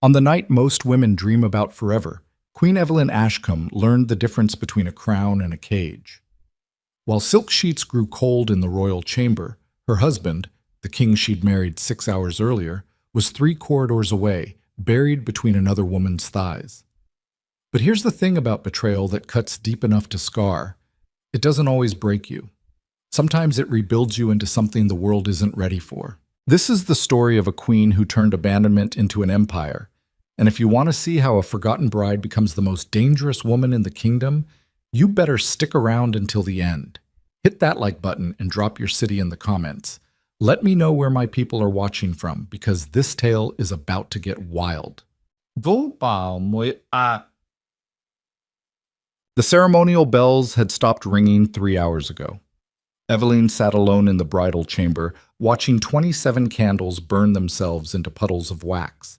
On the night most women dream about forever, Queen Evelyn Ashcombe learned the difference between a crown and a cage. While silk sheets grew cold in the royal chamber, her husband, the king she'd married 6 hours earlier, was 3 corridors away, buried between another woman's thighs. But here's the thing about betrayal that cuts deep enough to scar. It doesn't always break you. Sometimes it rebuilds you into something the world isn't ready for. This is the story of a queen who turned abandonment into an empire. And if you want to see how a forgotten bride becomes the most dangerous woman in the kingdom, you better stick around until the end. Hit that like button and drop your city in the comments. Let me know where my people are watching from, because this tale is about to get wild. The ceremonial bells had stopped ringing 3 hours ago. Evelyn sat alone in the bridal chamber, watching 27 candles burn themselves into puddles of wax.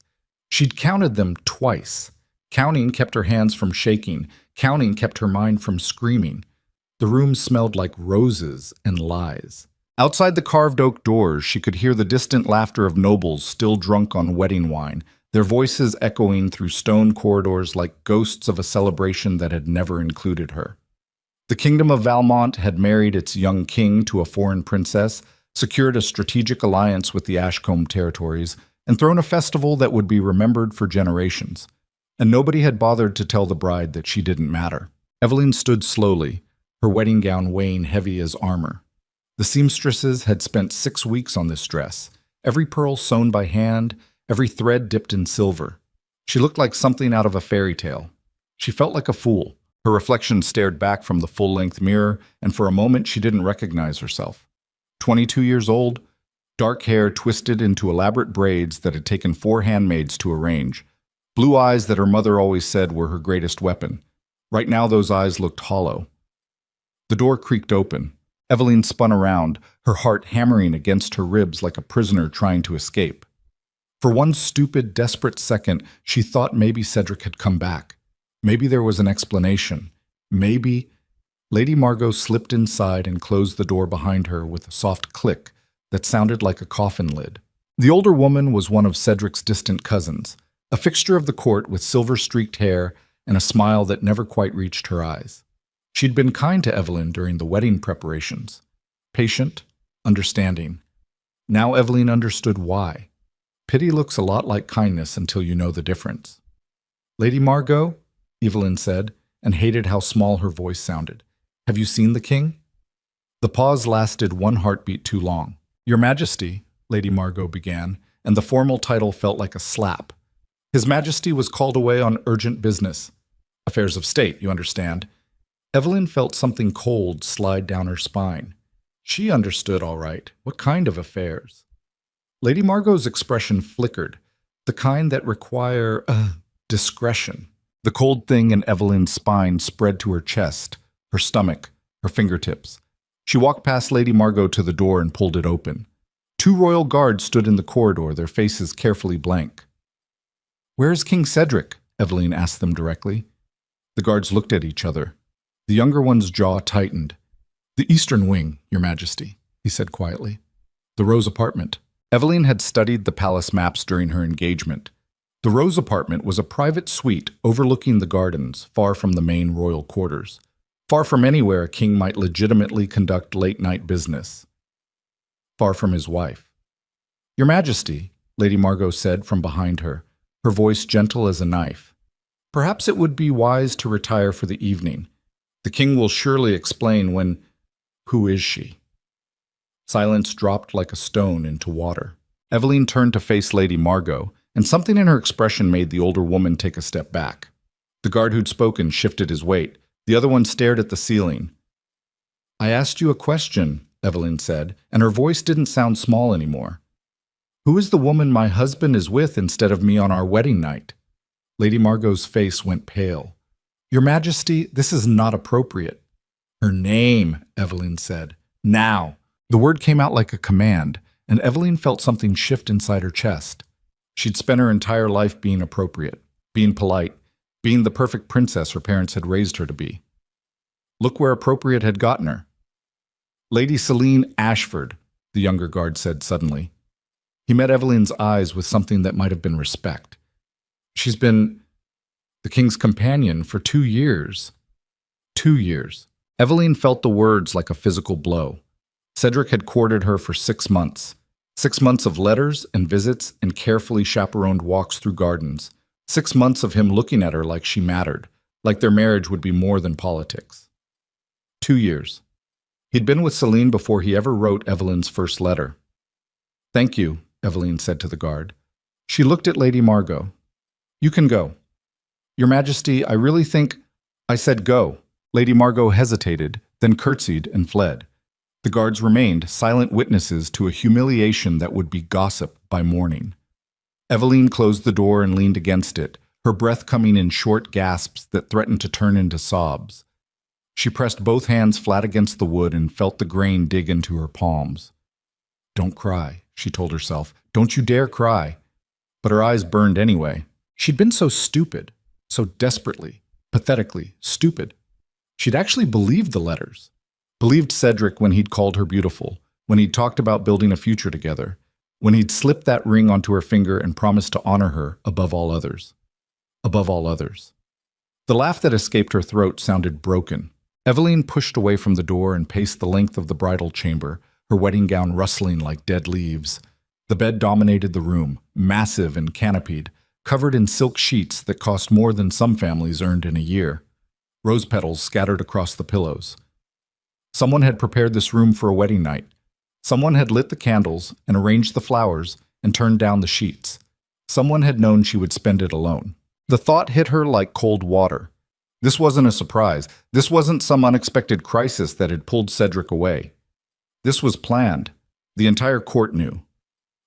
She'd counted them twice. Counting kept her hands from shaking. Counting kept her mind from screaming. The room smelled like roses and lies. Outside the carved oak doors, she could hear the distant laughter of nobles still drunk on wedding wine, their voices echoing through stone corridors like ghosts of a celebration that had never included her. The Kingdom of Valmont had married its young king to a foreign princess, secured a strategic alliance with the Ashcombe territories, and thrown a festival that would be remembered for generations. And nobody had bothered to tell the bride that she didn't matter. Evelyn stood slowly, her wedding gown weighing heavy as armor. The seamstresses had spent 6 weeks on this dress, every pearl sewn by hand, every thread dipped in silver. She looked like something out of a fairy tale. She felt like a fool. Her reflection stared back from the full-length mirror, and for a moment she didn't recognize herself. 22 years old, dark hair twisted into elaborate braids that had taken 4 handmaids to arrange, blue eyes that her mother always said were her greatest weapon. Right now those eyes looked hollow. The door creaked open. Evelyn spun around, her heart hammering against her ribs like a prisoner trying to escape. For one stupid, desperate second, she thought maybe Cedric had come back. Maybe there was an explanation. Maybe... Lady Margot slipped inside and closed the door behind her with a soft click that sounded like a coffin lid. The older woman was one of Cedric's distant cousins, a fixture of the court with silver-streaked hair and a smile that never quite reached her eyes. She'd been kind to Evelyn during the wedding preparations. Patient, understanding. Now Evelyn understood why. Pity looks a lot like kindness until you know the difference. "Lady Margot," Evelyn said, and hated how small her voice sounded. "Have you seen the king?" The pause lasted 1 heartbeat too long. "Your Majesty," Lady Margot began, and the formal title felt like a slap. His Majesty was called away on urgent business. Affairs of state, you understand. Evelyn felt something cold slide down her spine. She understood all right. What kind of affairs? Lady Margot's expression flickered, the kind that require discretion. The cold thing in Evelyn's spine spread to her chest, her stomach, her fingertips. She walked past Lady Margot to the door and pulled it open. 2 royal guards stood in the corridor, their faces carefully blank. "Where is King Cedric?" Evelyn asked them directly. The guards looked at each other. The younger one's jaw tightened. "The Eastern Wing, Your Majesty," he said quietly. "The Rose Apartment." Evelyn had studied the palace maps during her engagement. The Rose Apartment was a private suite overlooking the gardens, far from the main royal quarters, far from anywhere a king might legitimately conduct late-night business, far from his wife. "Your Majesty," Lady Margot said from behind her, her voice gentle as a knife. "Perhaps it would be wise to retire for the evening. The king will surely explain when—" "Who is she?" Silence dropped like a stone into water. Evelyn turned to face Lady Margot, and something in her expression made the older woman take a step back. The guard who'd spoken shifted his weight. The other one stared at the ceiling. "I asked you a question," Evelyn said, and her voice didn't sound small anymore. "Who is the woman my husband is with instead of me on our wedding night?" Lady Margot's face went pale. "Your Majesty, this is not appropriate." "Her name," Evelyn said. "Now." The word came out like a command, and Evelyn felt something shift inside her chest. She'd spent her entire life being appropriate, being polite, being the perfect princess her parents had raised her to be. Look where appropriate had gotten her. "Lady Celine Ashford," the younger guard said suddenly. He met Evelyn's eyes with something that might have been respect. She's been the king's companion for 2 years. 2 years. Eveline felt the words like a physical blow. Cedric had courted her for 6 months. 6 months of letters and visits and carefully chaperoned walks through gardens. 6 months of him looking at her like she mattered, like their marriage would be more than politics. 2 years. He'd been with Celine before he ever wrote Eveline's first letter. "Thank you," Eveline said to the guard. She looked at Lady Margot. "You can go." "Your Majesty, I really think—" "I said go." Lady Margot hesitated, then curtsied and fled. The guards remained, silent witnesses to a humiliation that would be gossip by morning. Eveline closed the door and leaned against it, her breath coming in short gasps that threatened to turn into sobs. She pressed both hands flat against the wood and felt the grain dig into her palms. "Don't cry," she told herself. "Don't you dare cry." But her eyes burned anyway. She'd been so stupid, so desperately, pathetically stupid. She'd actually believed the letters. Believed Cedric when he'd called her beautiful, when he'd talked about building a future together, when he'd slipped that ring onto her finger and promised to honor her above all others. Above all others. The laugh that escaped her throat sounded broken. Eveline pushed away from the door and paced the length of the bridal chamber, her wedding gown rustling like dead leaves. The bed dominated the room, massive and canopied, covered in silk sheets that cost more than some families earned in a year. Rose petals scattered across the pillows. Someone had prepared this room for a wedding night. Someone had lit the candles and arranged the flowers and turned down the sheets. Someone had known she would spend it alone. The thought hit her like cold water. This wasn't a surprise. This wasn't some unexpected crisis that had pulled Cedric away. This was planned. The entire court knew.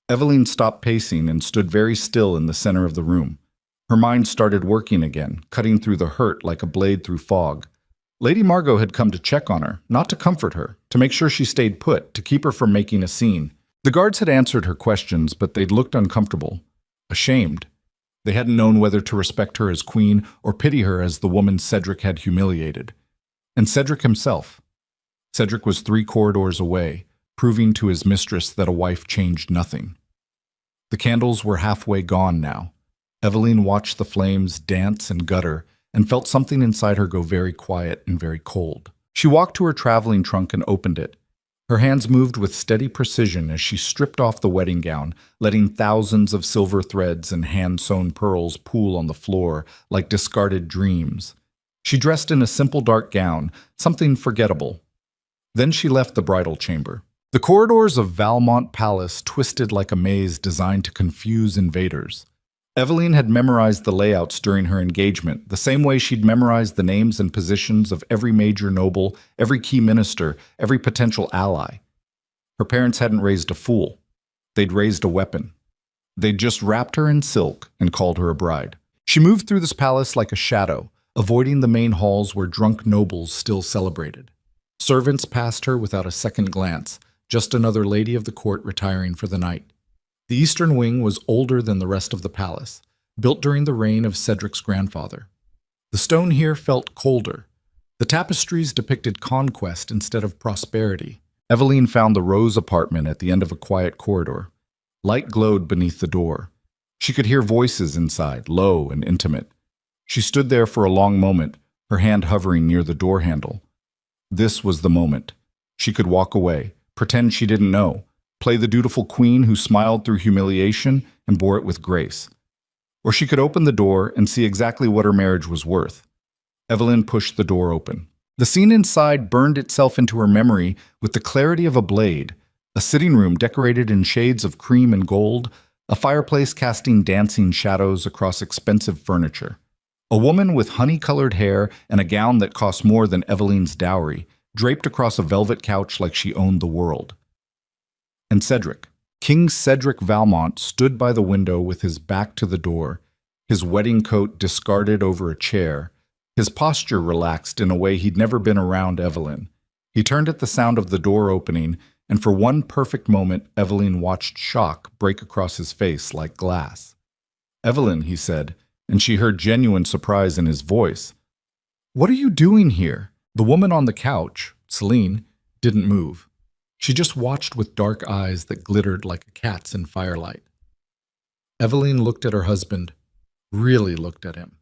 Eveline stopped pacing and stood very still in the center of the room. Her mind started working again, cutting through the hurt like a blade through fog. Lady Margot had come to check on her, not to comfort her, to make sure she stayed put, to keep her from making a scene. The guards had answered her questions, but they'd looked uncomfortable, ashamed. They hadn't known whether to respect her as queen or pity her as the woman Cedric had humiliated. And Cedric himself. Cedric was 3 corridors away, proving to his mistress that a wife changed nothing. The candles were halfway gone now. Eveline watched the flames dance and gutter and felt something inside her go very quiet and very cold. She walked to her traveling trunk and opened it. Her hands moved with steady precision as she stripped off the wedding gown, letting thousands of silver threads and hand-sewn pearls pool on the floor like discarded dreams. She dressed in a simple dark gown, something forgettable. Then she left the bridal chamber. The corridors of Valmont Palace twisted like a maze designed to confuse invaders. Eveline had memorized the layouts during her engagement, the same way she'd memorized the names and positions of every major noble, every key minister, every potential ally. Her parents hadn't raised a fool. They'd raised a weapon. They'd just wrapped her in silk and called her a bride. She moved through this palace like a shadow, avoiding the main halls where drunk nobles still celebrated. Servants passed her without a second glance, just another lady of the court retiring for the night. The eastern wing was older than the rest of the palace, built during the reign of Cedric's grandfather. The stone here felt colder. The tapestries depicted conquest instead of prosperity. Eveline found the Rose apartment at the end of a quiet corridor. Light glowed beneath the door. She could hear voices inside, low and intimate. She stood there for a long moment, her hand hovering near the door handle. This was the moment. She could walk away, pretend she didn't know, play the dutiful queen who smiled through humiliation and bore it with grace. Or she could open the door and see exactly what her marriage was worth. Eveline pushed the door open. The scene inside burned itself into her memory with the clarity of a blade, a sitting room decorated in shades of cream and gold, a fireplace casting dancing shadows across expensive furniture. A woman with honey-colored hair and a gown that cost more than Eveline's dowry, draped across a velvet couch like she owned the world. And Cedric. King Cedric Valmont stood by the window with his back to the door, his wedding coat discarded over a chair, his posture relaxed in a way he'd never been around Eveline. He turned at the sound of the door opening, and for one perfect moment, Eveline watched shock break across his face like glass. "Eveline," he said, and she heard genuine surprise in his voice. "What are you doing here?" The woman on the couch, Celine, didn't move. She just watched with dark eyes that glittered like a cat's in firelight. Eveline looked at her husband. really looked at him.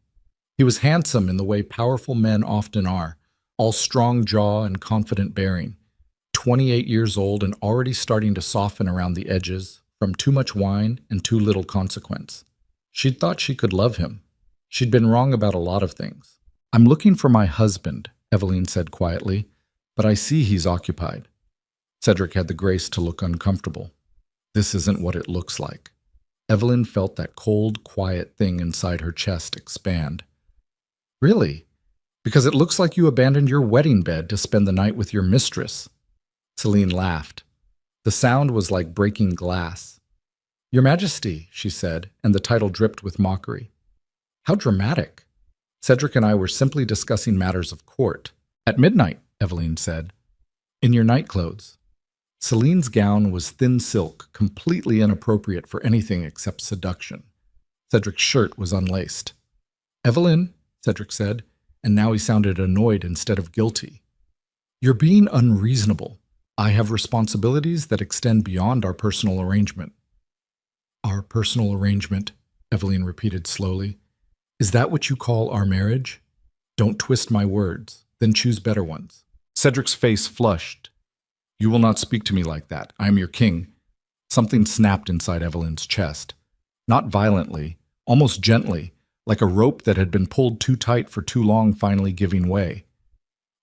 He was handsome in the way powerful men often are, all strong jaw and confident bearing. 28 years old and already starting to soften around the edges from too much wine and too little consequence. She'd thought she could love him. She'd been wrong about a lot of things. "I'm looking for my husband," Eveline said quietly, "but I see he's occupied." Cedric had the grace to look uncomfortable. This isn't what it looks like. Eveline felt that cold, quiet thing inside her chest expand. "Really? Because it looks like you abandoned your wedding bed to spend the night with your mistress." Celine laughed. The sound was like breaking glass. "Your Majesty," she said, and the title dripped with mockery. "How dramatic. Cedric and I were simply discussing matters of court." "At midnight," Eveline said. "In your nightclothes." Celine's gown was thin silk, completely inappropriate for anything except seduction. Cedric's shirt was unlaced. "Eveline," Cedric said, and now he sounded annoyed instead of guilty. "You're being unreasonable. I have responsibilities that extend beyond our personal arrangement." "Our personal arrangement," Eveline repeated slowly. "Is that what you call our marriage? Don't twist my words, then choose better ones." Cedric's face flushed. "You will not speak to me like that. I am your king." Something snapped inside Eveline's chest. Not violently, almost gently, like a rope that had been pulled too tight for too long finally giving way.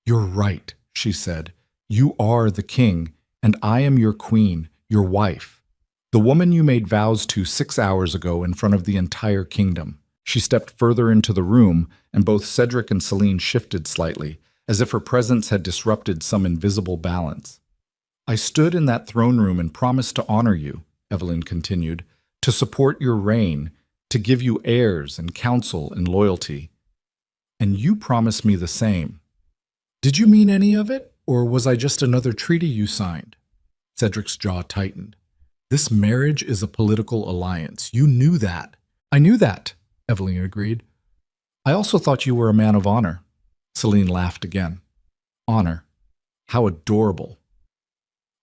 "You're right," she said. "You are the king, and I am your queen, your wife. The woman you made vows to 6 hours ago in front of the entire kingdom." She stepped further into the room, and both Cedric and Celine shifted slightly, as if her presence had disrupted some invisible balance. "I stood in that throne room and promised to honor you," Eveline continued, "to support your reign, to give you heirs and counsel and loyalty. And you promised me the same. Did you mean any of it, or was I just another treaty you signed?" Cedric's jaw tightened. "This marriage is a political alliance. You knew that." "I knew that," Eveline agreed. "I also thought you were a man of honor." Celine laughed again. "Honor. How adorable.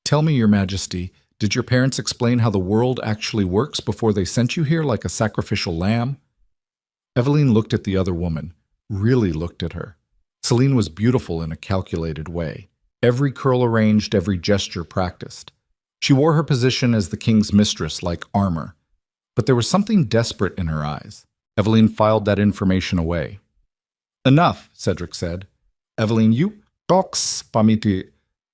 Tell me, Your Majesty, did your parents explain how the world actually works before they sent you here like a sacrificial lamb?" Eveline looked at the other woman, really looked at her. Celine was beautiful in a calculated way. Every curl arranged, every gesture practiced. She wore her position as the king's mistress like armor. But there was something desperate in her eyes. Eveline filed that information away. "Enough," Cedric said. "Eveline, you talks pamiti.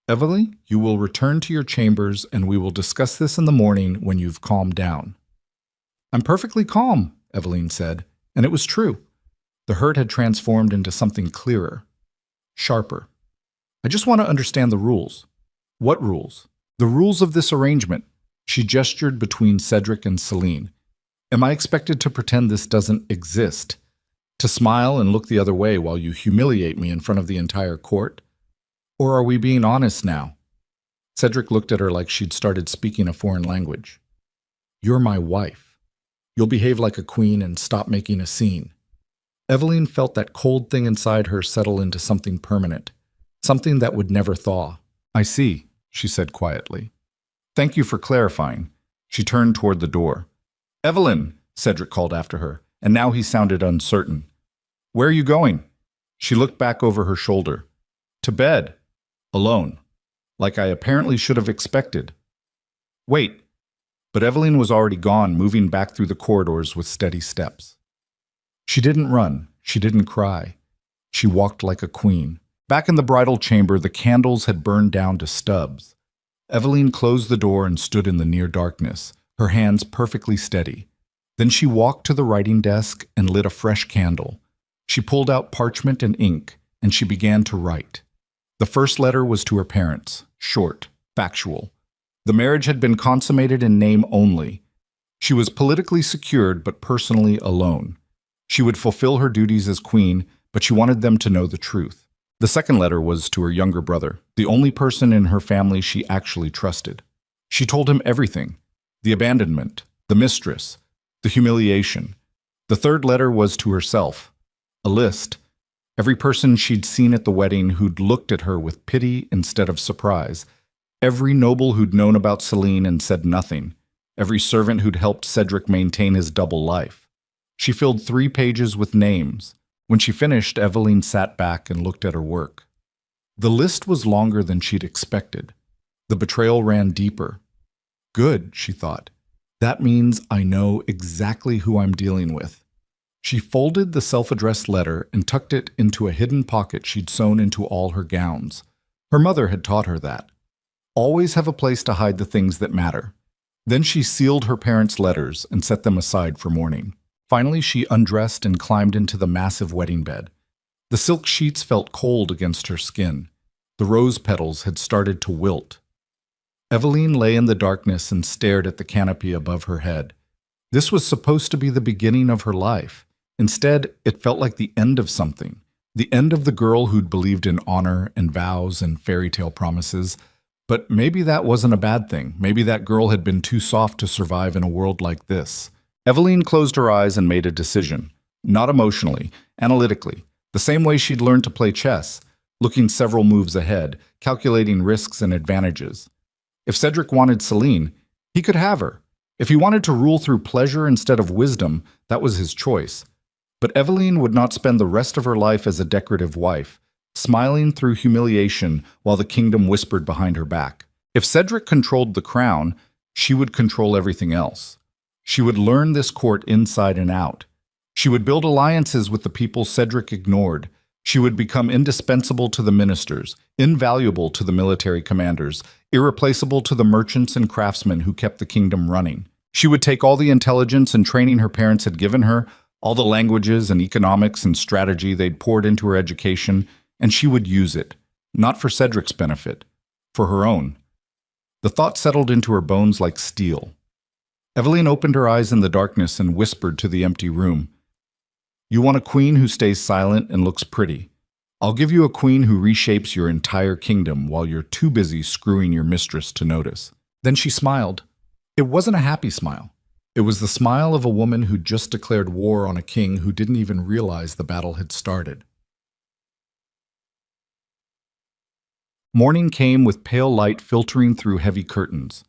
Eveline, you will return to your chambers and we will discuss this in the morning when you've calmed down." "I'm perfectly calm," Eveline said, and it was true. The hurt had transformed into something clearer, sharper. "I just want to understand the rules." "What rules?" "The rules of this arrangement." She gestured between Cedric and Celine. "Am I expected to pretend this doesn't exist? To smile and look the other way while you humiliate me in front of the entire court? Or are we being honest now?" Cedric looked at her like she'd started speaking a foreign language. "You're my wife. You'll behave like a queen and stop making a scene." Eveline felt that cold thing inside her settle into something permanent, something that would never thaw. "I see," she said quietly. "Thank you for clarifying." She turned toward the door. "Eveline," Cedric called after her, and now he sounded uncertain. "Where are you going?" She looked back over her shoulder. "To bed. Alone. Like I apparently should have expected." "Wait." But Eveline was already gone, moving back through the corridors with steady steps. She didn't run. She didn't cry. She walked like a queen. Back in the bridal chamber, the candles had burned down to stubs. Eveline closed the door and stood in the near darkness, her hands perfectly steady. Then she walked to the writing desk and lit a fresh candle. She pulled out parchment and ink, and she began to write. The first letter was to her parents, short, factual. The marriage had been consummated in name only. She was politically secured but personally alone. She would fulfill her duties as queen, but she wanted them to know the truth. The second letter was to her younger brother, the only person in her family she actually trusted. She told him everything: the abandonment, the mistress, the humiliation. The third letter was to herself, a list. Every person she'd seen at the wedding who'd looked at her with pity instead of surprise. Every noble who'd known about Celine and said nothing. Every servant who'd helped Cedric maintain his double life. She filled 3 pages with names. When she finished, Eveline sat back and looked at her work. The list was longer than she'd expected. The betrayal ran deeper. Good, she thought. That means I know exactly who I'm dealing with. She folded the self-addressed letter and tucked it into a hidden pocket she'd sewn into all her gowns. Her mother had taught her that. Always have a place to hide the things that matter. Then she sealed her parents' letters and set them aside for morning. Finally, she undressed and climbed into the massive wedding bed. The silk sheets felt cold against her skin. The rose petals had started to wilt. Eveline lay in the darkness and stared at the canopy above her head. This was supposed to be the beginning of her life. Instead, it felt like the end of something. The end of the girl who'd believed in honor and vows and fairy tale promises. But maybe that wasn't a bad thing. Maybe that girl had been too soft to survive in a world like this. Eveline closed her eyes and made a decision. Not emotionally, analytically. The same way she'd learned to play chess, looking several moves ahead, calculating risks and advantages. If Cedric wanted Celine, he could have her. If he wanted to rule through pleasure instead of wisdom, that was his choice. But Eveline would not spend the rest of her life as a decorative wife, smiling through humiliation while the kingdom whispered behind her back. If Cedric controlled the crown, she would control everything else. She would learn this court inside and out. She would build alliances with the people Cedric ignored. She would become indispensable to the ministers, invaluable to the military commanders, irreplaceable to the merchants and craftsmen who kept the kingdom running. She would take all the intelligence and training her parents had given her, all the languages and economics and strategy they'd poured into her education, and she would use it, not for Cedric's benefit, for her own. The thought settled into her bones like steel. Eveline opened her eyes in the darkness and whispered to the empty room, "You want a queen who stays silent and looks pretty. I'll give you a queen who reshapes your entire kingdom while you're too busy screwing your mistress to notice." Then she smiled. It wasn't a happy smile. It was the smile of a woman who'd just declared war on a king who didn't even realize the battle had started. Morning came with pale light filtering through heavy curtains.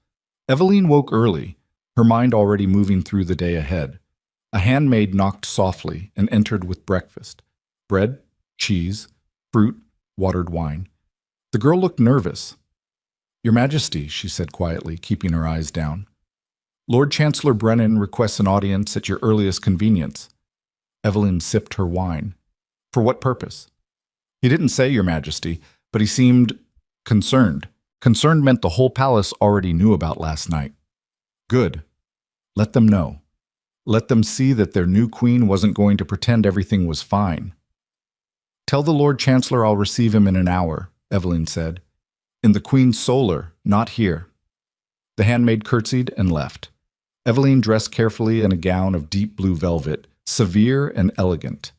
Eveline woke early, her mind already moving through the day ahead. A handmaid knocked softly and entered with breakfast. Bread, cheese, fruit, watered wine. The girl looked nervous. "Your Majesty," she said quietly, keeping her eyes down. "Lord Chancellor Brennan requests an audience at your earliest convenience." Eveline sipped her wine. "For what purpose?" "He didn't say, Your Majesty, but he seemed concerned." Concerned meant the whole palace already knew about last night. "Good. Let them know. Let them see that their new queen wasn't going to pretend everything was fine." "Tell the Lord Chancellor I'll receive him in an hour," Eveline said. "In the Queen's solar, not here." The handmaid curtsied and left. Eveline dressed carefully in a gown of deep blue velvet, severe and elegant.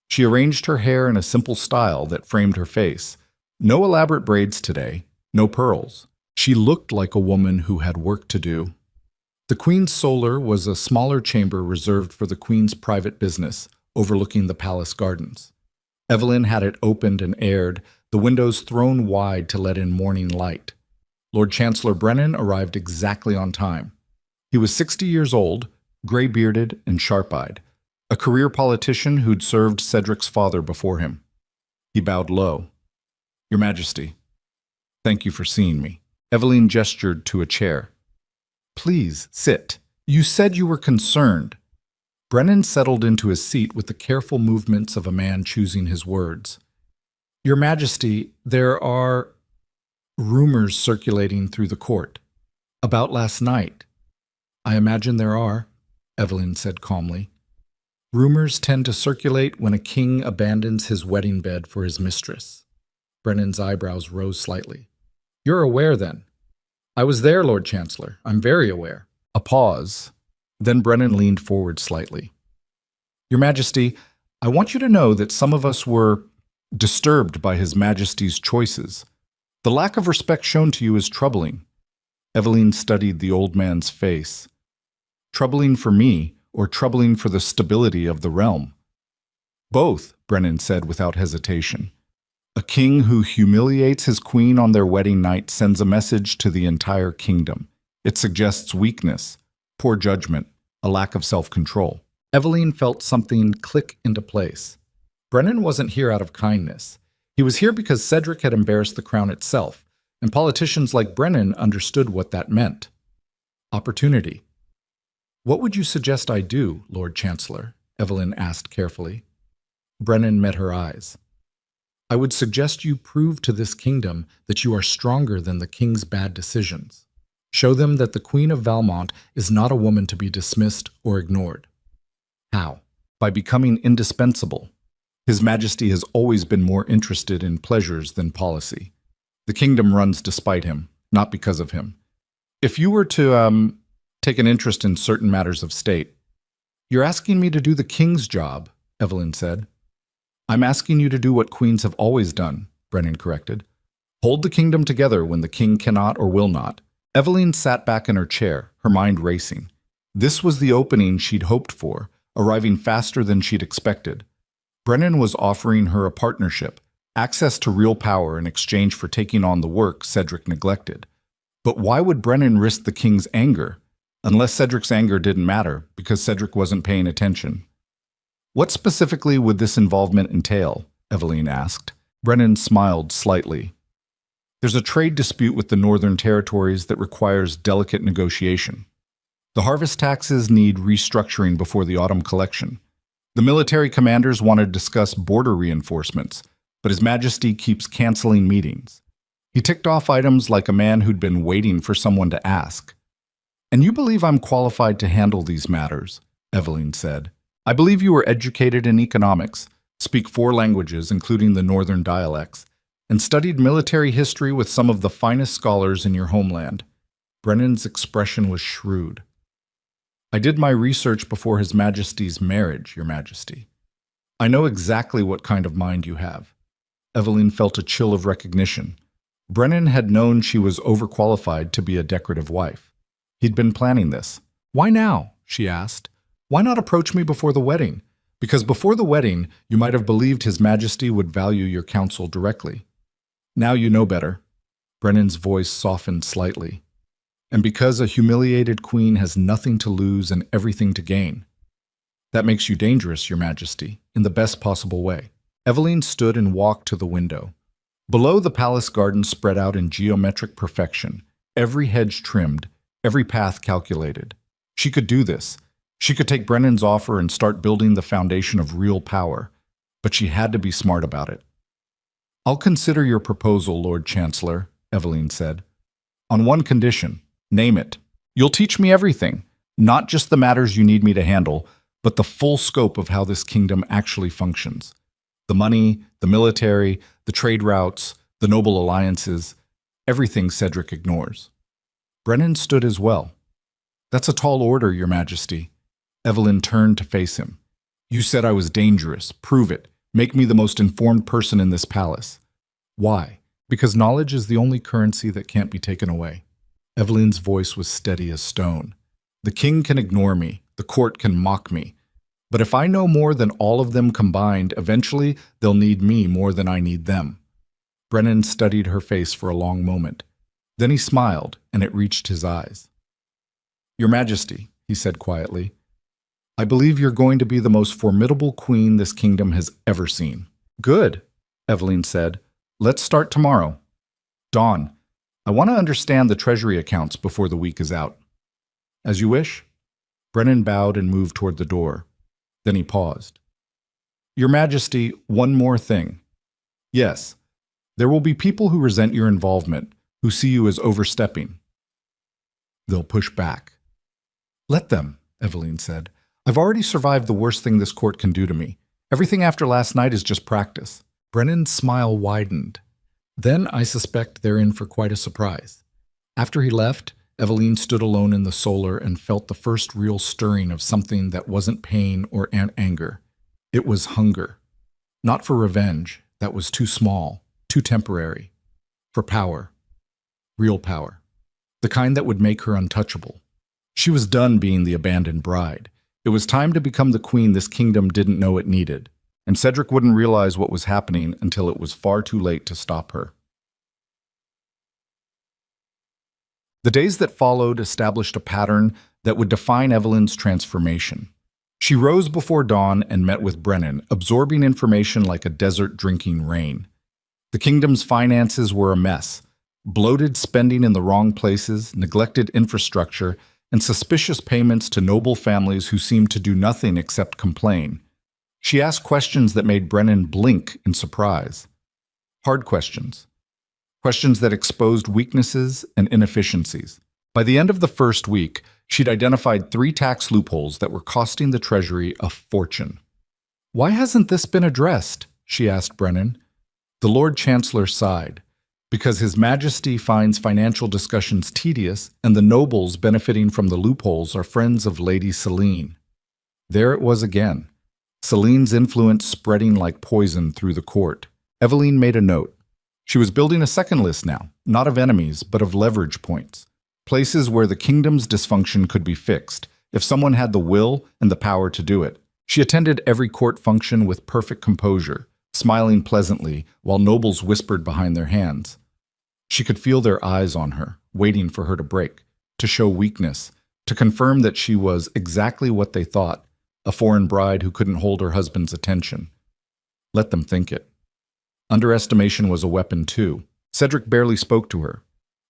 She arranged her hair in a simple style that framed her face. No elaborate braids today, no pearls. She looked like a woman who had work to do. The Queen's solar was a smaller chamber reserved for the Queen's private business, overlooking the palace gardens. Eveline had it opened and aired, the windows thrown wide to let in morning light. Lord Chancellor Brennan arrived exactly on time. He was 60 years old, gray-bearded and sharp-eyed, a career politician who'd served Cedric's father before him. He bowed low. "Your Majesty, thank you for seeing me." Eveline gestured to a chair. "Please, sit. You said you were concerned." Brennan settled into his seat with the careful movements of a man choosing his words. "Your Majesty, there are rumors circulating through the court. About last night." "I imagine there are," Eveline said calmly. "Rumors tend to circulate when a king abandons his wedding bed for his mistress." Brennan's eyebrows rose slightly. "You're aware, then?" "I was there, Lord Chancellor. I'm very aware." A pause. Then Brennan leaned forward slightly. "Your Majesty, I want you to know that some of us were disturbed by His Majesty's choices. The lack of respect shown to you is troubling." Eveline studied the old man's face. "Troubling for me, or troubling for the stability of the realm?" "Both," Brennan said without hesitation. "A king who humiliates his queen on their wedding night sends a message to the entire kingdom. It suggests weakness, poor judgment, a lack of self-control." Eveline felt something click into place. Brennan wasn't here out of kindness. He was here because Cedric had embarrassed the crown itself, and politicians like Brennan understood what that meant. Opportunity. "What would you suggest I do, Lord Chancellor?" Eveline asked carefully. Brennan met her eyes. "I would suggest you prove to this kingdom that you are stronger than the king's bad decisions. Show them that the Queen of Valmont is not a woman to be dismissed or ignored." How? By becoming indispensable. His Majesty has always been more interested in pleasures than policy. The kingdom runs despite him, not because of him. If you were to, take an interest in certain matters of state— "You're asking me to do the king's job," Eveline said. "I'm asking you to do what queens have always done," Brennan corrected. "Hold the kingdom together when the king cannot or will not." Eveline sat back in her chair, her mind racing. This was the opening she'd hoped for, arriving faster than she'd expected. Brennan was offering her a partnership, access to real power in exchange for taking on the work Cedric neglected. But why would Brennan risk the king's anger? Unless Cedric's anger didn't matter, because Cedric wasn't paying attention. "What specifically would this involvement entail?" Eveline asked. Brennan smiled slightly. "There's a trade dispute with the Northern Territories that requires delicate negotiation. The harvest taxes need restructuring before the autumn collection. The military commanders want to discuss border reinforcements, but His Majesty keeps canceling meetings." He ticked off items like a man who'd been waiting for someone to ask. "And you believe I'm qualified to handle these matters," Eveline said. "I believe you were educated in economics, speak 4 languages, including the northern dialects, and studied military history with some of the finest scholars in your homeland." Brennan's expression was shrewd. "I did my research before His Majesty's marriage, Your Majesty. I know exactly what kind of mind you have." Eveline felt a chill of recognition. Brennan had known she was overqualified to be a decorative wife. He'd been planning this. "Why now?" she asked. "Why not approach me before the wedding? Because before the wedding, you might have believed His Majesty would value your counsel directly. Now you know better." Brennan's voice softened slightly. "And because a humiliated queen has nothing to lose and everything to gain. That makes you dangerous, Your Majesty, in the best possible way." Eveline stood and walked to the window. Below, the palace garden spread out in geometric perfection, every hedge trimmed, every path calculated. She could do this. She could take Brennan's offer and start building the foundation of real power, but she had to be smart about it. "I'll consider your proposal, Lord Chancellor," Eveline said. "On one condition. Name it. You'll teach me everything, not just the matters you need me to handle, but the full scope of how this kingdom actually functions. The money, the military, the trade routes, the noble alliances, everything Cedric ignores." Brennan stood as well. "That's a tall order, Your Majesty." Eveline turned to face him. "You said I was dangerous. Prove it. Make me the most informed person in this palace." "Why?" "Because knowledge is the only currency that can't be taken away." Eveline's voice was steady as stone. "The king can ignore me. The court can mock me. But if I know more than all of them combined, eventually they'll need me more than I need them." Brennan studied her face for a long moment. Then he smiled, and it reached his eyes. "Your Majesty," he said quietly, "I believe you're going to be the most formidable queen this kingdom has ever seen." "Good," Eveline said. "Let's start tomorrow. Dawn, I want to understand the treasury accounts before the week is out." "As you wish." Brennan bowed and moved toward the door. Then he paused. "Your Majesty, one more thing. Yes, there will be people who resent your involvement, who see you as overstepping. They'll push back." "Let them," Eveline said. "I've already survived the worst thing this court can do to me. Everything after last night is just practice." Brennan's smile widened. "Then I suspect they're in for quite a surprise." After he left, Eveline stood alone in the solar and felt the first real stirring of something that wasn't pain or anger. It was hunger. Not for revenge, that was too small, too temporary. For power. Real power. The kind that would make her untouchable. She was done being the abandoned bride. It was time to become the queen this kingdom didn't know it needed, and Cedric wouldn't realize what was happening until it was far too late to stop her. The days that followed established a pattern that would define Eveline's transformation. She rose before dawn and met with Brennan, absorbing information like a desert drinking rain. The kingdom's finances were a mess. Bloated spending in the wrong places, neglected infrastructure, and suspicious payments to noble families who seemed to do nothing except complain. She asked questions that made Brennan blink in surprise. Hard questions. Questions that exposed weaknesses and inefficiencies. By the end of the first week, she'd identified 3 tax loopholes that were costing the Treasury a fortune. "Why hasn't this been addressed?" she asked Brennan. The Lord Chancellor sighed. "Because His Majesty finds financial discussions tedious, and the nobles benefiting from the loopholes are friends of Lady Celine." There it was again. Celine's influence spreading like poison through the court. Eveline made a note. She was building a second list now, not of enemies, but of leverage points. Places where the kingdom's dysfunction could be fixed, if someone had the will and the power to do it. She attended every court function with perfect composure, smiling pleasantly while nobles whispered behind their hands. She could feel their eyes on her, waiting for her to break, to show weakness, to confirm that she was exactly what they thought, a foreign bride who couldn't hold her husband's attention. Let them think it. Underestimation was a weapon too. Cedric barely spoke to her.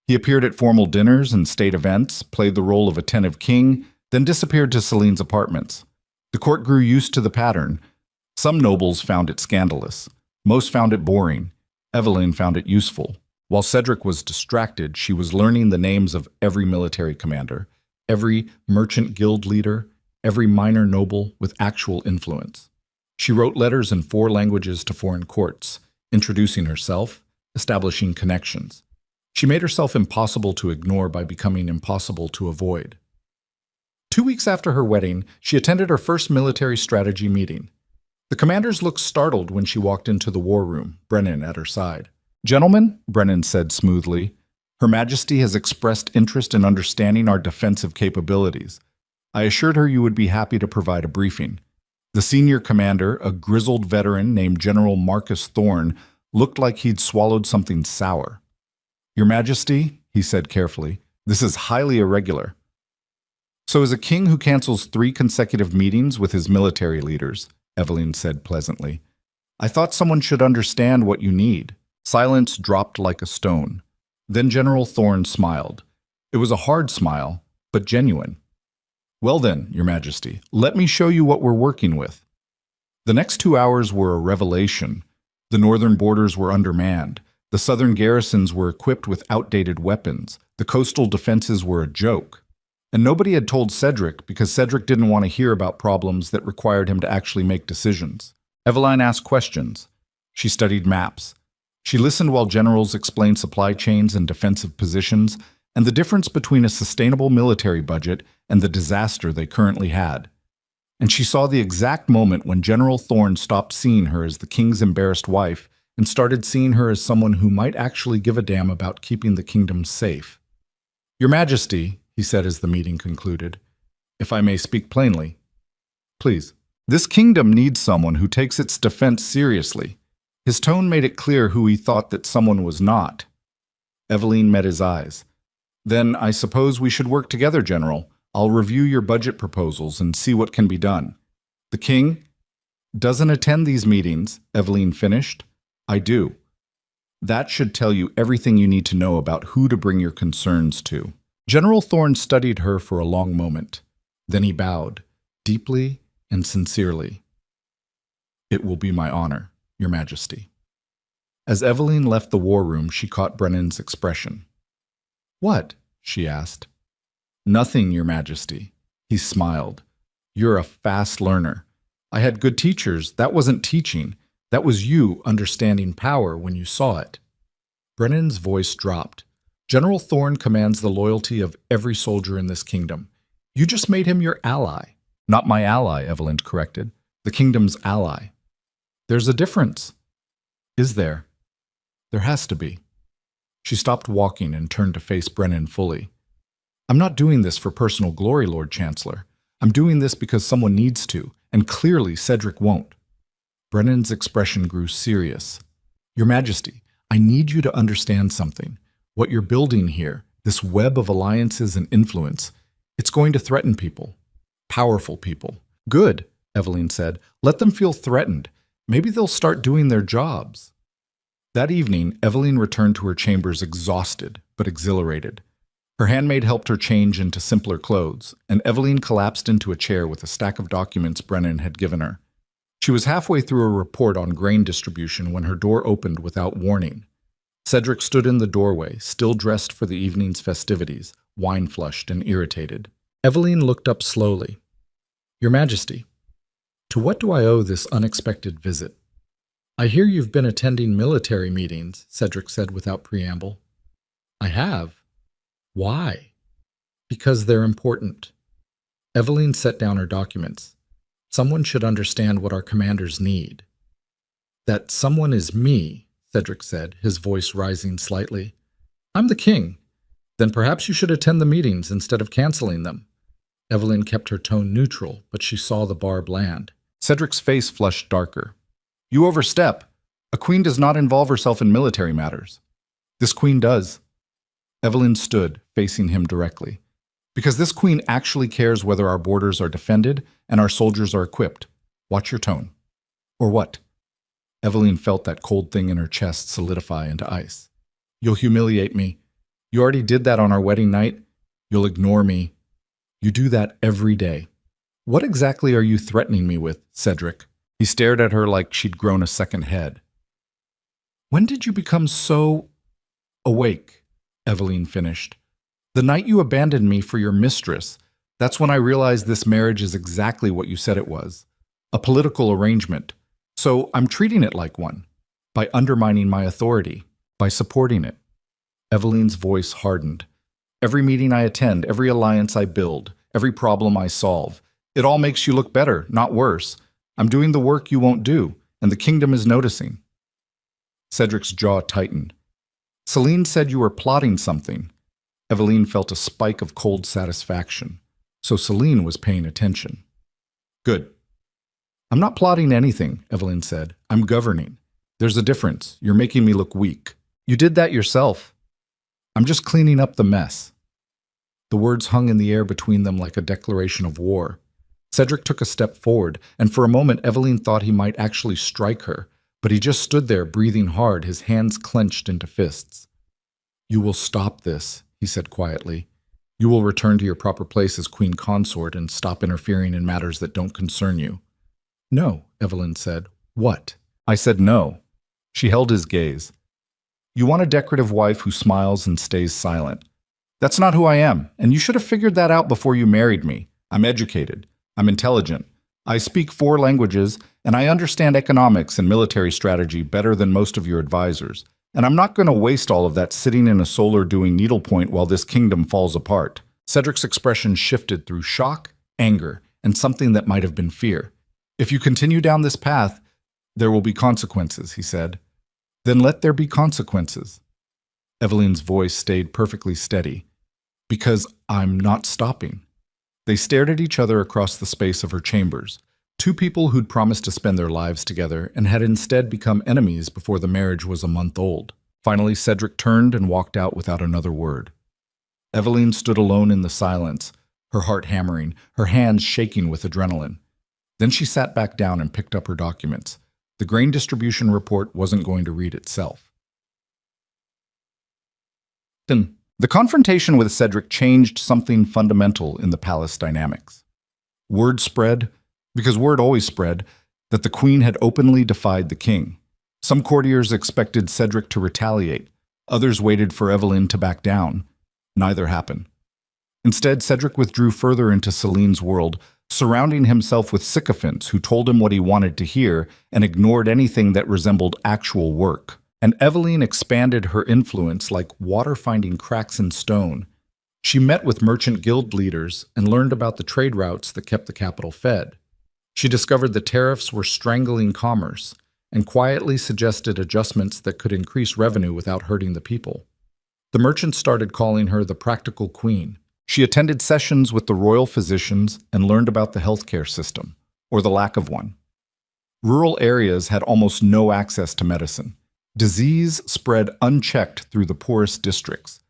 He appeared at formal dinners and state events, played the role of attentive king, then disappeared to Celine's apartments. The court grew used to the pattern. Some nobles found it scandalous. Most found it boring. Eveline found it useful. While Cedric was distracted, she was learning the names of every military commander, every merchant guild leader, every minor noble with actual influence. She wrote letters in 4 languages to foreign courts, introducing herself, establishing connections. She made herself impossible to ignore by becoming impossible to avoid. 2 weeks after her wedding, she attended her first military strategy meeting. The commanders looked startled when she walked into the war room, Brennan at her side. "Gentlemen," Brennan said smoothly, "Her Majesty has expressed interest in understanding our defensive capabilities. I assured her you would be happy to provide a briefing." The senior commander, a grizzled veteran named General Marcus Thorne, looked like he'd swallowed something sour. "Your Majesty," he said carefully, "this is highly irregular." "So as a king who cancels 3 consecutive meetings with his military leaders," Eveline said pleasantly, "I thought someone should understand what you need." Silence dropped like a stone. Then General Thorne smiled. It was a hard smile, but genuine. "Well then, Your Majesty, let me show you what we're working with." The next 2 hours were a revelation. The northern borders were undermanned. The southern garrisons were equipped with outdated weapons. The coastal defenses were a joke. And nobody had told Cedric because Cedric didn't want to hear about problems that required him to actually make decisions. Eveline asked questions. She studied maps. She listened while generals explained supply chains and defensive positions, and the difference between a sustainable military budget and the disaster they currently had. And she saw the exact moment when General Thorne stopped seeing her as the king's embarrassed wife and started seeing her as someone who might actually give a damn about keeping the kingdom safe. "Your Majesty," he said as the meeting concluded, "if I may speak plainly, please. This kingdom needs someone who takes its defense seriously." His tone made it clear who he thought that someone was not. Eveline met his eyes. "Then I suppose we should work together, General. I'll review your budget proposals and see what can be done." "The king doesn't attend these meetings," Eveline finished. "I do. That should tell you everything you need to know about who to bring your concerns to." General Thorne studied her for a long moment. Then he bowed, deeply and sincerely. "It will be my honor, Your Majesty." As Eveline left the war room, she caught Brennan's expression. "What?" she asked. "Nothing, Your Majesty." He smiled. "You're a fast learner. I had good teachers. That wasn't teaching. That was you understanding power when you saw it." Brennan's voice dropped. "General Thorne commands the loyalty of every soldier in this kingdom. You just made him your ally." "Not my ally," Eveline corrected. "The kingdom's ally." "There's a difference." "Is there?" "There has to be." She stopped walking and turned to face Brennan fully. "I'm not doing this for personal glory, Lord Chancellor. I'm doing this because someone needs to, and clearly Cedric won't." Brennan's expression grew serious. "Your Majesty, I need you to understand something. What you're building here, this web of alliances and influence, it's going to threaten people. Powerful people. Good, Evelyn said. Let them feel threatened. Maybe they'll start doing their jobs. That evening, Evelyn returned to her chambers exhausted, but exhilarated. Her handmaid helped her change into simpler clothes, and Evelyn collapsed into a chair with a stack of documents Brennan had given her. She was halfway through a report on grain distribution when her door opened without warning. Cedric stood in the doorway, still dressed for the evening's festivities, wine-flushed and irritated. Evelyn looked up slowly. Your Majesty, to what do I owe this unexpected visit? I hear you've been attending military meetings, Cedric said without preamble. I have. Why? Because they're important. Evelyn set down her documents. Someone should understand what our commanders need. That someone is me, Cedric said, his voice rising slightly. I'm the king. Then perhaps you should attend the meetings instead of canceling them. Evelyn kept her tone neutral, but she saw the barb land. Cedric's face flushed darker. You overstep. A queen does not involve herself in military matters. This queen does. Evelyn stood, facing him directly. Because this queen actually cares whether our borders are defended and our soldiers are equipped. Watch your tone. Or what? Evelyn felt that cold thing in her chest solidify into ice. You'll humiliate me. You already did that on our wedding night. You'll ignore me. You do that every day. What exactly are you threatening me with, Cedric? He stared at her like she'd grown a second head. When did you become so awake? Evelyn finished. The night you abandoned me for your mistress. That's when I realized this marriage is exactly what you said it was. A political arrangement. So I'm treating it like one. By undermining my authority. By supporting it. Evelyn's voice hardened. Every meeting I attend, every alliance I build, every problem I solve, it all makes you look better, not worse. I'm doing the work you won't do, and the kingdom is noticing. Cedric's jaw tightened. Celine said you were plotting something. Evelyn felt a spike of cold satisfaction. So Celine was paying attention. Good. I'm not plotting anything, Evelyn said. I'm governing. There's a difference. You're making me look weak. You did that yourself. I'm just cleaning up the mess. The words hung in the air between them like a declaration of war. Cedric took a step forward, and for a moment Evelyn thought he might actually strike her, but he just stood there breathing hard, his hands clenched into fists. You will stop this, he said quietly. You will return to your proper place as queen consort and stop interfering in matters that don't concern you. No, Evelyn said. What? I said no. She held his gaze. You want a decorative wife who smiles and stays silent. That's not who I am, and you should have figured that out before you married me. I'm educated. I'm intelligent. I speak 4 languages, and I understand economics and military strategy better than most of your advisors. And I'm not going to waste all of that sitting in a solar doing needlepoint while this kingdom falls apart. Cedric's expression shifted through shock, anger, and something that might have been fear. If you continue down this path, there will be consequences, he said. Then let there be consequences. Evelyn's voice stayed perfectly steady. Because I'm not stopping. They stared at each other across the space of her chambers. 2 people who'd promised to spend their lives together and had instead become enemies before the marriage was a month old. Finally, Cedric turned and walked out without another word. Evelyn stood alone in the silence, her heart hammering, her hands shaking with adrenaline. Then she sat back down and picked up her documents. The grain distribution report wasn't going to read itself. The confrontation with Cedric changed something fundamental in the palace dynamics. Word spread, because word always spread, that the queen had openly defied the king. Some courtiers expected Cedric to retaliate. Others waited for Evelyn to back down. Neither happened. Instead, Cedric withdrew further into Celine's world, surrounding himself with sycophants who told him what he wanted to hear and ignored anything that resembled actual work. And Evelyn expanded her influence like water finding cracks in stone. She met with merchant guild leaders and learned about the trade routes that kept the capital fed. She discovered the tariffs were strangling commerce and quietly suggested adjustments that could increase revenue without hurting the people. The merchants started calling her the practical queen. She attended sessions with the royal physicians and learned about the healthcare system, or the lack of one. Rural areas had almost no access to medicine. Disease spread unchecked through the poorest districts.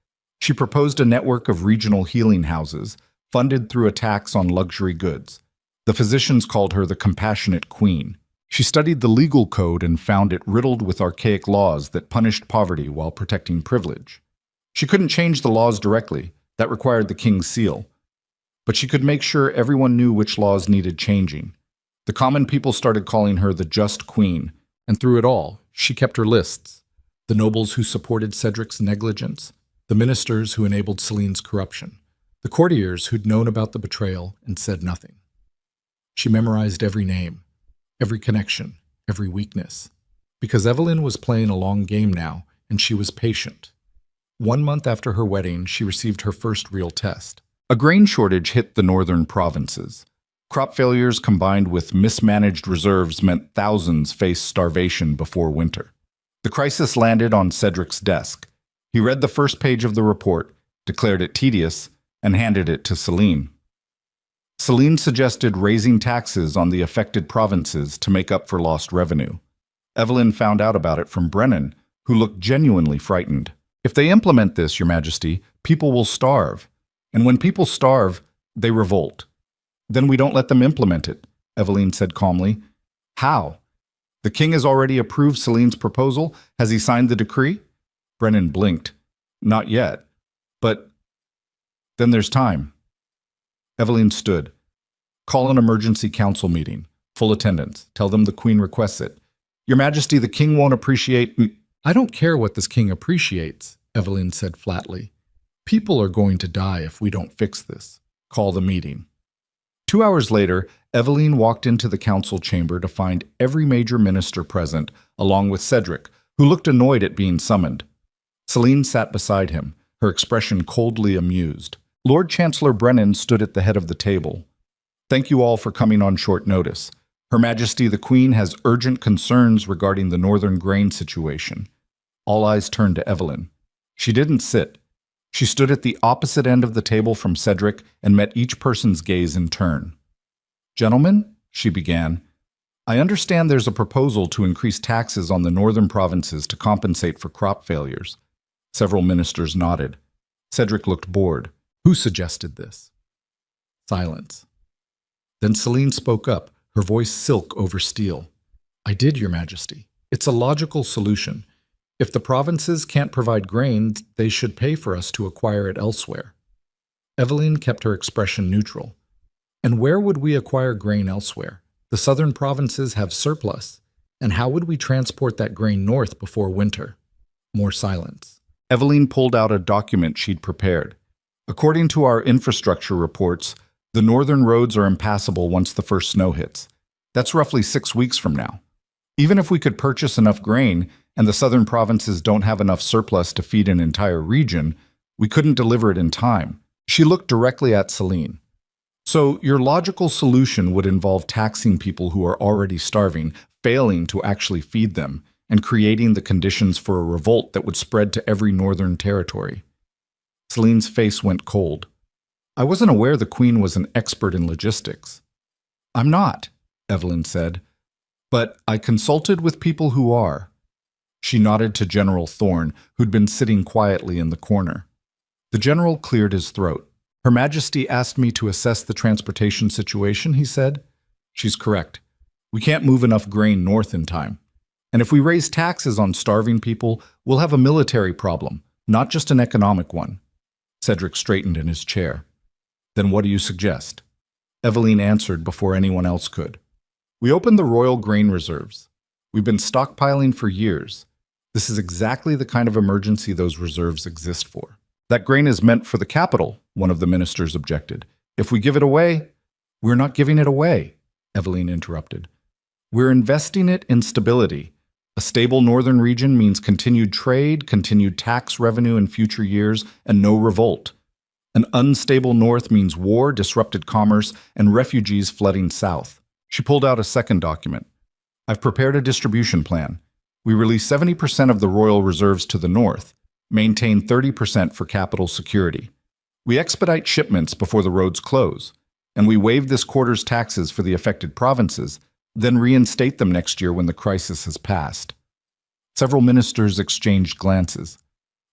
She proposed a network of regional healing houses, funded through a tax on luxury goods. The physicians called her the compassionate queen. She studied the legal code and found it riddled with archaic laws that punished poverty while protecting privilege. She couldn't change the laws directly. That required the king's seal. But she could make sure everyone knew which laws needed changing. The common people started calling her the just queen, and through it all, she kept her lists. The nobles who supported Cedric's negligence, the ministers who enabled Celine's corruption, the courtiers who'd known about the betrayal and said nothing. She memorized every name, every connection, every weakness. Because Evelyn was playing a long game now, and she was patient. 1 month after her wedding, she received her first real test. A grain shortage hit the northern provinces. Crop failures combined with mismanaged reserves meant thousands faced starvation before winter. The crisis landed on Cedric's desk. He read the first page of the report, declared it tedious, and handed it to Celine. Celine suggested raising taxes on the affected provinces to make up for lost revenue. Evelyn found out about it from Brennan, who looked genuinely frightened. If they implement this, Your Majesty, people will starve. And when people starve, they revolt. Then we don't let them implement it, Evelyn said calmly. How? The king has already approved Celine's proposal. Has he signed the decree? Brennan blinked. Not yet. But then there's time. Evelyn stood. Call an emergency council meeting. Full attendance. Tell them the queen requests it. Your Majesty, the king won't appreciate... I don't care what this king appreciates, Evelyn said flatly. People are going to die if we don't fix this. Call the meeting. 2 hours later, Evelyn walked into the council chamber to find every major minister present, along with Cedric, who looked annoyed at being summoned. Celine sat beside him, her expression coldly amused. Lord Chancellor Brennan stood at the head of the table. Thank you all for coming on short notice. Her Majesty the Queen has urgent concerns regarding the northern grain situation. All eyes turned to Evelyn. She didn't sit. She stood at the opposite end of the table from Cedric and met each person's gaze in turn. Gentlemen, she began, I understand there's a proposal to increase taxes on the northern provinces to compensate for crop failures. Several ministers nodded. Cedric looked bored. Who suggested this? Silence. Then Celine spoke up, her voice silk over steel. I did, Your Majesty. It's a logical solution. If the provinces can't provide grain, they should pay for us to acquire it elsewhere. Evelyn kept her expression neutral. And where would we acquire grain elsewhere? The southern provinces have surplus. And how would we transport that grain north before winter? More silence. Evelyn pulled out a document she'd prepared. According to our infrastructure reports, the northern roads are impassable once the first snow hits. That's roughly 6 weeks from now. Even if we could purchase enough grain, and the southern provinces don't have enough surplus to feed an entire region, we couldn't deliver it in time. She looked directly at Celine. So your logical solution would involve taxing people who are already starving, failing to actually feed them, and creating the conditions for a revolt that would spread to every northern territory. Celine's face went cold. I wasn't aware the Queen was an expert in logistics. I'm not, Evelyn said, but I consulted with people who are. She nodded to General Thorne, who'd been sitting quietly in the corner. The general cleared his throat. Her Majesty asked me to assess the transportation situation, he said. She's correct. We can't move enough grain north in time. And if we raise taxes on starving people, we'll have a military problem, not just an economic one. Cedric straightened in his chair. Then what do you suggest? Evelyn answered before anyone else could. We opened the royal grain reserves. We've been stockpiling for years. This is exactly the kind of emergency those reserves exist for. That grain is meant for the capital, one of the ministers objected. If we give it away, we're not giving it away, Evelyn interrupted. We're investing it in stability. A stable northern region means continued trade, continued tax revenue in future years, and no revolt. An unstable north means war, disrupted commerce, and refugees flooding south. She pulled out a second document. I've prepared a distribution plan. We release 70% of the royal reserves to the north, maintain 30% for capital security. We expedite shipments before the roads close, and we waive this quarter's taxes for the affected provinces, then reinstate them next year when the crisis has passed. Several ministers exchanged glances.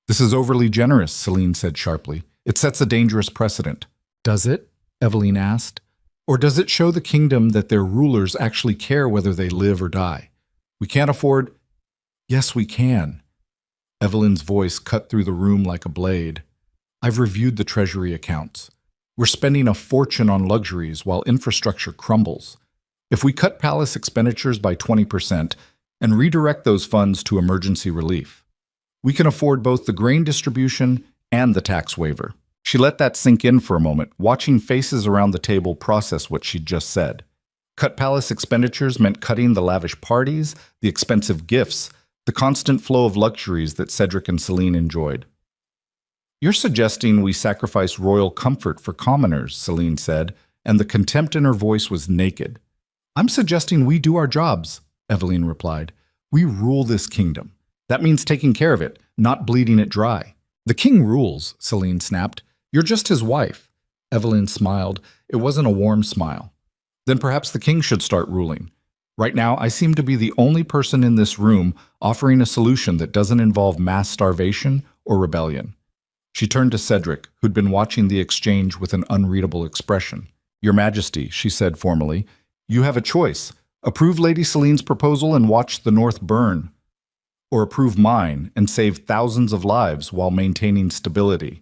This is overly generous, Celine said sharply. It sets a dangerous precedent. Does it? Evelyn asked. Or does it show the kingdom that their rulers actually care whether they live or die? We can't afford— Yes, we can. Evelyn's voice cut through the room like a blade. I've reviewed the treasury accounts. We're spending a fortune on luxuries while infrastructure crumbles. If we cut palace expenditures by 20% and redirect those funds to emergency relief, we can afford both the grain distribution and the tax waiver. She let that sink in for a moment, watching faces around the table process what she'd just said. Cut palace expenditures meant cutting the lavish parties, the expensive gifts, the constant flow of luxuries that Cedric and Celine enjoyed. You're suggesting we sacrifice royal comfort for commoners, Celine said, and the contempt in her voice was naked. I'm suggesting we do our jobs, Evelyn replied. We rule this kingdom. That means taking care of it, not bleeding it dry. The king rules, Celine snapped. You're just his wife. Evelyn smiled. It wasn't a warm smile. Then perhaps the king should start ruling. Right now, I seem to be the only person in this room offering a solution that doesn't involve mass starvation or rebellion. She turned to Cedric, who'd been watching the exchange with an unreadable expression. Your Majesty, she said formally, you have a choice. Approve Lady Celine's proposal and watch the North burn, or approve mine and save thousands of lives while maintaining stability.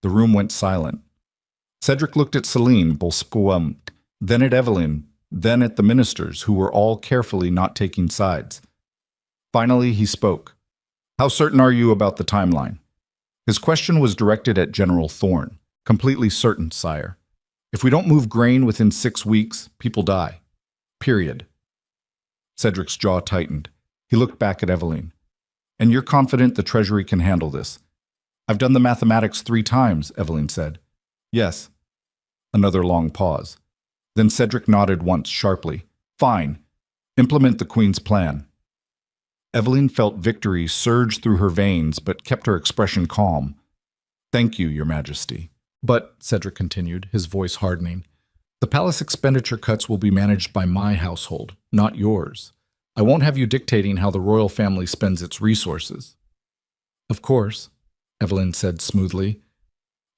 The room went silent. Cedric looked at Celine, then at Evelyn, then at the ministers, who were all carefully not taking sides. Finally, he spoke. How certain are you about the timeline? His question was directed at General Thorne. Completely certain, sire. If we don't move grain within 6 weeks, people die. Period. Cedric's jaw tightened. He looked back at Evelyn. And you're confident the Treasury can handle this? I've done the mathematics 3 times, Evelyn said. Yes. Another long pause. Then Cedric nodded once sharply. Fine. Implement the Queen's plan. Evelyn felt victory surge through her veins, but kept her expression calm. Thank you, Your Majesty. But, Cedric continued, his voice hardening, the palace expenditure cuts will be managed by my household, not yours. I won't have you dictating how the royal family spends its resources. Of course, Evelyn said smoothly,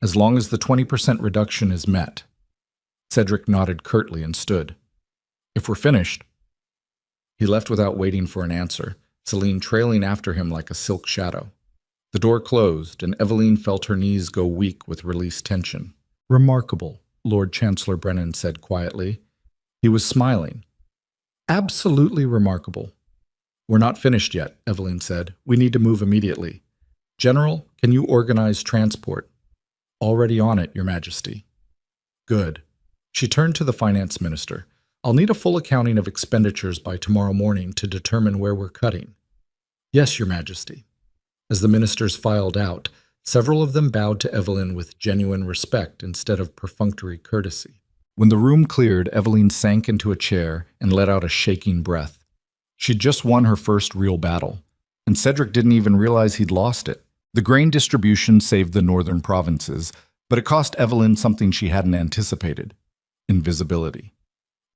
as long as the 20% reduction is met. Cedric nodded curtly and stood. If we're finished. He left without waiting for an answer, Celine trailing after him like a silk shadow. The door closed, and Evelyn felt her knees go weak with released tension. Remarkable, Lord Chancellor Brennan said quietly. He was smiling. Absolutely remarkable. We're not finished yet, Evelyn said. We need to move immediately. General, can you organize transport? Already on it, Your Majesty. Good. She turned to the finance minister. I'll need a full accounting of expenditures by tomorrow morning to determine where we're cutting. Yes, Your Majesty. As the ministers filed out, several of them bowed to Evelyn with genuine respect instead of perfunctory courtesy. When the room cleared, Evelyn sank into a chair and let out a shaking breath. She'd just won her first real battle, and Cedric didn't even realize he'd lost it. The grain distribution saved the northern provinces, but it cost Evelyn something she hadn't anticipated: invisibility.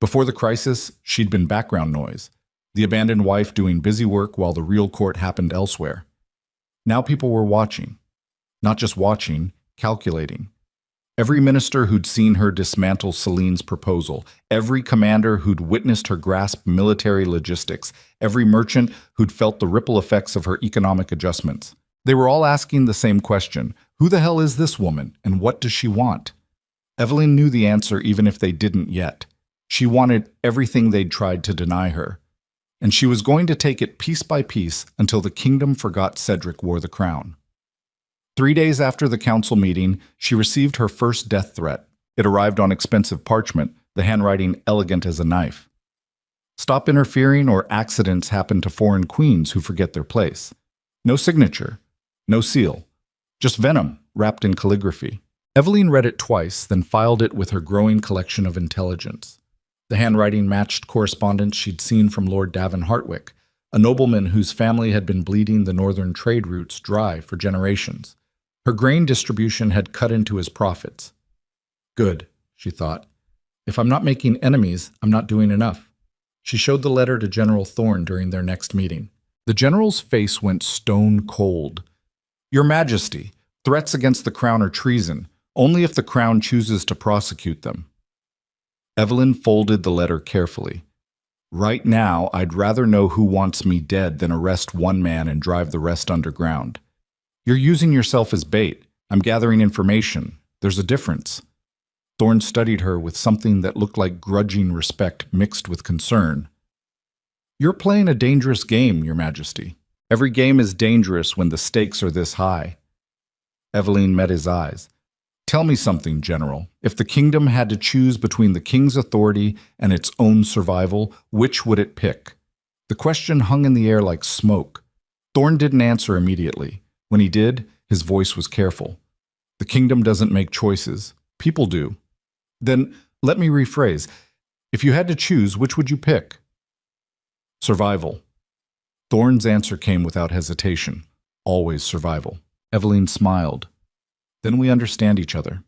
Before the crisis, she'd been background noise, the abandoned wife doing busy work while the real court happened elsewhere. Now people were watching. Not just watching, calculating. Every minister who'd seen her dismantle Celine's proposal, every commander who'd witnessed her grasp military logistics, every merchant who'd felt the ripple effects of her economic adjustments. They were all asking the same question: who the hell is this woman, and what does she want? Evelyn knew the answer even if they didn't yet. She wanted everything they'd tried to deny her, and she was going to take it piece by piece until the kingdom forgot Cedric wore the crown. 3 days after the council meeting, she received her first death threat. It arrived on expensive parchment, the handwriting elegant as a knife. Stop interfering, or accidents happen to foreign queens who forget their place. No signature, no seal, just venom wrapped in calligraphy. Evelyn read it twice, then filed it with her growing collection of intelligence. The handwriting matched correspondence she'd seen from Lord Davin Hartwick, a nobleman whose family had been bleeding the northern trade routes dry for generations. Her grain distribution had cut into his profits. Good, she thought. If I'm not making enemies, I'm not doing enough. She showed the letter to General Thorne during their next meeting. The general's face went stone cold. Your Majesty, threats against the crown are treason, only if the crown chooses to prosecute them. Evelyn folded the letter carefully. Right now, I'd rather know who wants me dead than arrest one man and drive the rest underground. You're using yourself as bait. I'm gathering information. There's a difference. Thorne studied her with something that looked like grudging respect mixed with concern. You're playing a dangerous game, Your Majesty. Every game is dangerous when the stakes are this high. Evelyn met his eyes. Tell me something, General. If the kingdom had to choose between the king's authority and its own survival, which would it pick? The question hung in the air like smoke. Thorne didn't answer immediately. When he did, his voice was careful. The kingdom doesn't make choices. People do. Then, let me rephrase. If you had to choose, which would you pick? Survival. Thorne's answer came without hesitation. Always survival. Evelyn smiled. Then we understand each other.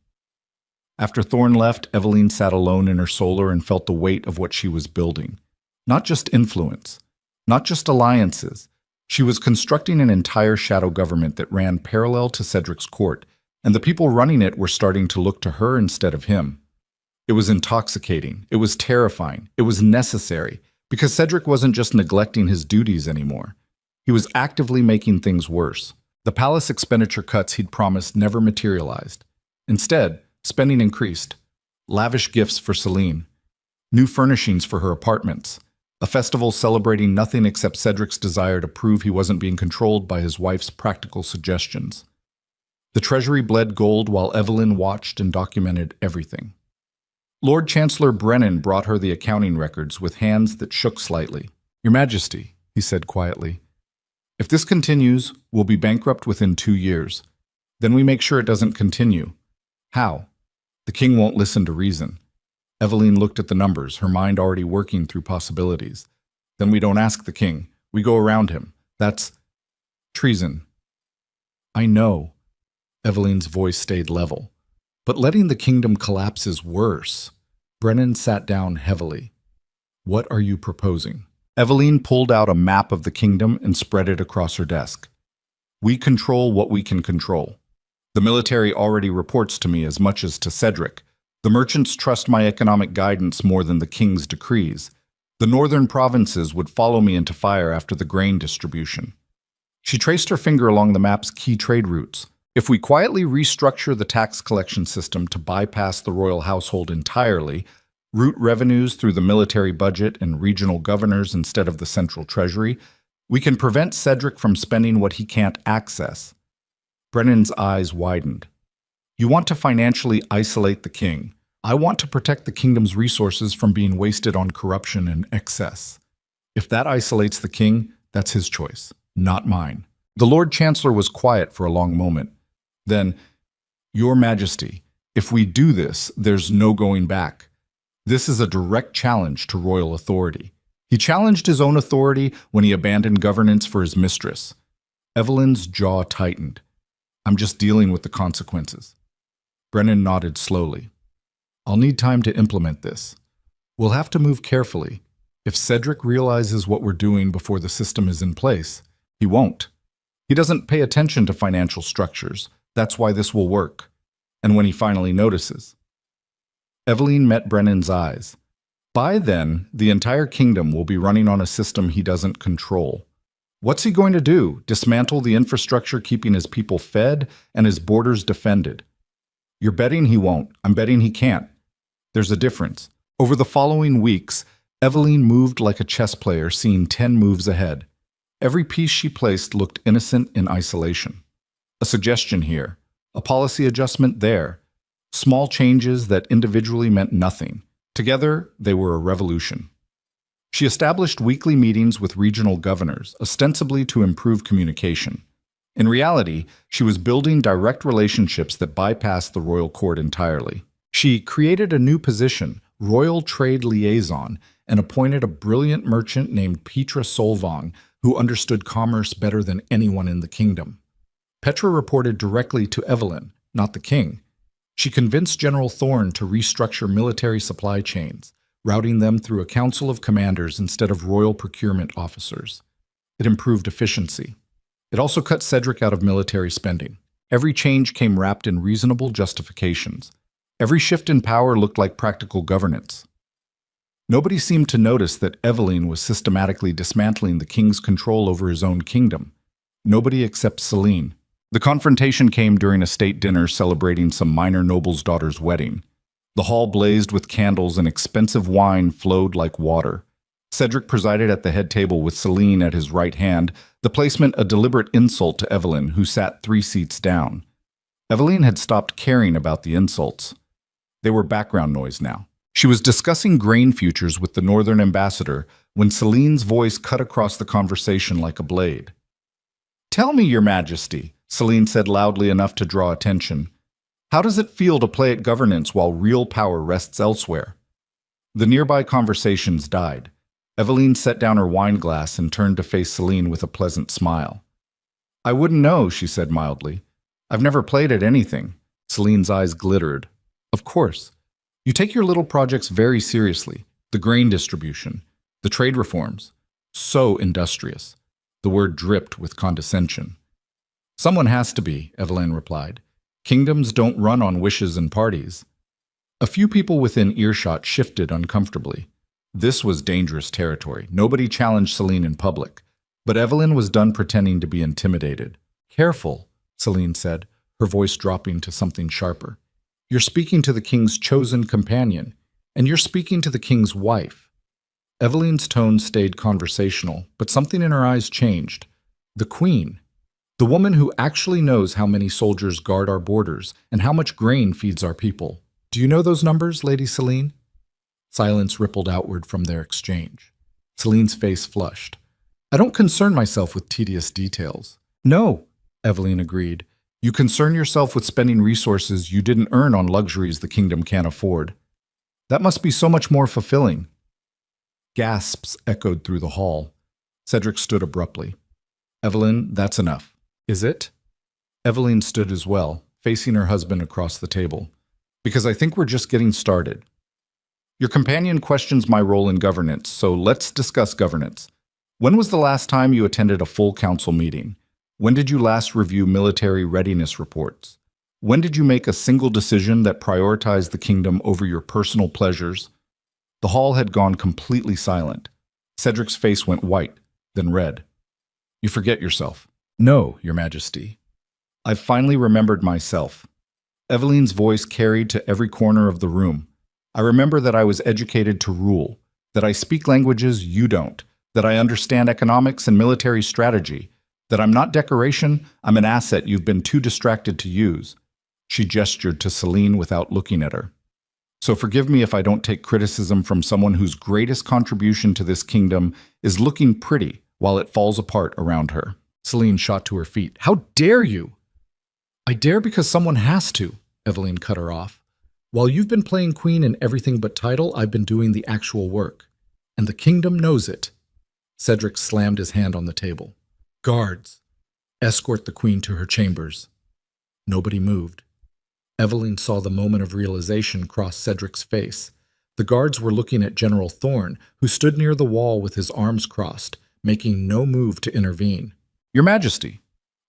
After Thorne left, Evelyn sat alone in her solar and felt the weight of what she was building. Not just influence, not just alliances. She was constructing an entire shadow government that ran parallel to Cedric's court, and the people running it were starting to look to her instead of him. It was intoxicating. It was terrifying. It was necessary, because Cedric wasn't just neglecting his duties anymore. He was actively making things worse. The palace expenditure cuts he'd promised never materialized. Instead, spending increased. Lavish gifts for Celine. New furnishings for her apartments. A festival celebrating nothing except Cedric's desire to prove he wasn't being controlled by his wife's practical suggestions. The treasury bled gold while Evelyn watched and documented everything. Lord Chancellor Brennan brought her the accounting records with hands that shook slightly. Your Majesty, he said quietly, if this continues, we'll be bankrupt within 2 years. Then we make sure it doesn't continue. How? The king won't listen to reason. Evelyn looked at the numbers, her mind already working through possibilities. Then we don't ask the king. We go around him. That's treason. I know. Evelyn's voice stayed level. But letting the kingdom collapse is worse. Brennan sat down heavily. What are you proposing? Evelyn pulled out a map of the kingdom and spread it across her desk. We control what we can control. The military already reports to me as much as to Cedric. The merchants trust my economic guidance more than the king's decrees. The northern provinces would follow me into fire after the grain distribution. She traced her finger along the map's key trade routes. If we quietly restructure the tax collection system to bypass the royal household entirely, route revenues through the military budget and regional governors instead of the central treasury, we can prevent Cedric from spending what he can't access. Brennan's eyes widened. You want to financially isolate the king. I want to protect the kingdom's resources from being wasted on corruption and excess. If that isolates the king, that's his choice, not mine. The Lord Chancellor was quiet for a long moment. Then, Your Majesty, if we do this, there's no going back. This is a direct challenge to royal authority. He challenged his own authority when he abandoned governance for his mistress. Evelyn's jaw tightened. I'm just dealing with the consequences. Brennan nodded slowly. I'll need time to implement this. We'll have to move carefully. If Cedric realizes what we're doing before the system is in place, he won't. He doesn't pay attention to financial structures. That's why this will work. And when he finally notices. Evelyn met Brennan's eyes. By then, the entire kingdom will be running on a system he doesn't control. What's he going to do? Dismantle the infrastructure keeping his people fed and his borders defended? You're betting he won't. I'm betting he can't. There's a difference. Over the following weeks, Evelyn moved like a chess player seeing 10 moves ahead. Every piece she placed looked innocent in isolation. A suggestion here, a policy adjustment there. Small changes that individually meant nothing. Together, they were a revolution. She established weekly meetings with regional governors, ostensibly to improve communication. In reality, she was building direct relationships that bypassed the royal court entirely. She created a new position, Royal Trade Liaison, and appointed a brilliant merchant named Petra Solvang, who understood commerce better than anyone in the kingdom. Petra reported directly to Evelyn, not the king. She convinced General Thorne to restructure military supply chains, routing them through a council of commanders instead of royal procurement officers. It improved efficiency. It also cut Cedric out of military spending. Every change came wrapped in reasonable justifications. Every shift in power looked like practical governance. Nobody seemed to notice that Eveline was systematically dismantling the king's control over his own kingdom. Nobody except Celine. The confrontation came during a state dinner celebrating some minor noble's daughter's wedding. The hall blazed with candles and expensive wine flowed like water. Cedric presided at the head table with Celine at his right hand, the placement a deliberate insult to Eveline, who sat 3 seats down. Eveline had stopped caring about the insults. They were background noise now. She was discussing grain futures with the Northern ambassador when Celine's voice cut across the conversation like a blade. "Tell me, Your Majesty," Celine said loudly enough to draw attention. "How does it feel to play at governance while real power rests elsewhere?" The nearby conversations died. Eveline set down her wine glass and turned to face Celine with a pleasant smile. "I wouldn't know," she said mildly. "I've never played at anything." Celine's eyes glittered. "Of course. You take your little projects very seriously. The grain distribution, the trade reforms. So industrious." The word dripped with condescension. "Someone has to be," Eveline replied. "Kingdoms don't run on wishes and parties." A few people within earshot shifted uncomfortably. This was dangerous territory. Nobody challenged Celine in public. But Eveline was done pretending to be intimidated. "Careful," Celine said, her voice dropping to something sharper. "You're speaking to the king's chosen companion, and you're speaking to the king's wife." Eveline's tone stayed conversational, but something in her eyes changed. The queen. The woman who actually knows how many soldiers guard our borders and how much grain feeds our people. "Do you know those numbers, Lady Celine?" Silence rippled outward from their exchange. Celine's face flushed. "I don't concern myself with tedious details." "No," Eveline agreed. "You concern yourself with spending resources you didn't earn on luxuries the kingdom can't afford. That must be so much more fulfilling." Gasps echoed through the hall. Cedric stood abruptly. "Eveline, that's enough." "Is it?" Eveline stood as well, facing her husband across the table. "Because I think we're just getting started. Your companion questions my role in governance, so let's discuss governance. When was the last time you attended a full council meeting? When did you last review military readiness reports? When did you make a single decision that prioritized the kingdom over your personal pleasures?" The hall had gone completely silent. Cedric's face went white, then red. "You forget yourself." "No, Your Majesty." "I've finally remembered myself." Eveline's voice carried to every corner of the room. "I remember that I was educated to rule, that I speak languages you don't, that I understand economics and military strategy, that I'm not decoration, I'm an asset you've been too distracted to use." She gestured to Celine without looking at her. "So forgive me if I don't take criticism from someone whose greatest contribution to this kingdom is looking pretty while it falls apart around her." Celine shot to her feet. "How dare you?" "I dare because someone has to," Eveline cut her off. "While you've been playing queen in everything but title, I've been doing the actual work. And the kingdom knows it." Cedric slammed his hand on the table. "Guards, escort the queen to her chambers." Nobody moved. Eveline saw the moment of realization cross Cedric's face. The guards were looking at General Thorne, who stood near the wall with his arms crossed, making no move to intervene. "Your Majesty,"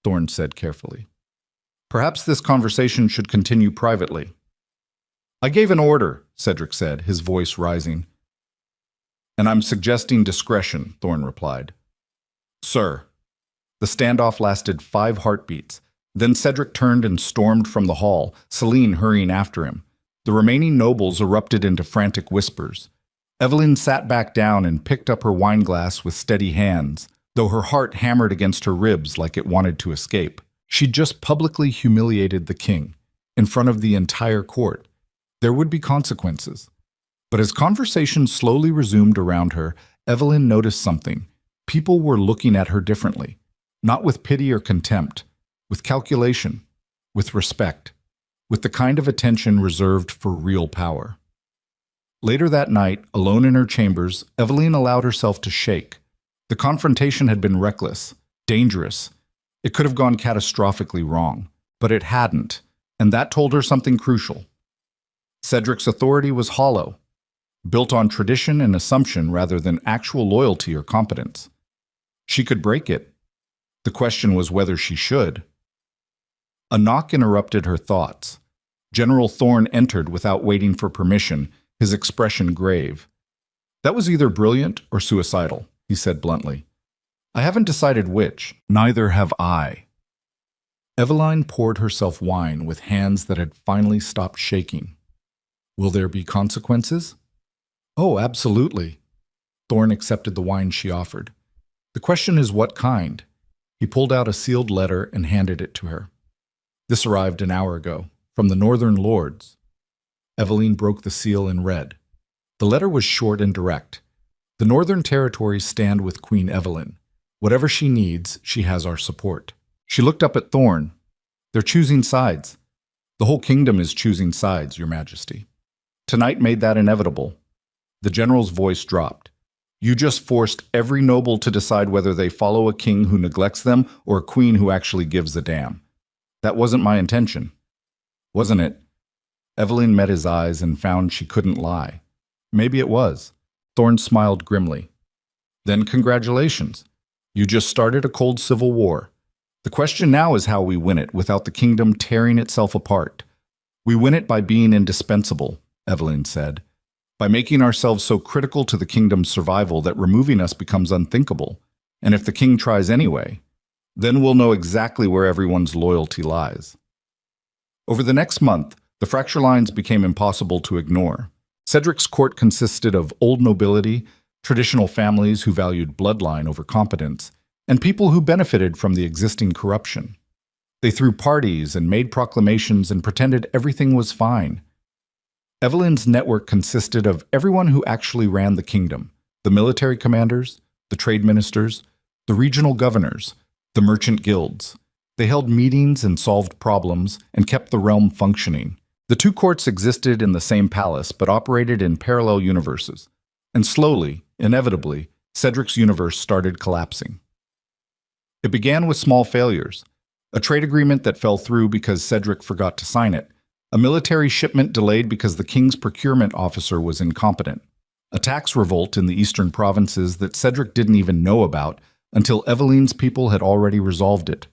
Thorne said carefully. "Perhaps this conversation should continue privately." "I gave an order," Cedric said, his voice rising. "And I'm suggesting discretion," Thorne replied. "Sir." The standoff lasted 5 heartbeats. Then Cedric turned and stormed from the hall, Celine hurrying after him. The remaining nobles erupted into frantic whispers. Eveline sat back down and picked up her wineglass with steady hands, though her heart hammered against her ribs like it wanted to escape. She'd just publicly humiliated the king, in front of the entire court. There would be consequences. But as conversation slowly resumed around her, Eveline noticed something. People were looking at her differently, not with pity or contempt, with calculation, with respect, with the kind of attention reserved for real power. Later that night, alone in her chambers, Eveline allowed herself to shake. The confrontation had been reckless, dangerous. It could have gone catastrophically wrong, but it hadn't, and that told her something crucial. Cedric's authority was hollow, built on tradition and assumption rather than actual loyalty or competence. She could break it. The question was whether she should. A knock interrupted her thoughts. General Thorne entered without waiting for permission, his expression grave. That was either brilliant or suicidal, he said bluntly. I haven't decided which. Neither have I. Eveline poured herself wine with hands that had finally stopped shaking. Will there be consequences? Oh, absolutely. Thorne accepted the wine she offered. The question is what kind? He pulled out a sealed letter and handed it to her. This arrived an hour ago, from the Northern Lords. Eveline broke the seal and read. The letter was short and direct. The Northern Territories stand with Queen Evelyn. Whatever she needs, she has our support. She looked up at Thorne. They're choosing sides. The whole kingdom is choosing sides, Your Majesty. Tonight made that inevitable. The general's voice dropped. You just forced every noble to decide whether they follow a king who neglects them or a queen who actually gives a damn. That wasn't my intention. Wasn't it? Eveline met his eyes and found she couldn't lie. Maybe it was. Thorne smiled grimly. Then congratulations. You just started a cold civil war. The question now is how we win it without the kingdom tearing itself apart. We win it by being indispensable, Eveline said. By making ourselves so critical to the kingdom's survival that removing us becomes unthinkable. And if the king tries anyway, then we'll know exactly where everyone's loyalty lies. Over the next month, the fracture lines became impossible to ignore. Cedric's court consisted of old nobility, traditional families who valued bloodline over competence, and people who benefited from the existing corruption. They threw parties and made proclamations and pretended everything was fine. Eveline's network consisted of everyone who actually ran the kingdom, the military commanders, the trade ministers, the regional governors, the merchant guilds. They held meetings and solved problems and kept the realm functioning. The two courts existed in the same palace but operated in parallel universes. And slowly, inevitably, Cedric's universe started collapsing. It began with small failures. A trade agreement that fell through because Cedric forgot to sign it. A military shipment delayed because the king's procurement officer was incompetent. A tax revolt in the eastern provinces that Cedric didn't even know about until Eveline's people had already resolved it.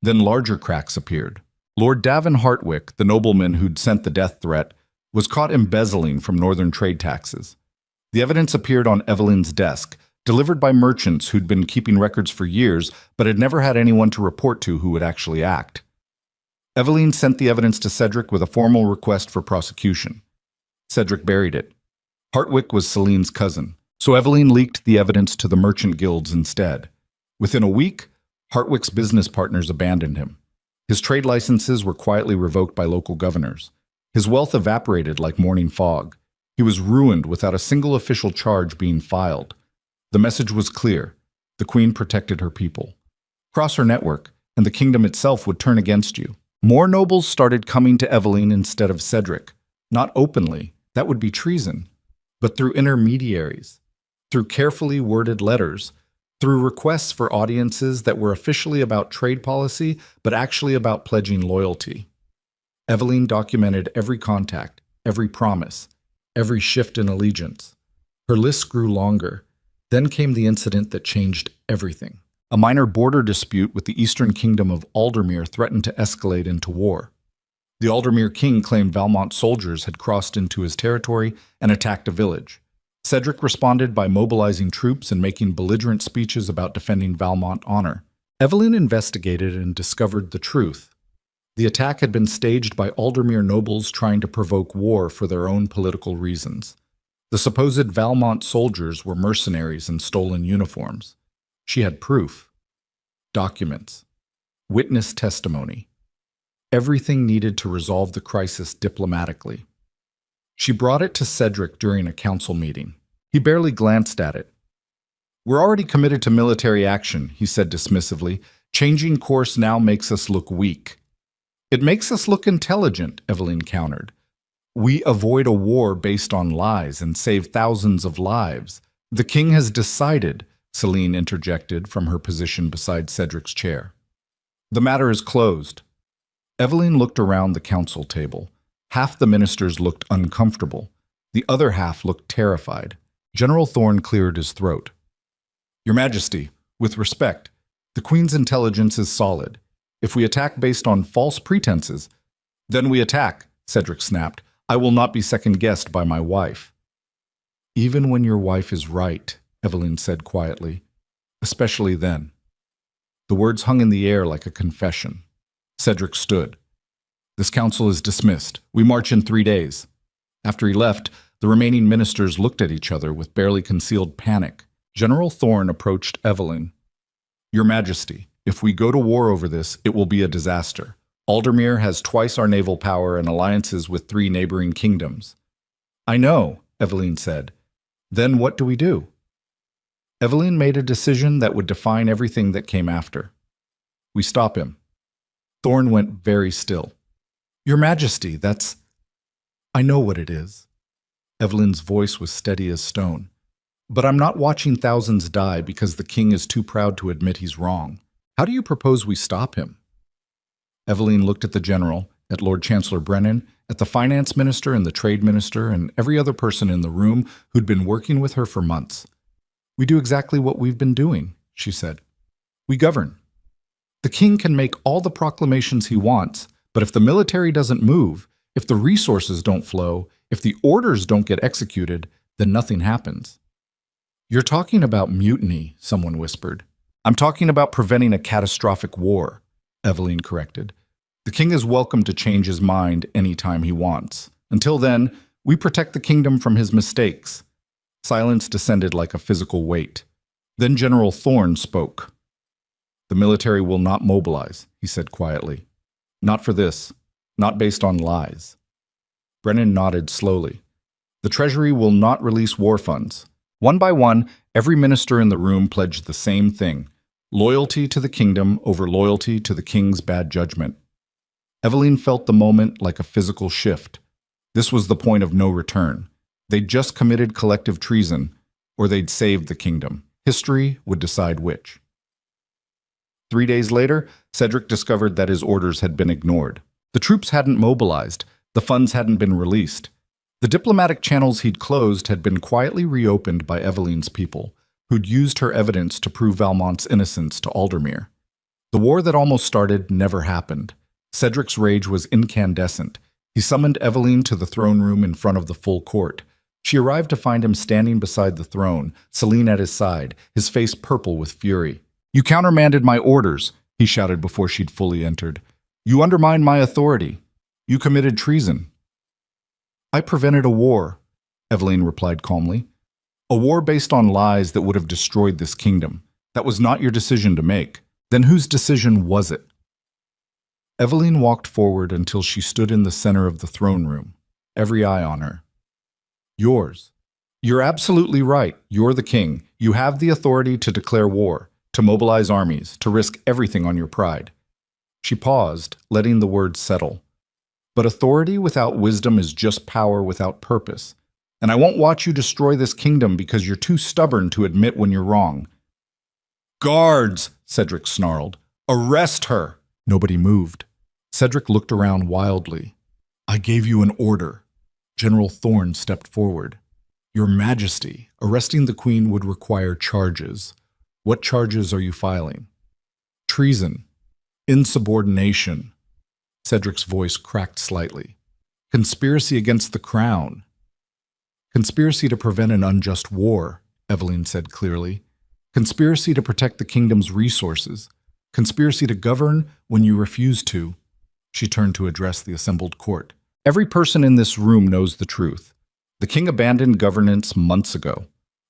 Then larger cracks appeared. Lord Davin Hartwick, the nobleman who'd sent the death threat, was caught embezzling from northern trade taxes. The evidence appeared on Eveline's desk, delivered by merchants who'd been keeping records for years but had never had anyone to report to who would actually act. Eveline sent the evidence to Cedric with a formal request for prosecution. Cedric buried it. Hartwick was Celine's cousin, so Eveline leaked the evidence to the merchant guilds instead. Within a week, Hartwick's business partners abandoned him. His trade licenses were quietly revoked by local governors. His wealth evaporated like morning fog. He was ruined without a single official charge being filed. The message was clear. The queen protected her people. Cross her network, and the kingdom itself would turn against you. More nobles started coming to Eveline instead of Cedric. Not openly, that would be treason, but through intermediaries, through carefully worded letters, through requests for audiences that were officially about trade policy, but actually about pledging loyalty. Eveline documented every contact, every promise, every shift in allegiance. Her list grew longer. Then came the incident that changed everything. A minor border dispute with the eastern kingdom of Aldermere threatened to escalate into war. The Aldermere king claimed Valmont soldiers had crossed into his territory and attacked a village. Cedric responded by mobilizing troops and making belligerent speeches about defending Valmont honor. Eveline investigated and discovered the truth. The attack had been staged by Aldermere nobles trying to provoke war for their own political reasons. The supposed Valmont soldiers were mercenaries in stolen uniforms. She had proof, documents, witness testimony, everything needed to resolve the crisis diplomatically. She brought it to Cedric during a council meeting. He barely glanced at it. We're already committed to military action, he said dismissively. Changing course now makes us look weak. It makes us look intelligent, Eveline countered. We avoid a war based on lies and save thousands of lives. The king has decided, Celine interjected from her position beside Cedric's chair. The matter is closed. Eveline looked around the council table. Half the ministers looked uncomfortable. The other half looked terrified. General Thorne cleared his throat. Your Majesty, with respect, the Queen's intelligence is solid. If we attack based on false pretenses, then we attack, Cedric snapped. I will not be second-guessed by my wife. Even when your wife is right, Evelyn said quietly. Especially then. The words hung in the air like a confession. Cedric stood. This council is dismissed. We march in 3 days. After he left, the remaining ministers looked at each other with barely concealed panic. General Thorne approached Evelyn. Your Majesty, if we go to war over this, it will be a disaster. Aldermere has twice our naval power and alliances with 3 neighboring kingdoms. I know, Evelyn said. Then what do we do? Evelyn made a decision that would define everything that came after. We stop him. Thorne went very still. Your Majesty, that's... I know what it is. Evelyn's voice was steady as stone. But I'm not watching thousands die because the king is too proud to admit he's wrong. How do you propose we stop him? Evelyn looked at the general, at Lord Chancellor Brennan, at the finance minister and the trade minister, and every other person in the room who'd been working with her for months. We do exactly what we've been doing, she said. We govern. The king can make all the proclamations he wants, but if the military doesn't move, if the resources don't flow, if the orders don't get executed, then nothing happens. You're talking about mutiny, someone whispered. I'm talking about preventing a catastrophic war, Evelyn corrected. The king is welcome to change his mind any time he wants. Until then, we protect the kingdom from his mistakes. Silence descended like a physical weight. Then General Thorne spoke. The military will not mobilize, he said quietly. Not for this. Not based on lies. Brennan nodded slowly. The Treasury will not release war funds. One by one, every minister in the room pledged the same thing. Loyalty to the kingdom over loyalty to the king's bad judgment. Evelyn felt the moment like a physical shift. This was the point of no return. They'd just committed collective treason, or they'd saved the kingdom. History would decide which. 3 days later, Cedric discovered that his orders had been ignored. The troops hadn't mobilized. The funds hadn't been released. The diplomatic channels he'd closed had been quietly reopened by Evelyn's people, who'd used her evidence to prove Valmont's innocence to Aldermere. The war that almost started never happened. Cedric's rage was incandescent. He summoned Evelyn to the throne room in front of the full court. She arrived to find him standing beside the throne, Celine at his side, his face purple with fury. You countermanded my orders, he shouted before she'd fully entered. You undermined my authority. You committed treason. I prevented a war, Evelyn replied calmly. A war based on lies that would have destroyed this kingdom. That was not your decision to make. Then whose decision was it? Evelyn walked forward until she stood in the center of the throne room, every eye on her. Yours. You're absolutely right. You're the king. You have the authority to declare war, to mobilize armies, to risk everything on your pride. She paused, letting the words settle. But authority without wisdom is just power without purpose. And I won't watch you destroy this kingdom because you're too stubborn to admit when you're wrong. Guards, Cedric snarled. Arrest her! Nobody moved. Cedric looked around wildly. I gave you an order. General Thorne stepped forward. Your Majesty, arresting the Queen would require charges. What charges are you filing? Treason. Insubordination. Cedric's voice cracked slightly. Conspiracy against the crown. Conspiracy to prevent an unjust war, Evelyn said clearly. Conspiracy to protect the kingdom's resources. Conspiracy to govern when you refuse to. She turned to address the assembled court. Every person in this room knows the truth. The king abandoned governance months ago.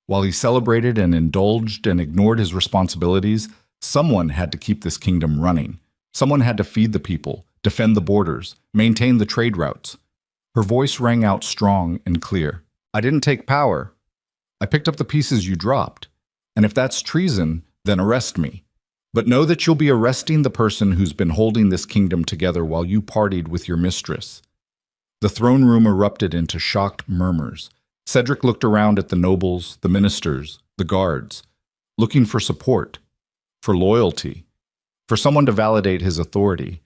While he celebrated and indulged and ignored his responsibilities, someone had to keep this kingdom running. Someone had to feed the people, defend the borders, maintain the trade routes. Her voice rang out strong and clear. I didn't take power. I picked up the pieces you dropped. And if that's treason, then arrest me. But know that you'll be arresting the person who's been holding this kingdom together while you partied with your mistress. The throne room erupted into shocked murmurs. Cedric looked around at the nobles, the ministers, the guards, looking for support, for loyalty, for someone to validate his authority.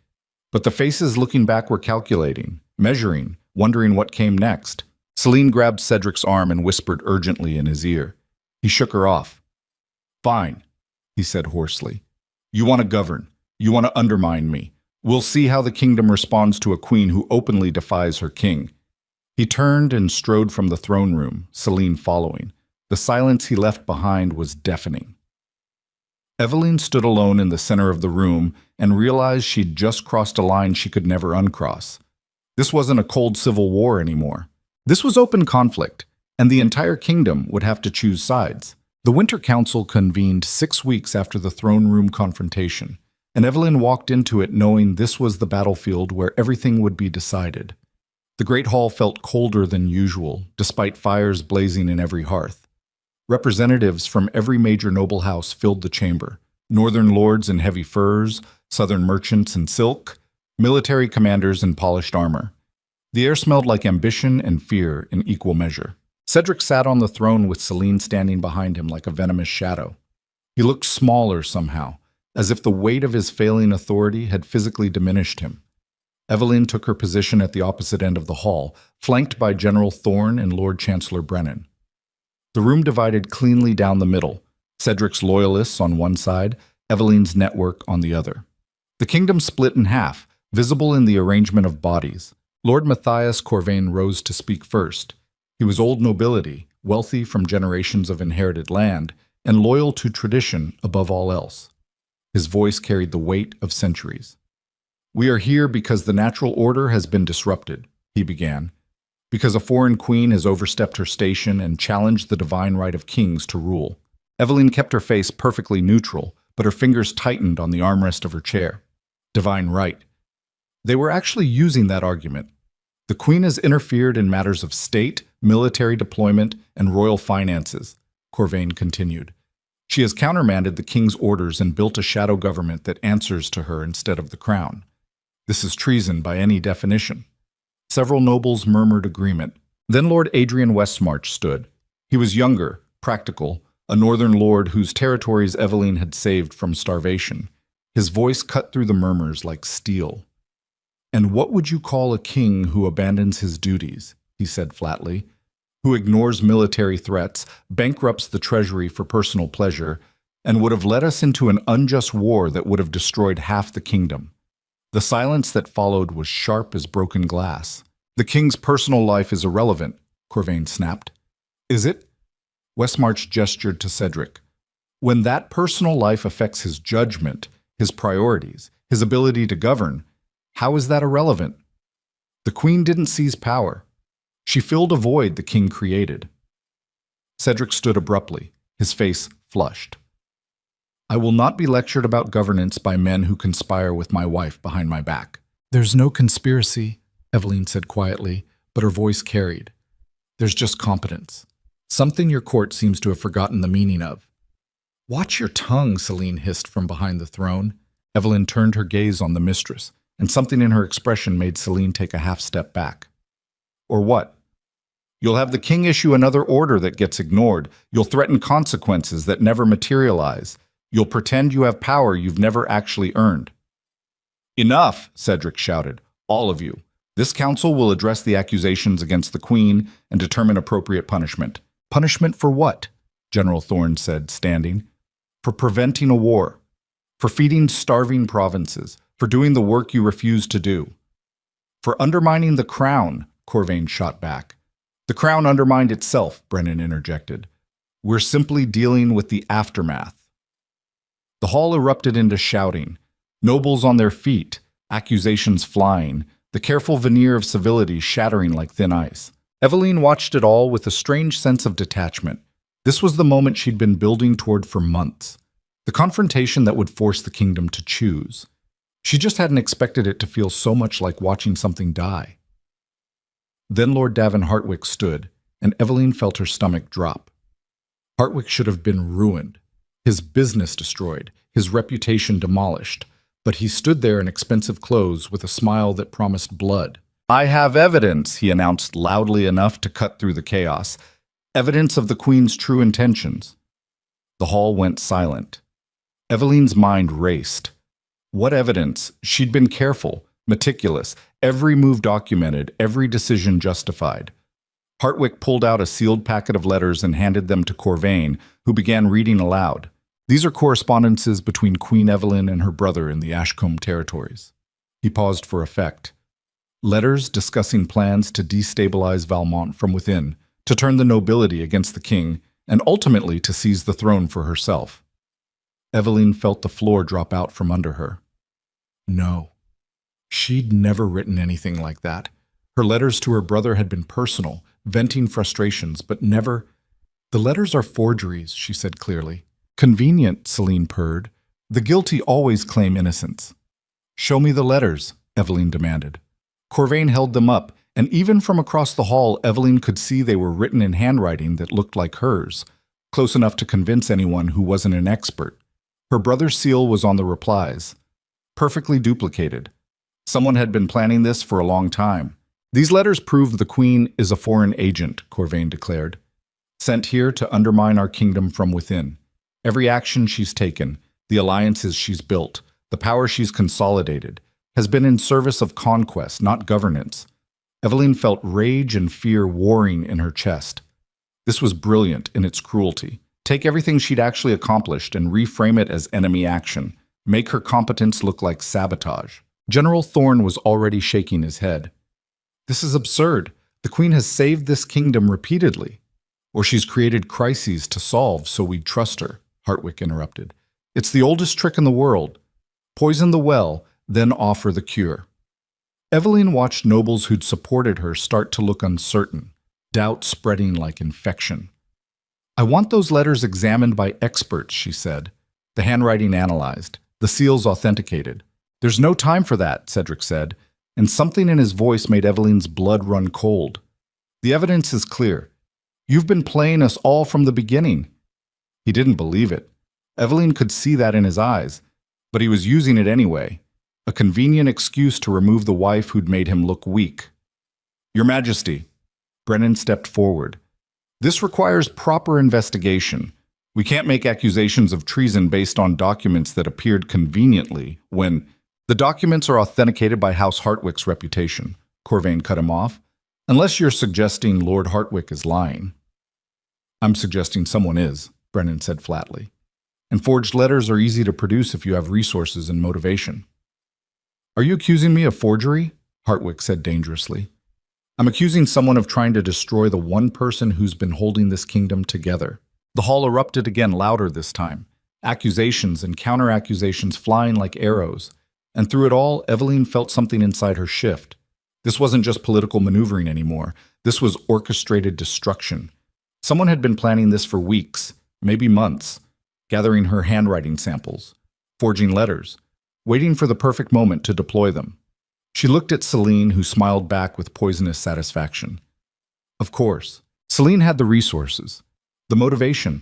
But the faces looking back were calculating, measuring, wondering what came next. Celine grabbed Cedric's arm and whispered urgently in his ear. He shook her off. Fine, he said hoarsely. You want to govern. You want to undermine me. We'll see how the kingdom responds to a queen who openly defies her king. He turned and strode from the throne room, Celine following. The silence he left behind was deafening. Eveline stood alone in the center of the room and realized she'd just crossed a line she could never uncross. This wasn't a cold civil war anymore. This was open conflict, and the entire kingdom would have to choose sides. The Winter Council convened 6 weeks after the throne room confrontation, and Eveline walked into it knowing this was the battlefield where everything would be decided. The Great Hall felt colder than usual, despite fires blazing in every hearth. Representatives from every major noble house filled the chamber. Northern lords in heavy furs, southern merchants in silk, military commanders in polished armor. The air smelled like ambition and fear in equal measure. Cedric sat on the throne with Celine standing behind him like a venomous shadow. He looked smaller somehow, as if the weight of his failing authority had physically diminished him. Eveline took her position at the opposite end of the hall, flanked by General Thorne and Lord Chancellor Brennan. The room divided cleanly down the middle, Cedric's loyalists on one side, Eveline's network on the other. The kingdom split in half, visible in the arrangement of bodies. Lord Matthias Corvain rose to speak first. He was old nobility, wealthy from generations of inherited land, and loyal to tradition above all else. His voice carried the weight of centuries. "We are here because the natural order has been disrupted," he began. "Because a foreign queen has overstepped her station and challenged the divine right of kings to rule." Eveline kept her face perfectly neutral, but her fingers tightened on the armrest of her chair. Divine right. They were actually using that argument. The queen has interfered in matters of state, military deployment, and royal finances, Corvain continued. She has countermanded the king's orders and built a shadow government that answers to her instead of the crown. This is treason by any definition. Several nobles murmured agreement. Then Lord Adrian Westmarch stood. He was younger, practical, a northern lord whose territories Eveline had saved from starvation. His voice cut through the murmurs like steel. "And what would you call a king who abandons his duties?" he said flatly. "Who ignores military threats, bankrupts the treasury for personal pleasure, and would have led us into an unjust war that would have destroyed half the kingdom." The silence that followed was sharp as broken glass. "The king's personal life is irrelevant," Corvain snapped. "Is it?" Westmarch gestured to Cedric. "When that personal life affects his judgment, his priorities, his ability to govern, how is that irrelevant? The queen didn't seize power. She filled a void the king created." Cedric stood abruptly, his face flushed. "I will not be lectured about governance by men who conspire with my wife behind my back." "There's no conspiracy," Eveline said quietly, but her voice carried. "There's just competence. Something your court seems to have forgotten the meaning of." "Watch your tongue," Celine hissed from behind the throne. Eveline turned her gaze on the mistress, and something in her expression made Celine take a half step back. "Or what? You'll have the king issue another order that gets ignored. You'll threaten consequences that never materialize. You'll pretend you have power you've never actually earned." "Enough," Cedric shouted. "All of you. This council will address the accusations against the queen and determine appropriate punishment." "Punishment for what?" General Thorne said, standing. "For preventing a war. For feeding starving provinces. For doing the work you refuse to do. For undermining the crown," Corvain shot back. "The crown undermined itself," Brennan interjected. "We're simply dealing with the aftermath." The hall erupted into shouting. Nobles on their feet, accusations flying, the careful veneer of civility shattering like thin ice. Eveline watched it all with a strange sense of detachment. This was the moment she'd been building toward for months. The confrontation that would force the kingdom to choose. She just hadn't expected it to feel so much like watching something die. Then Lord Davin Hartwick stood, and Eveline felt her stomach drop. Hartwick should have been ruined, his business destroyed, his reputation demolished, but he stood there in expensive clothes with a smile that promised blood. "I have evidence," he announced loudly enough to cut through the chaos. "Evidence of the queen's true intentions." The hall went silent. Eveline's mind raced. What evidence? She'd been careful, meticulous, every move documented, every decision justified. Hartwick pulled out a sealed packet of letters and handed them to Corvain, who began reading aloud. "These are correspondences between Queen Eveline and her brother in the Ashcombe territories." He paused for effect. Letters discussing plans to destabilize Valmont from within, to turn the nobility against the king, and ultimately to seize the throne for herself. Eveline felt the floor drop out from under her. No. She'd never written anything like that. Her letters to her brother had been personal, venting frustrations, but never— "The letters are forgeries," she said clearly. "Convenient," Celine purred. "The guilty always claim innocence." "Show me the letters," Eveline demanded. Corvain held them up, and even from across the hall, Eveline could see they were written in handwriting that looked like hers, close enough to convince anyone who wasn't an expert. Her brother's seal was on the replies, perfectly duplicated. Someone had been planning this for a long time. "These letters prove the Queen is a foreign agent," Corvain declared, "sent here to undermine our kingdom from within. Every action she's taken, the alliances she's built, the power she's consolidated, has been in service of conquest, not governance." Eveline felt rage and fear warring in her chest. This was brilliant in its cruelty. Take everything she'd actually accomplished and reframe it as enemy action. Make her competence look like sabotage. General Thorne was already shaking his head. "This is absurd. The Queen has saved this kingdom repeatedly. Or she's created crises to solve so we'd trust her," Hartwick interrupted. "It's the oldest trick in the world. Poison the well, then offer the cure." Eveline watched nobles who'd supported her start to look uncertain, doubt spreading like infection. "I want those letters examined by experts," she said. "The handwriting analyzed, the seals authenticated." "There's no time for that," Cedric said, and something in his voice made Eveline's blood run cold. "The evidence is clear. You've been playing us all from the beginning." He didn't believe it. Eveline could see that in his eyes, but he was using it anyway. A convenient excuse to remove the wife who'd made him look weak. "Your Majesty." Brennan stepped forward. "This requires proper investigation. We can't make accusations of treason based on documents that appeared conveniently when— "The documents are authenticated by House Hartwick's reputation," Corvain cut him off. "Unless you're suggesting Lord Hartwick is lying." "I'm suggesting someone is," Brennan said flatly. "And forged letters are easy to produce if you have resources and motivation." "Are you accusing me of forgery?" Hartwick said dangerously. "I'm accusing someone of trying to destroy the one person who's been holding this kingdom together." The hall erupted again, louder this time. Accusations and counter-accusations flying like arrows. And through it all, Eveline felt something inside her shift. This wasn't just political maneuvering anymore. This was orchestrated destruction. Someone had been planning this for weeks, maybe months, gathering her handwriting samples, forging letters, waiting for the perfect moment to deploy them. She looked at Celine, who smiled back with poisonous satisfaction. Of course, Celine had the resources, the motivation,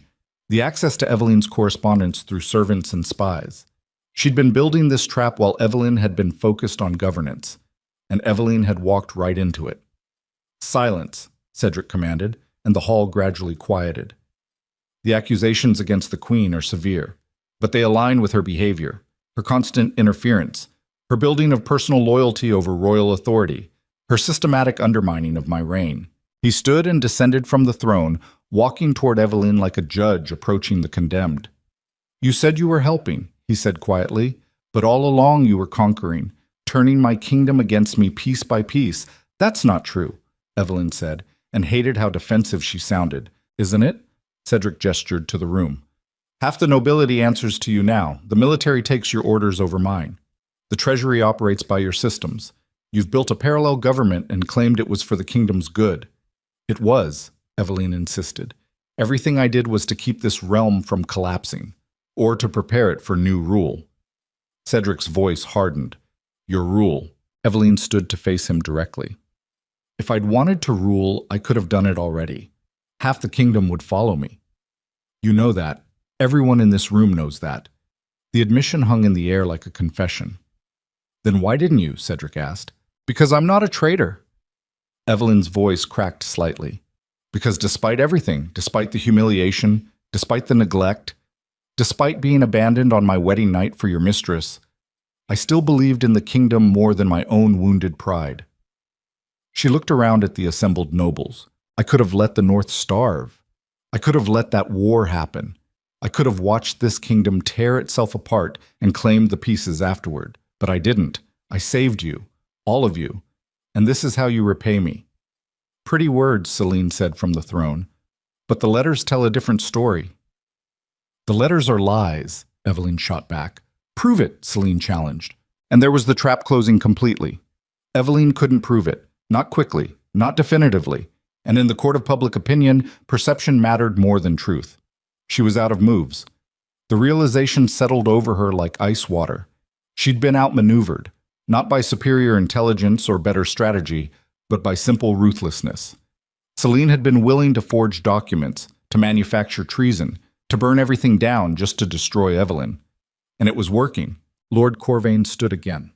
the access to Eveline's correspondence through servants and spies. She'd been building this trap while Eveline had been focused on governance, and Eveline had walked right into it. "Silence," Cedric commanded, and the hall gradually quieted. "The accusations against the Queen are severe, but they align with her behavior, her constant interference, her building of personal loyalty over royal authority, her systematic undermining of my reign." He stood and descended from the throne, walking toward Eveline like a judge approaching the condemned. "You said you were helping," he said quietly, "but all along you were conquering, turning my kingdom against me piece by piece." "That's not true," Eveline said, and hated how defensive she sounded. "Isn't it?" Cedric gestured to the room. "Half the nobility answers to you now. The military takes your orders over mine. The treasury operates by your systems. You've built a parallel government and claimed it was for the kingdom's good." "It was," Eveline insisted. "Everything I did was to keep this realm from collapsing, or to prepare it for new rule." Cedric's voice hardened. "Your rule." Eveline stood to face him directly. "If I'd wanted to rule, I could have done it already. Half the kingdom would follow me. You know that. Everyone in this room knows that." The admission hung in the air like a confession. "Then why didn't you?" Cedric asked. "Because I'm not a traitor." Eveline's voice cracked slightly. "Because despite everything, despite the humiliation, despite the neglect, despite being abandoned on my wedding night for your mistress, I still believed in the kingdom more than my own wounded pride." She looked around at the assembled nobles. "I could have let the North starve. I could have let that war happen. I could have watched this kingdom tear itself apart and claimed the pieces afterward. But I didn't. I saved you, all of you. and this is how you repay me." "Pretty words," Celine said from the throne. "But the letters tell a different story." "The letters are lies," Evelyn shot back. "Prove it," Celine challenged. And there was the trap closing completely. Evelyn couldn't prove it. Not quickly, not definitively. And in the court of public opinion, perception mattered more than truth. She was out of moves. The realization settled over her like ice water. She'd been outmaneuvered, not by superior intelligence or better strategy, but by simple ruthlessness. Celine had been willing to forge documents, to manufacture treason, to burn everything down just to destroy Evelyn. And it was working. Lord Corvain stood again.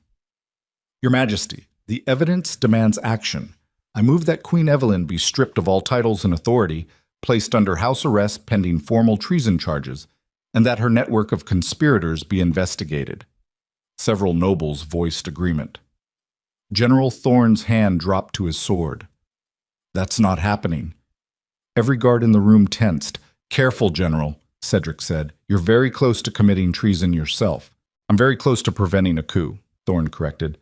"Your Majesty, the evidence demands action. I move that Queen Evelyn be stripped of all titles and authority, placed under house arrest pending formal treason charges, and that her network of conspirators be investigated." Several nobles voiced agreement. General Thorne's hand dropped to his sword. "That's not happening." Every guard in the room tensed. "Careful, General," Cedric said. "You're very close to committing treason yourself." "I'm very close to preventing a coup," Thorne corrected.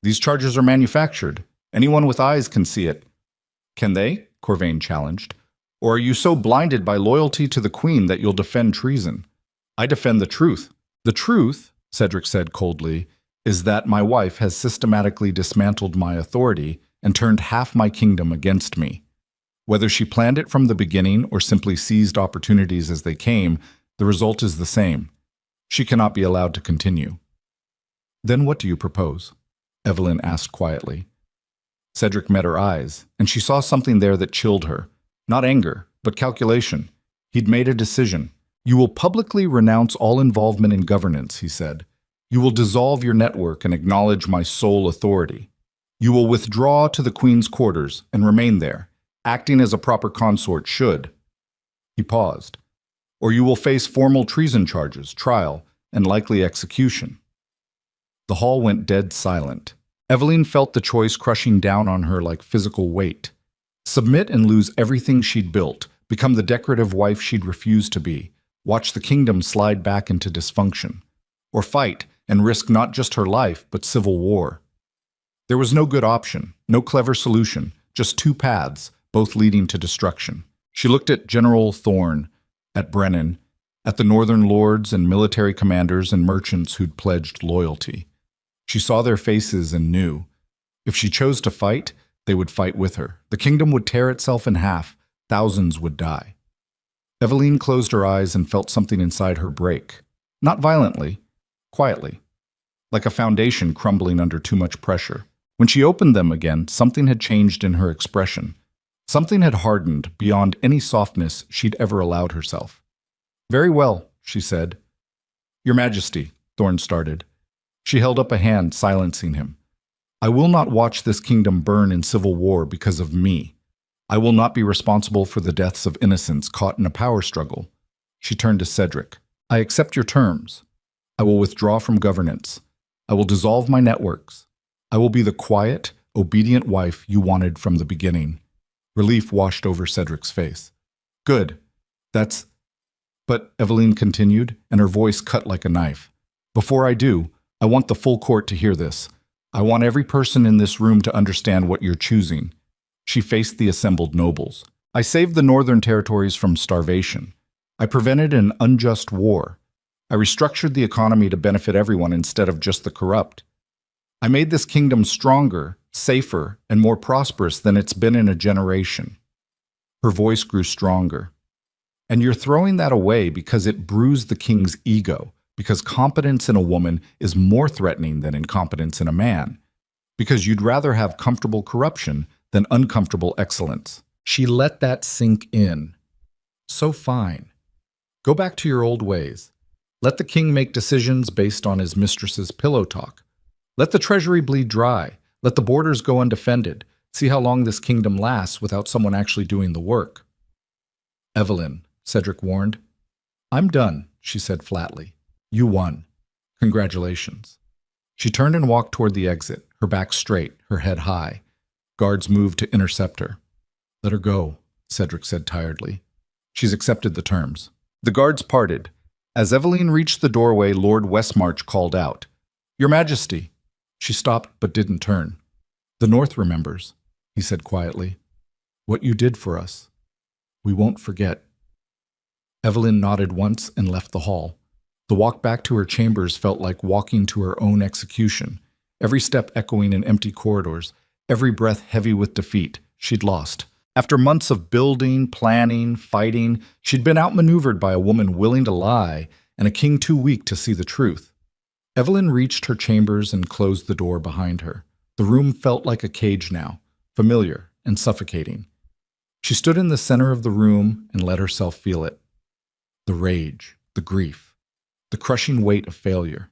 "These charges are manufactured. Anyone with eyes can see it." "Can they?" Corvain challenged. "Or are you so blinded by loyalty to the Queen that you'll defend treason?" "I defend the truth." "The truth," Cedric said coldly, "is that my wife has systematically dismantled my authority and turned half my kingdom against me. Whether she planned it from the beginning or simply seized opportunities as they came, the result is the same. She cannot be allowed to continue." "Then what do you propose?" Evelyn asked quietly. Cedric met her eyes, and she saw something there that chilled her. Not anger, but calculation. He'd made a decision. "You will publicly renounce all involvement in governance," he said. "You will dissolve your network and acknowledge my sole authority. You will withdraw to the Queen's quarters and remain there, acting as a proper consort should." He paused. "Or you will face formal treason charges, trial, and likely execution." The hall went dead silent. Evelyn felt the choice crushing down on her like physical weight. Submit and lose everything she'd built, become the decorative wife she'd refused to be, watch the kingdom slide back into dysfunction. Or fight and risk not just her life, but civil war. There was no good option, no clever solution, just two paths, both leading to destruction. She looked at General Thorne, at Brennan, at the Northern lords and military commanders and merchants who'd pledged loyalty. She saw their faces and knew. If she chose to fight, they would fight with her. The kingdom would tear itself in half. Thousands would die. Evelyn closed her eyes and felt something inside her break. Not violently, quietly, like a foundation crumbling under too much pressure. When she opened them again, something had changed in her expression. Something had hardened beyond any softness she'd ever allowed herself. "Very well," she said. "Your Majesty," Thorne started. She held up a hand, silencing him. "I will not watch this kingdom burn in civil war because of me. I will not be responsible for the deaths of innocents caught in a power struggle." She turned to Cedric. "I accept your terms. I will withdraw from governance. I will dissolve my networks. I will be the quiet, obedient wife you wanted from the beginning." Relief washed over Cedric's face. "Good. That's—" "But," Evelyn continued, and her voice cut like a knife. "Before I do, I want the full court to hear this. I want every person in this room to understand what you're choosing." She faced the assembled nobles. "I saved the northern territories from starvation. I prevented an unjust war. I restructured the economy to benefit everyone instead of just the corrupt. I made this kingdom stronger, safer, and more prosperous than it's been in a generation." Her voice grew stronger. "And you're throwing that away because it bruised the king's ego, because competence in a woman is more threatening than incompetence in a man, because you'd rather have comfortable corruption than uncomfortable excellence." She let that sink in. "So fine. Go back to your old ways. Let the king make decisions based on his mistress's pillow talk. Let the treasury bleed dry. Let the borders go undefended. See how long this kingdom lasts without someone actually doing the work." "Evelyn," Cedric warned. "I'm done," she said flatly. "You won. Congratulations." She turned and walked toward the exit, her back straight, her head high. Guards moved to intercept her. "Let her go," Cedric said tiredly. "She's accepted the terms." The guards parted. As Evelyn reached the doorway, Lord Westmarch called out, "Your Majesty." She stopped but didn't turn. "The North remembers," he said quietly. "What you did for us. We won't forget." Evelyn nodded once and left the hall. The walk back to her chambers felt like walking to her own execution, every step echoing in empty corridors, every breath heavy with defeat. She'd lost. After months of building, planning, fighting, she'd been outmaneuvered by a woman willing to lie and a king too weak to see the truth. Evelyn reached her chambers and closed the door behind her. The room felt like a cage now, familiar and suffocating. She stood in the center of the room and let herself feel it. The rage, the grief, the crushing weight of failure.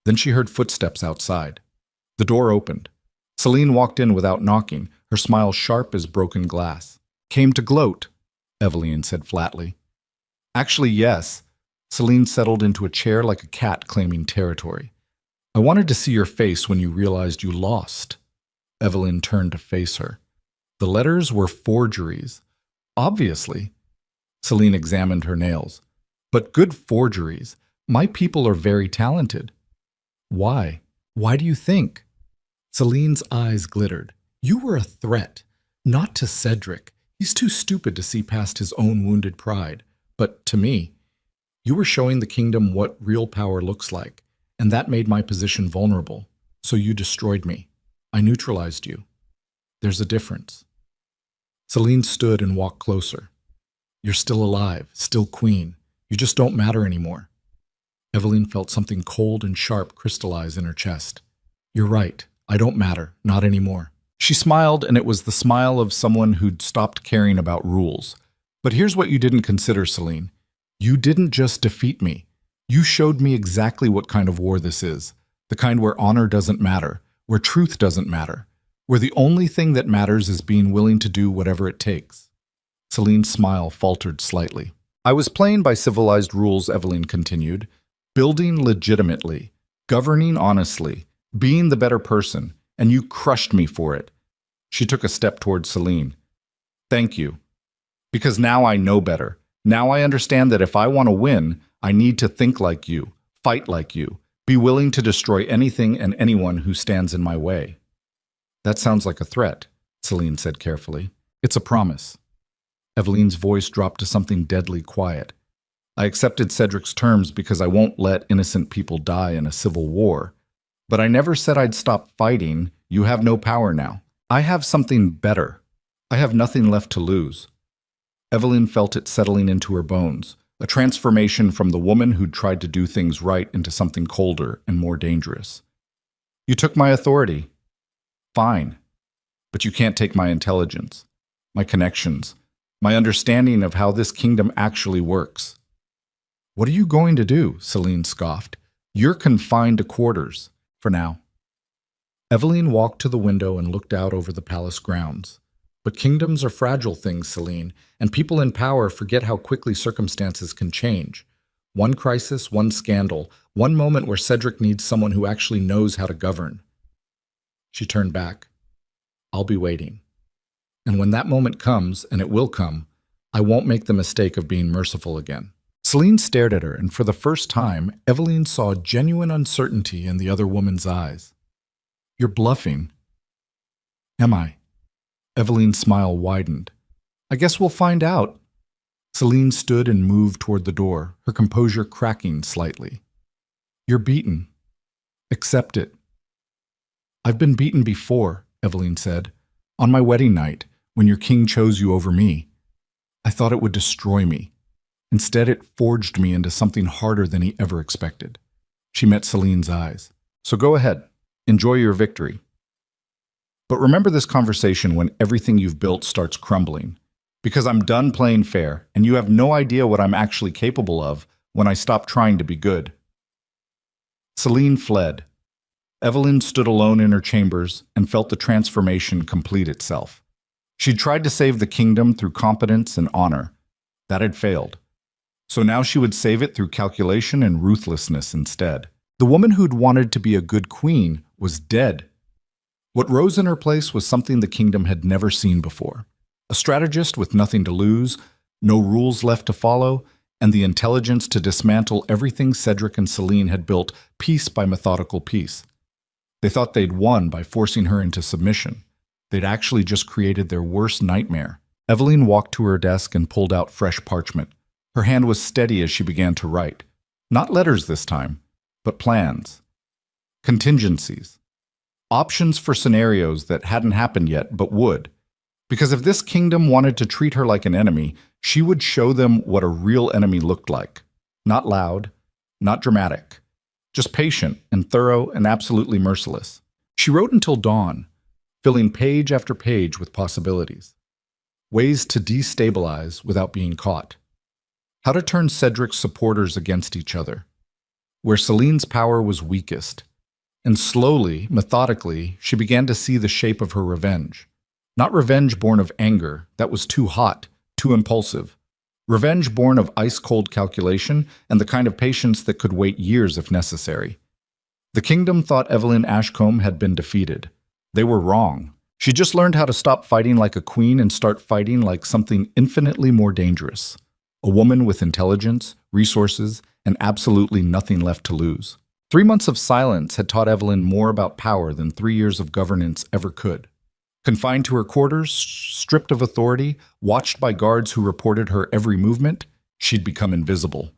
Then she heard footsteps outside. The door opened. Celine walked in without knocking, her smile sharp as broken glass. "Came to gloat," Evelyn said flatly. "Actually, yes." Celine settled into a chair like a cat claiming territory. "I wanted to see your face when you realized you lost." Evelyn turned to face her. The letters were forgeries. Obviously. Celine examined her nails. "But good forgeries. My people are very talented." "Why? Why do you think?" Celine's eyes glittered. "You were a threat. Not to Cedric. He's too stupid to see past his own wounded pride. But to me. You were showing the kingdom what real power looks like, and that made my position vulnerable. So you destroyed me. I neutralized you. There's a difference." Celine stood and walked closer. "You're still alive, still queen. You just don't matter anymore." Evelyn felt something cold and sharp crystallize in her chest. "You're right. I don't matter. Not anymore." She smiled, and it was the smile of someone who'd stopped caring about rules. "But here's what you didn't consider, Celine. You didn't just defeat me. You showed me exactly what kind of war this is. The kind where honor doesn't matter, where truth doesn't matter, where the only thing that matters is being willing to do whatever it takes." Celine's smile faltered slightly. "I was playing by civilized rules," Evelyn continued. "Building legitimately, governing honestly, being the better person, and you crushed me for it." She took a step toward Celine. "Thank you. Because now I know better. Now I understand that if I want to win, I need to think like you, fight like you, be willing to destroy anything and anyone who stands in my way." "That sounds like a threat," Celine said carefully. "It's a promise." Evelyn's voice dropped to something deadly quiet. "I accepted Cedric's terms because I won't let innocent people die in a civil war. But I never said I'd stop fighting. You have no power now. I have something better. I have nothing left to lose." Evelyn felt it settling into her bones, a transformation from the woman who'd tried to do things right into something colder and more dangerous. "You took my authority. Fine. But you can't take my intelligence, my connections, my understanding of how this kingdom actually works." "What are you going to do?" Celine scoffed. "You're confined to quarters, for now." Evelyn walked to the window and looked out over the palace grounds. "But kingdoms are fragile things, Celine, and people in power forget how quickly circumstances can change. One crisis, one scandal, one moment where Cedric needs someone who actually knows how to govern." She turned back. "I'll be waiting. And when that moment comes, and it will come, I won't make the mistake of being merciful again." Celine stared at her, and for the first time, Evelyn saw genuine uncertainty in the other woman's eyes. "You're bluffing." "Am I?" Evelyn's smile widened. "I guess we'll find out." Celine stood and moved toward the door, her composure cracking slightly. "You're beaten. Accept it." "I've been beaten before," Evelyn said. "On my wedding night, when your king chose you over me. I thought it would destroy me. Instead, it forged me into something harder than he ever expected." She met Celine's eyes. "So go ahead. Enjoy your victory. But remember this conversation when everything you've built starts crumbling. Because I'm done playing fair, and you have no idea what I'm actually capable of when I stop trying to be good." Celine fled. Evelyn stood alone in her chambers and felt the transformation complete itself. She'd tried to save the kingdom through competence and honor. That had failed. So now she would save it through calculation and ruthlessness instead. The woman who'd wanted to be a good queen was dead. What rose in her place was something the kingdom had never seen before. A strategist with nothing to lose, no rules left to follow, and the intelligence to dismantle everything Cedric and Celine had built piece by methodical piece. They thought they'd won by forcing her into submission. They'd actually just created their worst nightmare. Evelyn walked to her desk and pulled out fresh parchment. Her hand was steady as she began to write. Not letters this time, but plans. Contingencies. Options for scenarios that hadn't happened yet but would. Because if this kingdom wanted to treat her like an enemy, she would show them what a real enemy looked like. Not loud, not dramatic, just patient and thorough and absolutely merciless. She wrote until dawn, filling page after page with possibilities. Ways to destabilize without being caught. How to turn Cedric's supporters against each other. Where Celine's power was weakest. And slowly, methodically, she began to see the shape of her revenge. Not revenge born of anger, that was too hot, too impulsive. Revenge born of ice-cold calculation and the kind of patience that could wait years if necessary. The kingdom thought Evelyn Ashcombe had been defeated. They were wrong. She just learned how to stop fighting like a queen and start fighting like something infinitely more dangerous. A woman with intelligence, resources, and absolutely nothing left to lose. 3 months of silence had taught Evelyn more about power than 3 years of governance ever could. Confined to her quarters, stripped of authority, watched by guards who reported her every movement, she'd become invisible.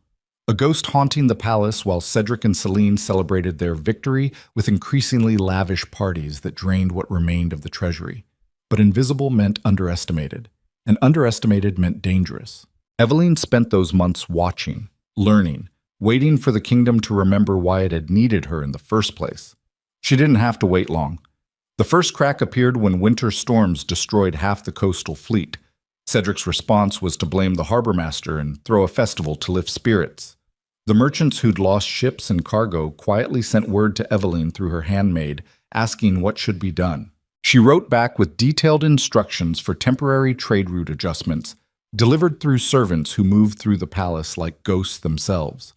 A ghost haunting the palace while Cedric and Celine celebrated their victory with increasingly lavish parties that drained what remained of the treasury. But invisible meant underestimated, and underestimated meant dangerous. Evelyn spent those months watching, learning, waiting for the kingdom to remember why it had needed her in the first place. She didn't have to wait long. The first crack appeared when winter storms destroyed half the coastal fleet. Cedric's response was to blame the harbor master and throw a festival to lift spirits. The merchants who'd lost ships and cargo quietly sent word to Evelyn through her handmaid, asking what should be done. She wrote back with detailed instructions for temporary trade route adjustments, delivered through servants who moved through the palace like ghosts themselves.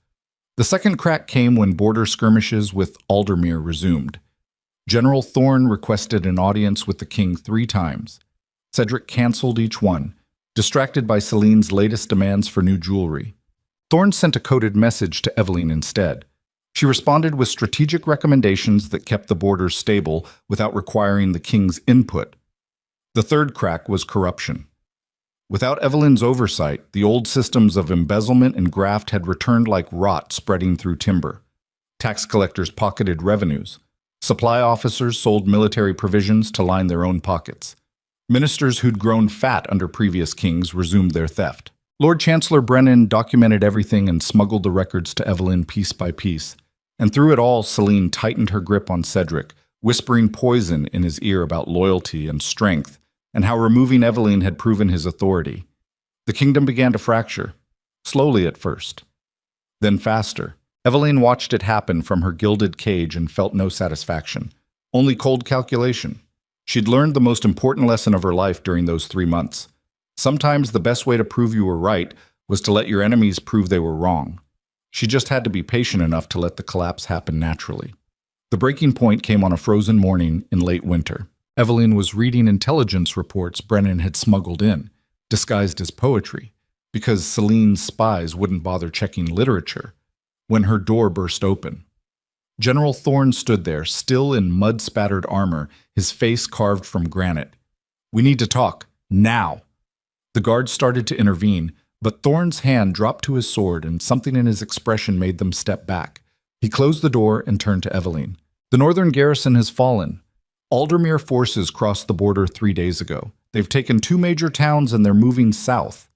The second crack came when border skirmishes with Aldermere resumed. General Thorne requested an audience with the king 3 times. Cedric canceled each one, distracted by Celine's latest demands for new jewelry. Thorne sent a coded message to Evelyn instead. She responded with strategic recommendations that kept the borders stable without requiring the king's input. The third crack was corruption. Without Evelyn's oversight, the old systems of embezzlement and graft had returned like rot spreading through timber. Tax collectors pocketed revenues. Supply officers sold military provisions to line their own pockets. Ministers who'd grown fat under previous kings resumed their theft. Lord Chancellor Brennan documented everything and smuggled the records to Evelyn piece by piece. And through it all, Celine tightened her grip on Cedric, whispering poison in his ear about loyalty and strength, and how removing Evelyn had proven his authority. The kingdom began to fracture, slowly at first, then faster. Evelyn watched it happen from her gilded cage and felt no satisfaction, only cold calculation. She'd learned the most important lesson of her life during those 3 months. Sometimes the best way to prove you were right was to let your enemies prove they were wrong. She just had to be patient enough to let the collapse happen naturally. The breaking point came on a frozen morning in late winter. Evelyn was reading intelligence reports Brennan had smuggled in, disguised as poetry, because Celine's spies wouldn't bother checking literature, when her door burst open. General Thorne stood there, still in mud-spattered armor, his face carved from granite. "We need to talk, now." The guards started to intervene, but Thorne's hand dropped to his sword and something in his expression made them step back. He closed the door and turned to Evelyn. "The northern garrison has fallen. Aldermere forces crossed the border 3 days ago. They've taken 2 major towns and they're moving south."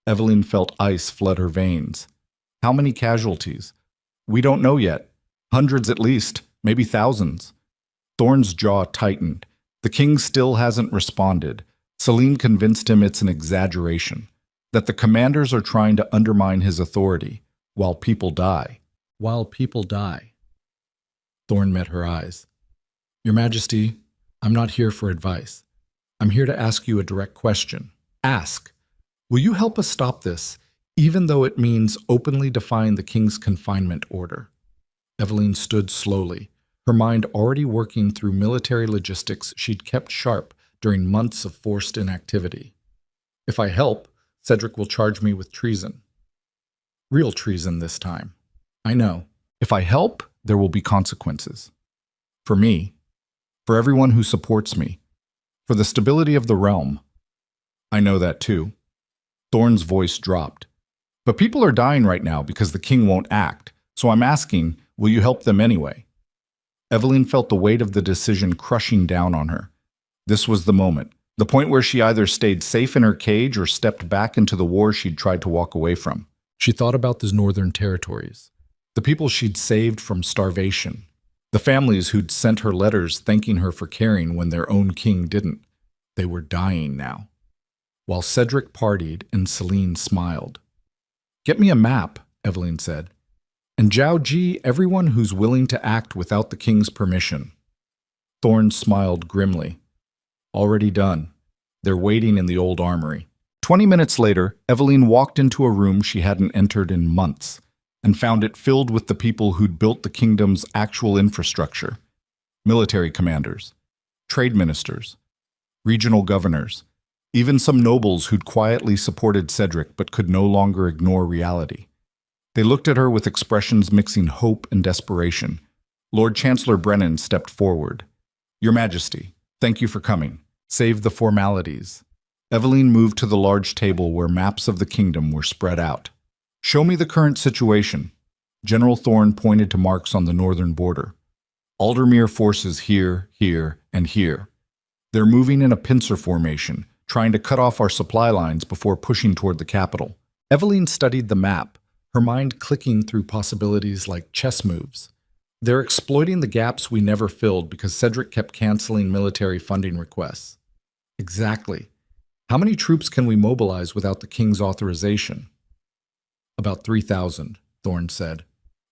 Evelyn felt ice flood her veins. "How many casualties?" "We don't know yet. Hundreds at least, maybe thousands." Thorne's jaw tightened. The king still hasn't responded. Celine convinced him it's an exaggeration, that the commanders are trying to undermine his authority, while people die. While people die. Thorne met her eyes. "Your Majesty, I'm not here for advice. I'm here to ask you a direct question. Ask, will you help us stop this, even though it means openly defying the king's confinement order?" Evelyn stood slowly, her mind already working through military logistics she'd kept sharp during months of forced inactivity. "If I help, Cedric will charge me with treason. Real treason this time. I know. If I help, there will be consequences. For me. For everyone who supports me. For the stability of the realm. I know that too. Thorn's voice dropped. But people are dying right now because the king won't act, so I'm asking, will you help them anyway? Evelyn felt the weight of the decision crushing down on her. This was the moment, the point where she either stayed safe in her cage or stepped back into the war she'd tried to walk away from. She thought about the northern territories, the people she'd saved from starvation, the families who'd sent her letters thanking her for caring when their own king didn't. They were dying now. While Cedric partied and Celine smiled. Get me a map, Evelyn said. And Zhao Ji, everyone who's willing to act without the king's permission. Thorn smiled grimly. Already done. They're waiting in the old armory. 20 minutes later, Evelyn walked into a room she hadn't entered in months and found it filled with the people who'd built the kingdom's actual infrastructure. Military commanders, trade ministers, regional governors, even some nobles who'd quietly supported Cedric but could no longer ignore reality. They looked at her with expressions mixing hope and desperation. Lord Chancellor Brennan stepped forward. Your Majesty, thank you for coming. Save the formalities. Evelyn moved to the large table where maps of the kingdom were spread out. Show me the current situation. General Thorn pointed to marks on the northern border. Aldermere forces here, here, and here. They're moving in a pincer formation, trying to cut off our supply lines before pushing toward the capital. Evelyn studied the map, her mind clicking through possibilities like chess moves. They're exploiting the gaps we never filled because Cedric kept canceling military funding requests. Exactly. How many troops can we mobilize without the king's authorization? About 3,000, Thorn said.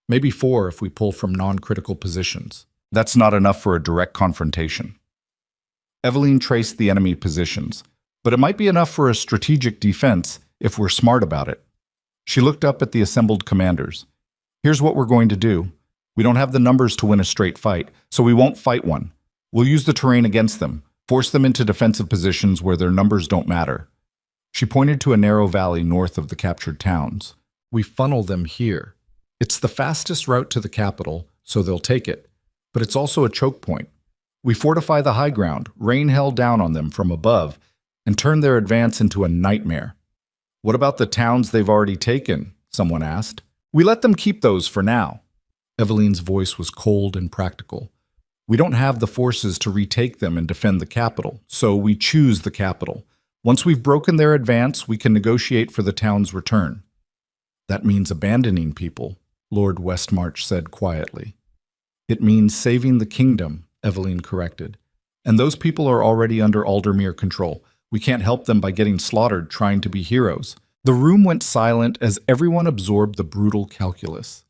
Maybe 4 if we pull from non-critical positions. That's not enough for a direct confrontation. Evelyn traced the enemy positions, but it might be enough for a strategic defense if we're smart about it. She looked up at the assembled commanders. Here's what we're going to do. We don't have the numbers to win a straight fight, so we won't fight one. We'll use the terrain against them, force them into defensive positions where their numbers don't matter. She pointed to a narrow valley north of the captured towns. We funnel them here. It's the fastest route to the capital, so they'll take it. But it's also a choke point. We fortify the high ground, rain hell down on them from above, and turn their advance into a nightmare. What about the towns they've already taken? Someone asked. We let them keep those for now. Evelyn's voice was cold and practical. We don't have the forces to retake them and defend the capital, so we choose the capital. Once we've broken their advance, we can negotiate for the town's return. That means abandoning people, Lord Westmarch said quietly. It means saving the kingdom, Evelyn corrected. And those people are already under Aldermere control. We can't help them by getting slaughtered trying to be heroes. The room went silent as everyone absorbed the brutal calculus.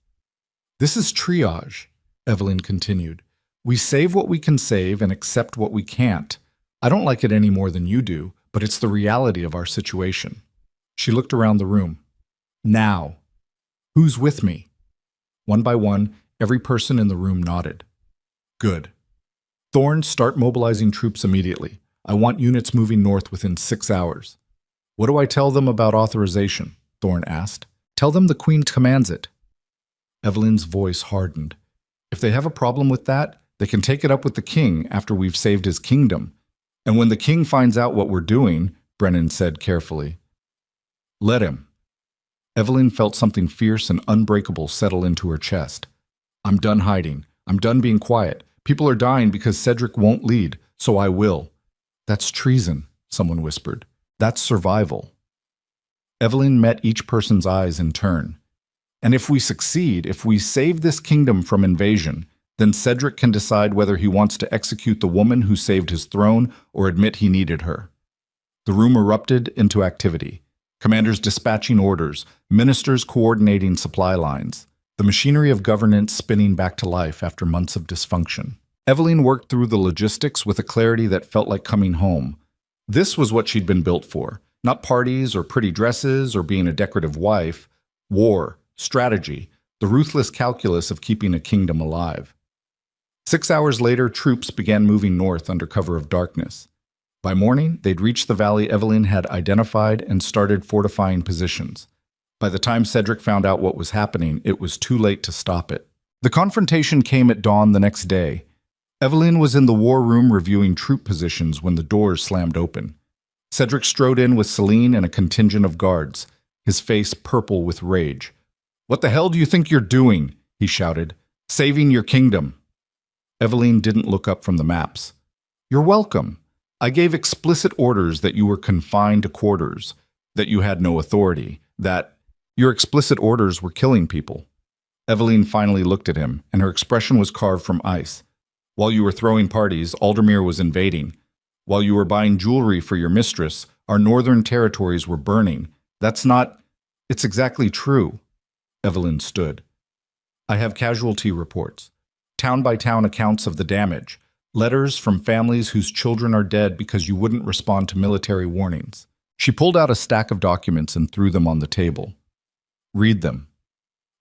This is triage, Evelyn continued. We save what we can save and accept what we can't. I don't like it any more than you do, but it's the reality of our situation. She looked around the room. Now. Who's with me? One by one, every person in the room nodded. Good. Thorn, start mobilizing troops immediately. I want units moving north within 6 hours. What do I tell them about authorization? Thorn asked. Tell them the Queen commands it. Evelyn's voice hardened. If they have a problem with that, they can take it up with the king after we've saved his kingdom. And when the king finds out what we're doing, Brennan said carefully. Let him. Evelyn felt something fierce and unbreakable settle into her chest. I'm done hiding. I'm done being quiet. People are dying because Cedric won't lead, so I will. That's treason, someone whispered. That's survival. Evelyn met each person's eyes in turn. And if we succeed, if we save this kingdom from invasion, then Cedric can decide whether he wants to execute the woman who saved his throne or admit he needed her. The room erupted into activity. Commanders dispatching orders, ministers coordinating supply lines, the machinery of governance spinning back to life after months of dysfunction. Evelyn worked through the logistics with a clarity that felt like coming home. This was what she'd been built for, not parties or pretty dresses or being a decorative wife. War, strategy, the ruthless calculus of keeping a kingdom alive. 6 hours later, troops began moving north under cover of darkness. By morning, they'd reached the valley Evelyn had identified and started fortifying positions. By the time Cedric found out what was happening, it was too late to stop it. The confrontation came at dawn the next day. Evelyn was in the war room reviewing troop positions when the doors slammed open. Cedric strode in with Celine and a contingent of guards, his face purple with rage. "What the hell do you think you're doing?" he shouted. "Saving your kingdom." Evelyn didn't look up from the maps. "You're welcome. I gave explicit orders that you were confined to quarters, that you had no authority, that your explicit orders were killing people." Evelyn finally looked at him, and her expression was carved from ice. "While you were throwing parties, Aldermere was invading. While you were buying jewelry for your mistress, our northern territories were burning. That's not... It's exactly true." Evelyn stood. "I have casualty reports, town-by-town accounts of the damage, letters from families whose children are dead because you wouldn't respond to military warnings." She pulled out a stack of documents and threw them on the table. "Read them.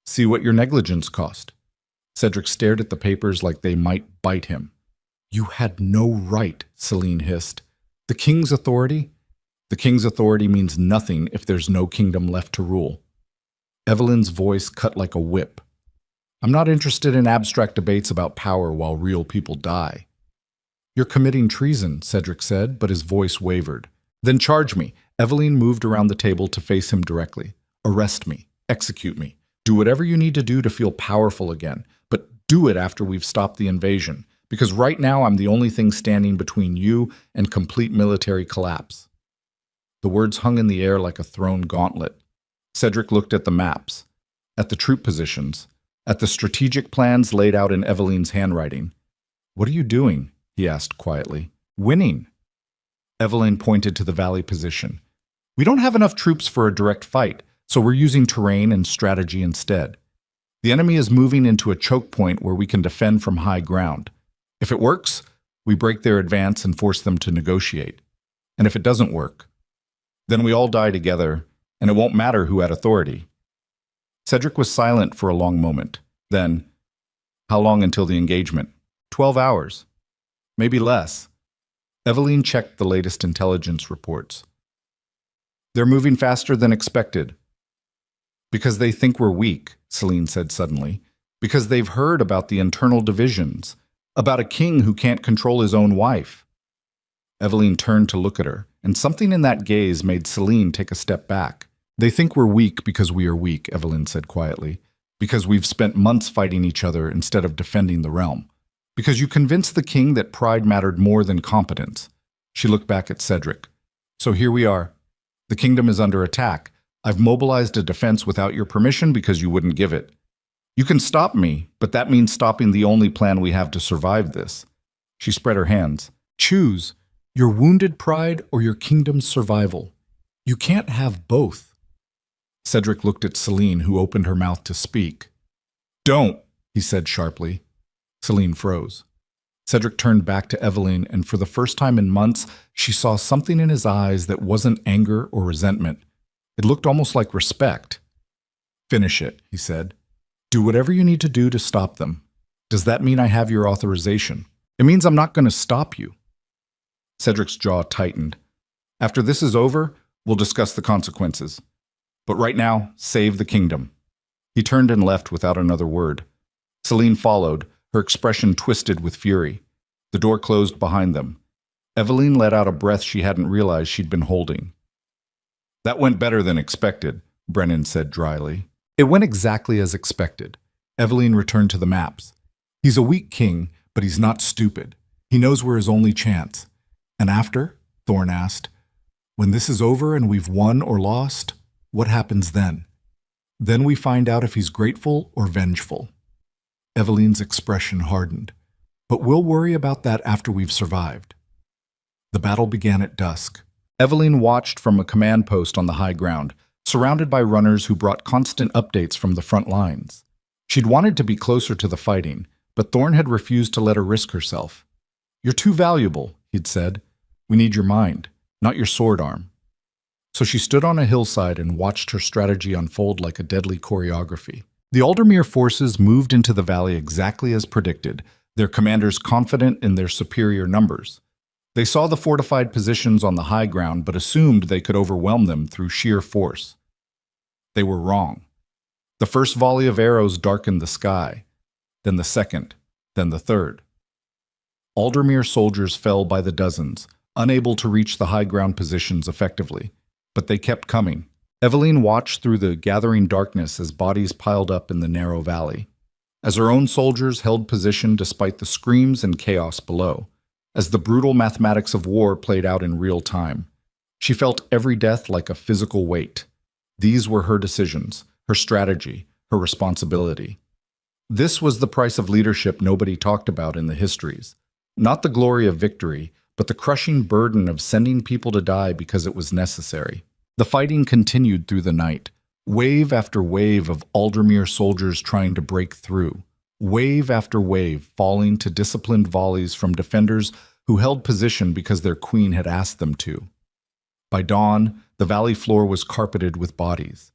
See what your negligence cost." Cedric stared at the papers like they might bite him. "You had no right," Celine hissed. "The king's authority? The king's authority means nothing if there's no kingdom left to rule." Evelyn's voice cut like a whip. "I'm not interested in abstract debates about power while real people die." "You're committing treason," Cedric said, but his voice wavered. "Then charge me." Evelyn moved around the table to face him directly. "Arrest me. Execute me. Do whatever you need to do to feel powerful again, but do it after we've stopped the invasion, because right now I'm the only thing standing between you and complete military collapse." The words hung in the air like a thrown gauntlet. Cedric looked at the maps, at the troop positions, at the strategic plans laid out in Evelyn's handwriting. "What are you doing?" he asked quietly. "Winning." Evelyn pointed to the valley position. "We don't have enough troops for a direct fight, so we're using terrain and strategy instead. The enemy is moving into a choke point where we can defend from high ground. If it works, we break their advance and force them to negotiate. And if it doesn't work, then we all die together, and it won't matter who had authority." Cedric was silent for a long moment. Then, "How long until the engagement?" 12 hours. Maybe less." Evelyn checked the latest intelligence reports. "They're moving faster than expected." "Because they think we're weak," Celine said suddenly. "Because they've heard about the internal divisions, about a king who can't control his own wife." Evelyn turned to look at her, and something in that gaze made Celine take a step back. "They think we're weak because we are weak," Evelyn said quietly. "Because we've spent months fighting each other instead of defending the realm. Because you convinced the king that pride mattered more than competence." She looked back at Cedric. "So here we are. The kingdom is under attack. I've mobilized a defense without your permission because you wouldn't give it. You can stop me, but that means stopping the only plan we have to survive this." She spread her hands. "Choose your wounded pride or your kingdom's survival. You can't have both." Cedric looked at Celine, who opened her mouth to speak. "Don't," he said sharply. Celine froze. Cedric turned back to Evelyn, and for the first time in months, she saw something in his eyes that wasn't anger or resentment. It looked almost like respect. "Finish it," he said. "Do whatever you need to do to stop them. Does that mean I have your authorization?" "It means I'm not going to stop you." Cedric's jaw tightened. "After this is over, we'll discuss the consequences. But right now, save the kingdom." He turned and left without another word. Celine followed, her expression twisted with fury. The door closed behind them. Evelyn let out a breath she hadn't realized she'd been holding. "That went better than expected," Brennan said dryly. "It went exactly as expected." Evelyn returned to the maps. "He's a weak king, but he's not stupid. He knows we're his only chance." "And after?" Thorne asked. "When this is over and we've won or lost, what happens then?" "Then we find out if he's grateful or vengeful." Evelyn's expression hardened. "But we'll worry about that after we've survived." The battle began at dusk. Evelyn watched from a command post on the high ground, surrounded by runners who brought constant updates from the front lines. She'd wanted to be closer to the fighting, but Thorne had refused to let her risk herself. "You're too valuable," he'd said. "We need your mind, not your sword arm." So she stood on a hillside and watched her strategy unfold like a deadly choreography. The Aldermere forces moved into the valley exactly as predicted, their commanders confident in their superior numbers. They saw the fortified positions on the high ground but assumed they could overwhelm them through sheer force. They were wrong. The first volley of arrows darkened the sky, then the second, then the third. Aldermere soldiers fell by the dozens, unable to reach the high ground positions effectively. But they kept coming. Eveline watched through the gathering darkness as bodies piled up in the narrow valley, as her own soldiers held position despite the screams and chaos below, as the brutal mathematics of war played out in real time. She felt every death like a physical weight. These were her decisions, her strategy, her responsibility. This was the price of leadership nobody talked about in the histories. Not the glory of victory, but the crushing burden of sending people to die because it was necessary. The fighting continued through the night, wave after wave of Aldermere soldiers trying to break through, wave after wave falling to disciplined volleys from defenders who held position because their queen had asked them to. By dawn, the valley floor was carpeted with bodies,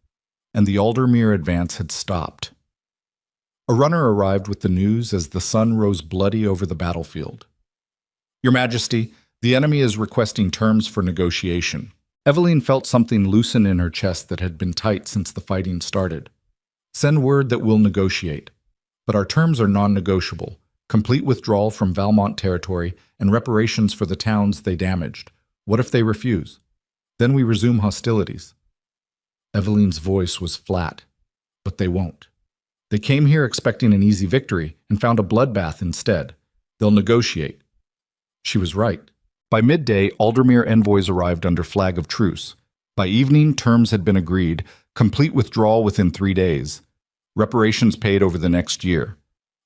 and the Aldermere advance had stopped. A runner arrived with the news as the sun rose bloody over the battlefield. "Your Majesty, the enemy is requesting terms for negotiation." Eveline felt something loosen in her chest that had been tight since the fighting started. "Send word that we'll negotiate. But our terms are non-negotiable. Complete withdrawal from Valmont territory and reparations for the towns they damaged. What if they refuse? Then we resume hostilities." Eveline's voice was flat. "But they won't. They came here expecting an easy victory and found a bloodbath instead. They'll negotiate." She was right. By midday, Aldermere envoys arrived under flag of truce. By evening, terms had been agreed, complete withdrawal within 3 days, reparations paid over the next year,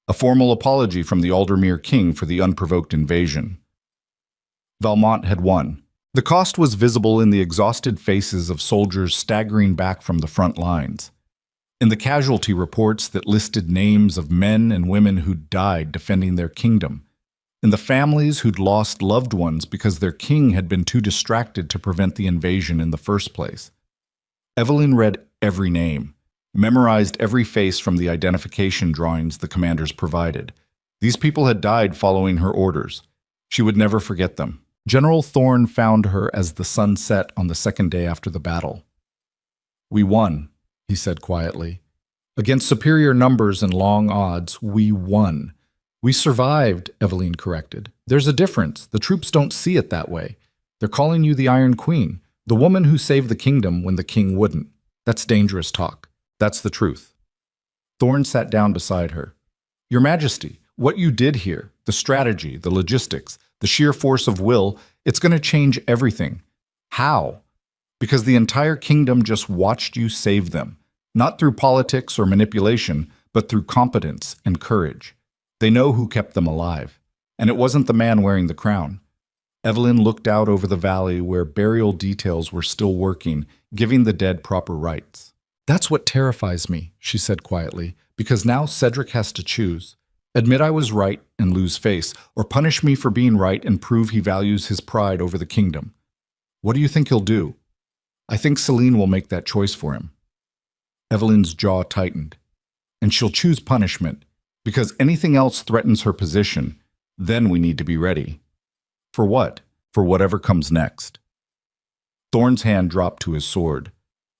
a formal apology from the Aldermere king for the unprovoked invasion. Valmont had won. The cost was visible in the exhausted faces of soldiers staggering back from the front lines, in the casualty reports that listed names of men and women who'd died defending their kingdom, in the families who'd lost loved ones because their king had been too distracted to prevent the invasion in the first place. Eveline read every name, memorized every face from the identification drawings the commanders provided. These people had died following her orders. She would never forget them. General Thorne found her as the sun set on the second day after the battle. "We won," he said quietly. "Against superior numbers and long odds, we won." "We survived," Eveline corrected. "There's a difference. The troops don't see it that way. They're calling you the Iron Queen, the woman who saved the kingdom when the king wouldn't. That's dangerous talk. That's the truth." Thorne sat down beside her. "Your Majesty, what you did here, the strategy, the logistics, the sheer force of will, it's going to change everything." "How?" "Because the entire kingdom just watched you save them, not through politics or manipulation, but through competence and courage. They know who kept them alive, and it wasn't the man wearing the crown." Eveline looked out over the valley where burial details were still working, giving the dead proper rites. "That's what terrifies me," she said quietly, "because now Cedric has to choose. Admit I was right and lose face, or punish me for being right and prove he values his pride over the kingdom. What do you think he'll do?" "I think Celine will make that choice for him." Eveline's jaw tightened. "And she'll choose punishment, because anything else threatens her position. Then we need to be ready." "For what?" "For whatever comes next." Thorne's hand dropped to his sword.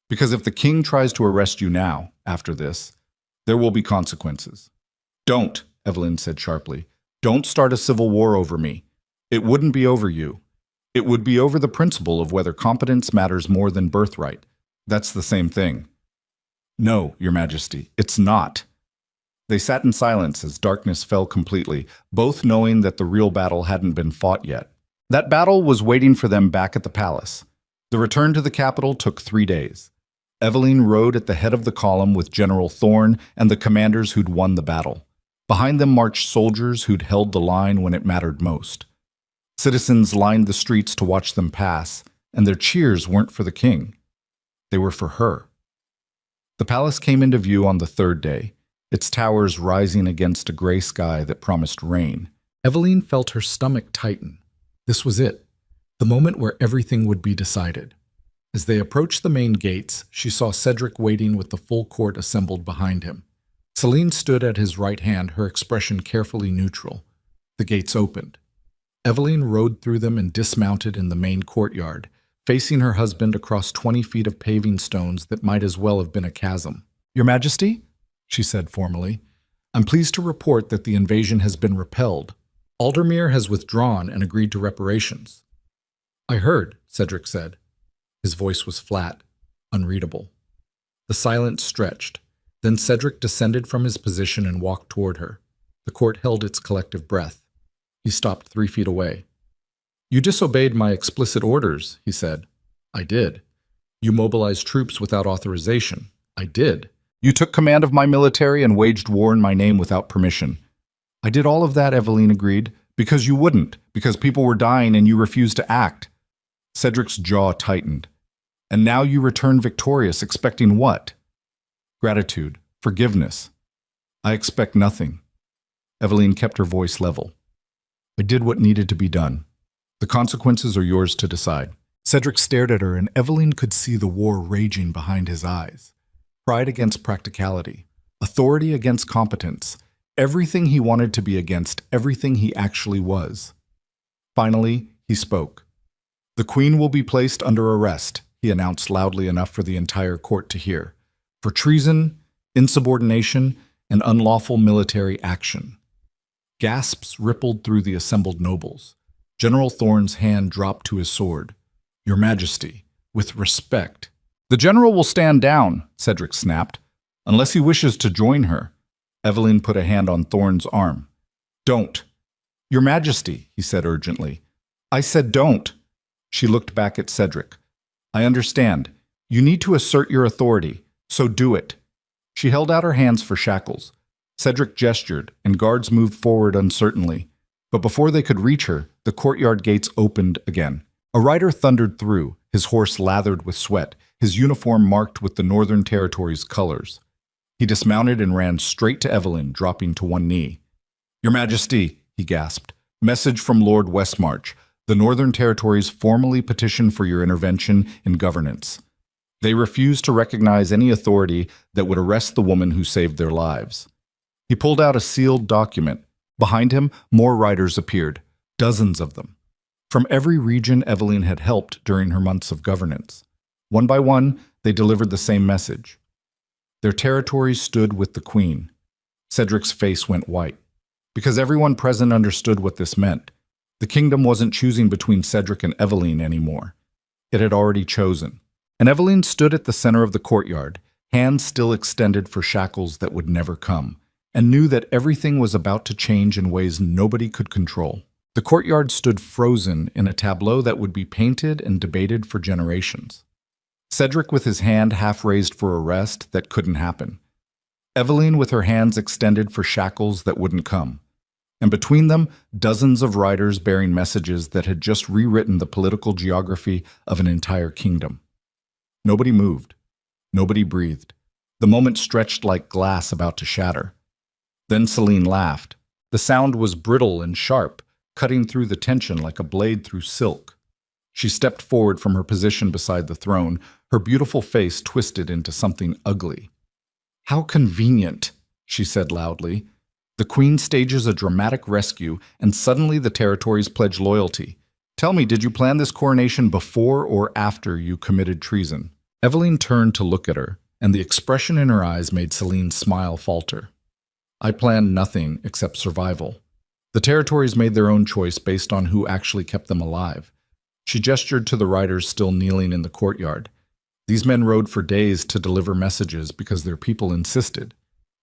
"Because if the king tries to arrest you now, after this, there will be consequences." "Don't," Eveline said sharply. "Don't start a civil war over me. It wouldn't be over you. It would be over the principle of whether competence matters more than birthright. That's the same thing." "No, Your Majesty, it's not." They sat in silence as darkness fell completely, both knowing that the real battle hadn't been fought yet. That battle was waiting for them back at the palace. The return to the capital took 3 days. Eveline rode at the head of the column with General Thorne and the commanders who'd won the battle. Behind them marched soldiers who'd held the line when it mattered most. Citizens lined the streets to watch them pass, and their cheers weren't for the king. They were for her. The palace came into view on the 3rd day, its towers rising against a gray sky that promised rain. Eveline felt her stomach tighten. This was it, the moment where everything would be decided. As they approached the main gates, she saw Cedric waiting with the full court assembled behind him. Celine stood at his right hand, her expression carefully neutral. The gates opened. Eveline rode through them and dismounted in the main courtyard, facing her husband across 20 feet of paving stones that might as well have been a chasm. "Your Majesty," she said formally, "I'm pleased to report that the invasion has been repelled." Aldermere has withdrawn and agreed to reparations. I heard, Cedric said. His voice was flat, unreadable. The silence stretched. Then Cedric descended from his position and walked toward her. The court held its collective breath. He stopped 3 feet away. You disobeyed my explicit orders, he said. I did. You mobilized troops without authorization. I did. You took command of my military and waged war in my name without permission. I did all of that, Eveline agreed, because you wouldn't, because people were dying and you refused to act. Cedric's jaw tightened. And now you return victorious, expecting what? Gratitude, forgiveness. I expect nothing. Eveline kept her voice level. I did what needed to be done. The consequences are yours to decide. Cedric stared at her, and Eveline could see the war raging behind his eyes. Pride against practicality, authority against competence, everything he wanted to be against everything he actually was. Finally, he spoke. The Queen will be placed under arrest, he announced loudly enough for the entire court to hear, for treason, insubordination, and unlawful military action. Gasps rippled through the assembled nobles. General Thorne's hand dropped to his sword. Your Majesty, with respect. The general will stand down, Cedric snapped, unless he wishes to join her. Eveline put a hand on Thorne's arm. Don't. Your Majesty, he said urgently. I said don't. She looked back at Cedric. I understand. You need to assert your authority, so do it. She held out her hands for shackles. Cedric gestured, and guards moved forward uncertainly. But before they could reach her, the courtyard gates opened again. A rider thundered through, his horse lathered with sweat, his uniform marked with the Northern Territory's colors. He dismounted and ran straight to Eveline, dropping to one knee. Your Majesty, he gasped. Message from Lord Westmarch. The Northern Territories formally petition for your intervention in governance. They refuse to recognize any authority that would arrest the woman who saved their lives. He pulled out a sealed document. Behind him, more riders appeared, dozens of them. From every region Eveline had helped during her months of governance. One by one, they delivered the same message. Their territories stood with the Queen. Cedric's face went white, because everyone present understood what this meant. The kingdom wasn't choosing between Cedric and Eveline anymore. It had already chosen. And Eveline stood at the center of the courtyard, hands still extended for shackles that would never come, and knew that everything was about to change in ways nobody could control. The courtyard stood frozen in a tableau that would be painted and debated for generations. Cedric with his hand half raised for arrest that couldn't happen. Eveline with her hands extended for shackles that wouldn't come. And between them, dozens of riders bearing messages that had just rewritten the political geography of an entire kingdom. Nobody moved. Nobody breathed. The moment stretched like glass about to shatter. Then Celine laughed. The sound was brittle and sharp, cutting through the tension like a blade through silk. She stepped forward from her position beside the throne, her beautiful face twisted into something ugly. How convenient, she said loudly. The Queen stages a dramatic rescue, and suddenly the territories pledge loyalty. Tell me, did you plan this coronation before or after you committed treason? Eveline turned to look at her, and the expression in her eyes made Celine's smile falter. I planned nothing except survival. The territories made their own choice based on who actually kept them alive. She gestured to the riders still kneeling in the courtyard. These men rode for days to deliver messages because their people insisted.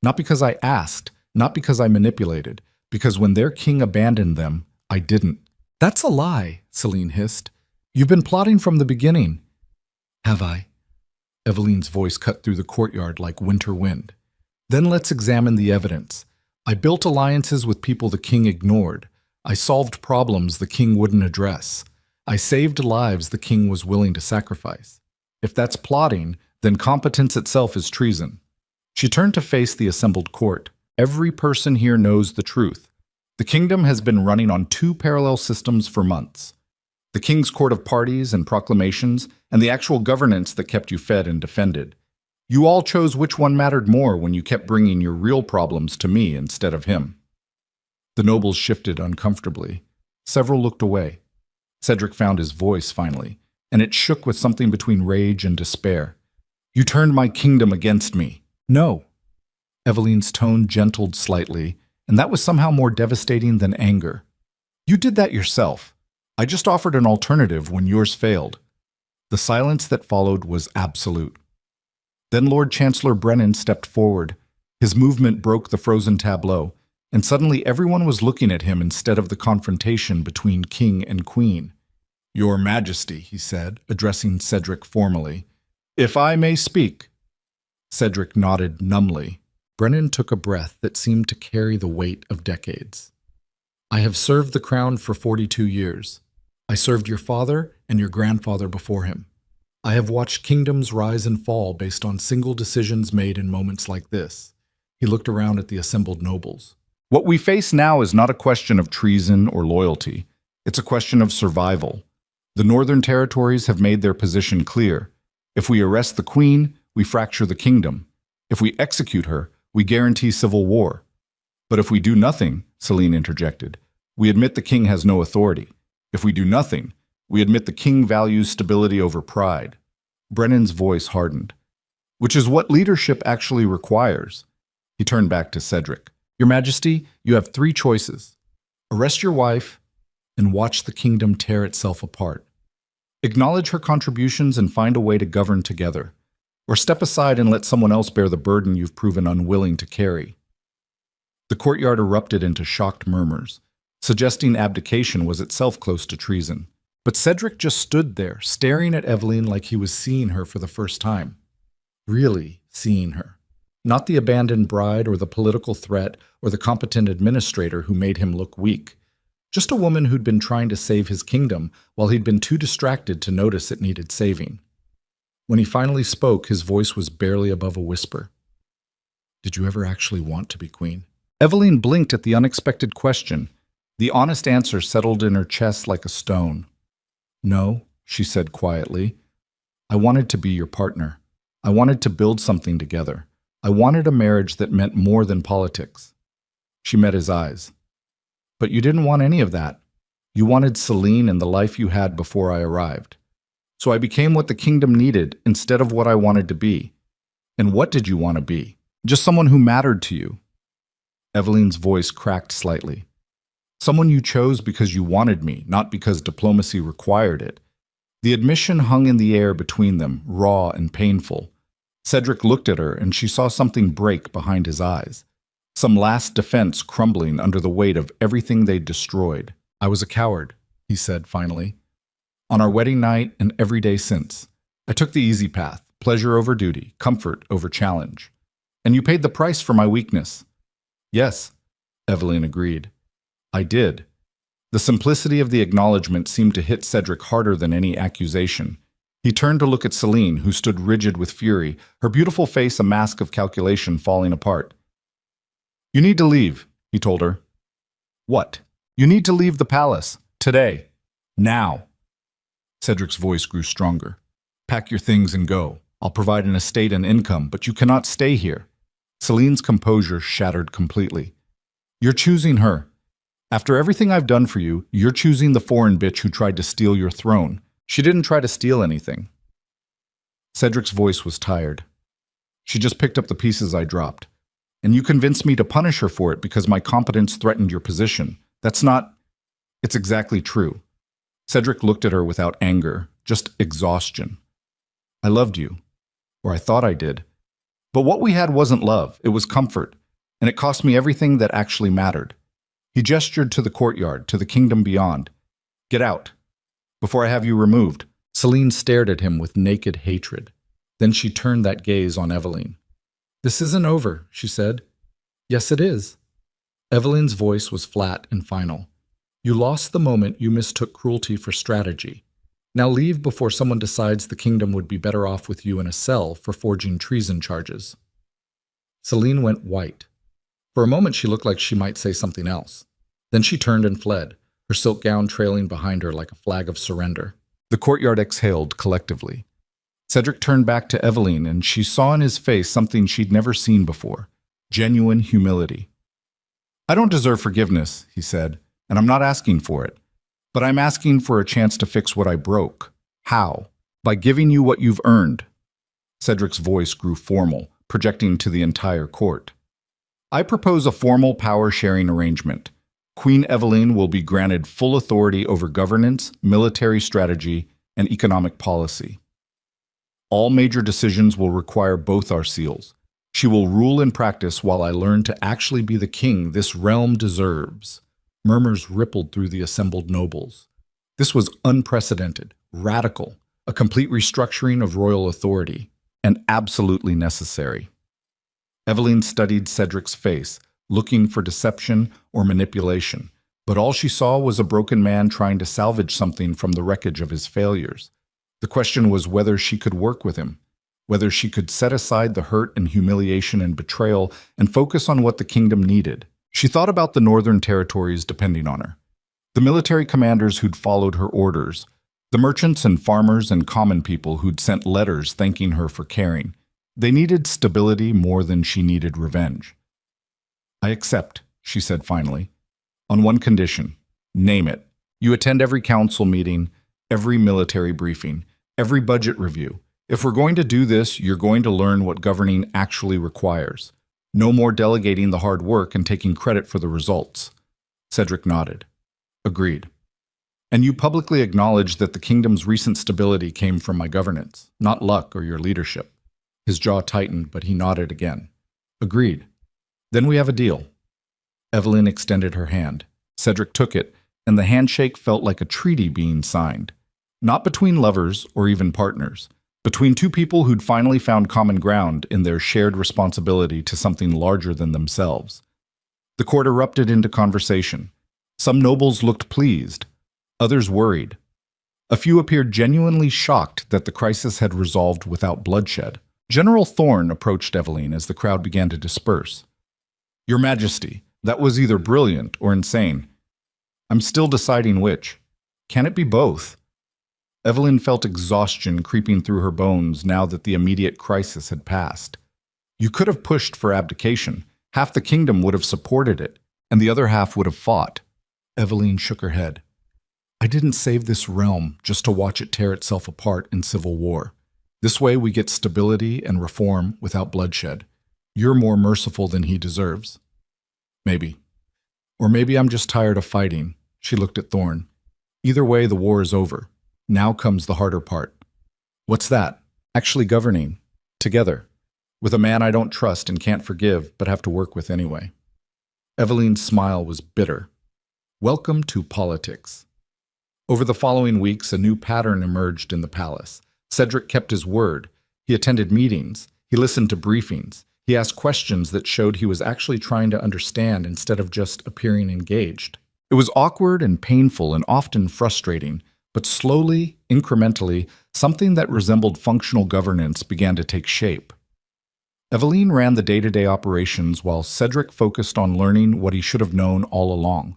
Not because I asked, not because I manipulated, because when their king abandoned them, I didn't. That's a lie, Celine hissed. You've been plotting from the beginning. Have I? Eveline's voice cut through the courtyard like winter wind. Then let's examine the evidence. I built alliances with people the king ignored. I solved problems the king wouldn't address. I saved lives the king was willing to sacrifice. If that's plotting, then competence itself is treason. She turned to face the assembled court. Every person here knows the truth. The kingdom has been running on 2 parallel systems for months. The king's court of parties and proclamations, and the actual governance that kept you fed and defended. You all chose which one mattered more when you kept bringing your real problems to me instead of him. The nobles shifted uncomfortably. Several looked away. Cedric found his voice finally, and it shook with something between rage and despair. You turned my kingdom against me. No. Eveline's tone gentled slightly, and that was somehow more devastating than anger. You did that yourself. I just offered an alternative when yours failed. The silence that followed was absolute. Then Lord Chancellor Brennan stepped forward. His movement broke the frozen tableau, and suddenly everyone was looking at him instead of the confrontation between king and queen. "Your Majesty," he said, addressing Cedric formally. "If I may speak." Cedric nodded numbly. Brennan took a breath that seemed to carry the weight of decades. "I have served the crown for 42 years. I served your father and your grandfather before him. I have watched kingdoms rise and fall based on single decisions made in moments like this." He looked around at the assembled nobles. "What we face now is not a question of treason or loyalty. It's a question of survival. The Northern Territories have made their position clear. If we arrest the Queen, we fracture the kingdom. If we execute her, we guarantee civil war. But if we do nothing," Celine interjected, "we admit the king has no authority. If we do nothing, we admit the king values stability over pride." Brennan's voice hardened. "Which is what leadership actually requires." He turned back to Cedric. "Your Majesty, you have 3 choices. Arrest your wife and watch the kingdom tear itself apart. Acknowledge her contributions and find a way to govern together. Or step aside and let someone else bear the burden you've proven unwilling to carry." The courtyard erupted into shocked murmurs, suggesting abdication was itself close to treason. But Cedric just stood there, staring at Eveline like he was seeing her for the first time. Really seeing her. Not the abandoned bride or the political threat or the competent administrator who made him look weak. Just a woman who'd been trying to save his kingdom while he'd been too distracted to notice it needed saving. When he finally spoke, his voice was barely above a whisper. "Did you ever actually want to be queen?" Eveline blinked at the unexpected question. The honest answer settled in her chest like a stone. "No," she said quietly. "I wanted to be your partner. I wanted to build something together. I wanted a marriage that meant more than politics." She met his eyes. "But you didn't want any of that. You wanted Celine and the life you had before I arrived. So I became what the kingdom needed instead of what I wanted to be." "And what did you want to be?" "Just someone who mattered to you." Eveline's voice cracked slightly. "Someone you chose because you wanted me, not because diplomacy required it." The admission hung in the air between them, raw and painful. Cedric looked at her, and she saw something break behind his eyes. Some last defense crumbling under the weight of everything they'd destroyed. "I was a coward," he said finally. "On our wedding night and every day since. I took the easy path, pleasure over duty, comfort over challenge. And you paid the price for my weakness." "Yes," Eveline agreed. "I did." The simplicity of the acknowledgement seemed to hit Cedric harder than any accusation. He turned to look at Celine, who stood rigid with fury, her beautiful face a mask of calculation falling apart. "You need to leave," he told her. "What?" "You need to leave the palace. Today. Now." Cedric's voice grew stronger. "Pack your things and go. I'll provide an estate and income, but you cannot stay here." Celine's composure shattered completely. "You're choosing her. After everything I've done for you, you're choosing the foreign bitch who tried to steal your throne. She didn't try to steal anything." Cedric's voice was tired. "She just picked up the pieces I dropped. And you convinced me to punish her for it because my competence threatened your position. That's not..." "It's exactly true." Cedric looked at her without anger, just exhaustion. "I loved you. Or I thought I did. But what we had wasn't love, it was comfort. And it cost me everything that actually mattered." He gestured to the courtyard, to the kingdom beyond. "Get out, before I have you removed." Celine stared at him with naked hatred. Then she turned that gaze on Eveline. "This isn't over," she said. "Yes, it is." Eveline's voice was flat and final. "You lost the moment you mistook cruelty for strategy. Now leave before someone decides the kingdom would be better off with you in a cell for forging treason charges." Celine went white. For a moment she looked like she might say something else. Then she turned and fled, her silk gown trailing behind her like a flag of surrender. The courtyard exhaled collectively. Cedric turned back to Eveline, and she saw in his face something she'd never seen before: genuine humility. "I don't deserve forgiveness," he said, "and I'm not asking for it. But I'm asking for a chance to fix what I broke. How? By giving you what you've earned." Cedric's voice grew formal, projecting to the entire court. "I propose a formal power-sharing arrangement. Queen Eveline will be granted full authority over governance, military strategy, and economic policy. All major decisions will require both our seals. She will rule in practice while I learn to actually be the king this realm deserves. Murmurs rippled through the assembled nobles. This was unprecedented, radical, a complete restructuring of royal authority, and absolutely necessary. Eveline studied Cedric's face, looking for deception or manipulation, but all she saw was a broken man trying to salvage something from the wreckage of his failures. The question was whether she could work with him, whether she could set aside the hurt and humiliation and betrayal and focus on what the kingdom needed. She thought about the northern territories depending on her, the military commanders who'd followed her orders, the merchants and farmers and common people who'd sent letters thanking her for caring. They needed stability more than she needed revenge. "I accept," she said finally, "on one condition. Name it. You attend every council meeting, every military briefing, every budget review. If we're going to do this, you're going to learn what governing actually requires. No more delegating the hard work and taking credit for the results." Cedric nodded. "Agreed. And you publicly acknowledge that the kingdom's recent stability came from my governance, not luck or your leadership." His jaw tightened, but he nodded again. "Agreed. Then we have a deal." Eveline extended her hand. Cedric took it, and the handshake felt like a treaty being signed. Not between lovers or even partners, between two people who'd finally found common ground in their shared responsibility to something larger than themselves. The court erupted into conversation. Some nobles looked pleased, others worried. A few appeared genuinely shocked that the crisis had resolved without bloodshed. General Thorne approached Eveline as the crowd began to disperse. "Your Majesty, that was either brilliant or insane. I'm still deciding which. Can it be both?" Eveline felt exhaustion creeping through her bones now that the immediate crisis had passed. "You could have pushed for abdication. Half the kingdom would have supported it, and the other half would have fought." Eveline shook her head. "I didn't save this realm just to watch it tear itself apart in civil war. This way we get stability and reform without bloodshed. You're more merciful than he deserves." "Maybe. Or maybe I'm just tired of fighting." She looked at Thorne. "Either way, the war is over. Now comes the harder part." "What's that?" "Actually governing. Together. With a man I don't trust and can't forgive, but have to work with anyway." Eveline's smile was bitter. "Welcome to politics." Over the following weeks, a new pattern emerged in the palace. Cedric kept his word. He attended meetings. He listened to briefings. He asked questions that showed he was actually trying to understand instead of just appearing engaged. It was awkward and painful and often frustrating, but slowly, incrementally, something that resembled functional governance began to take shape. Eveline ran the day-to-day operations while Cedric focused on learning what he should have known all along.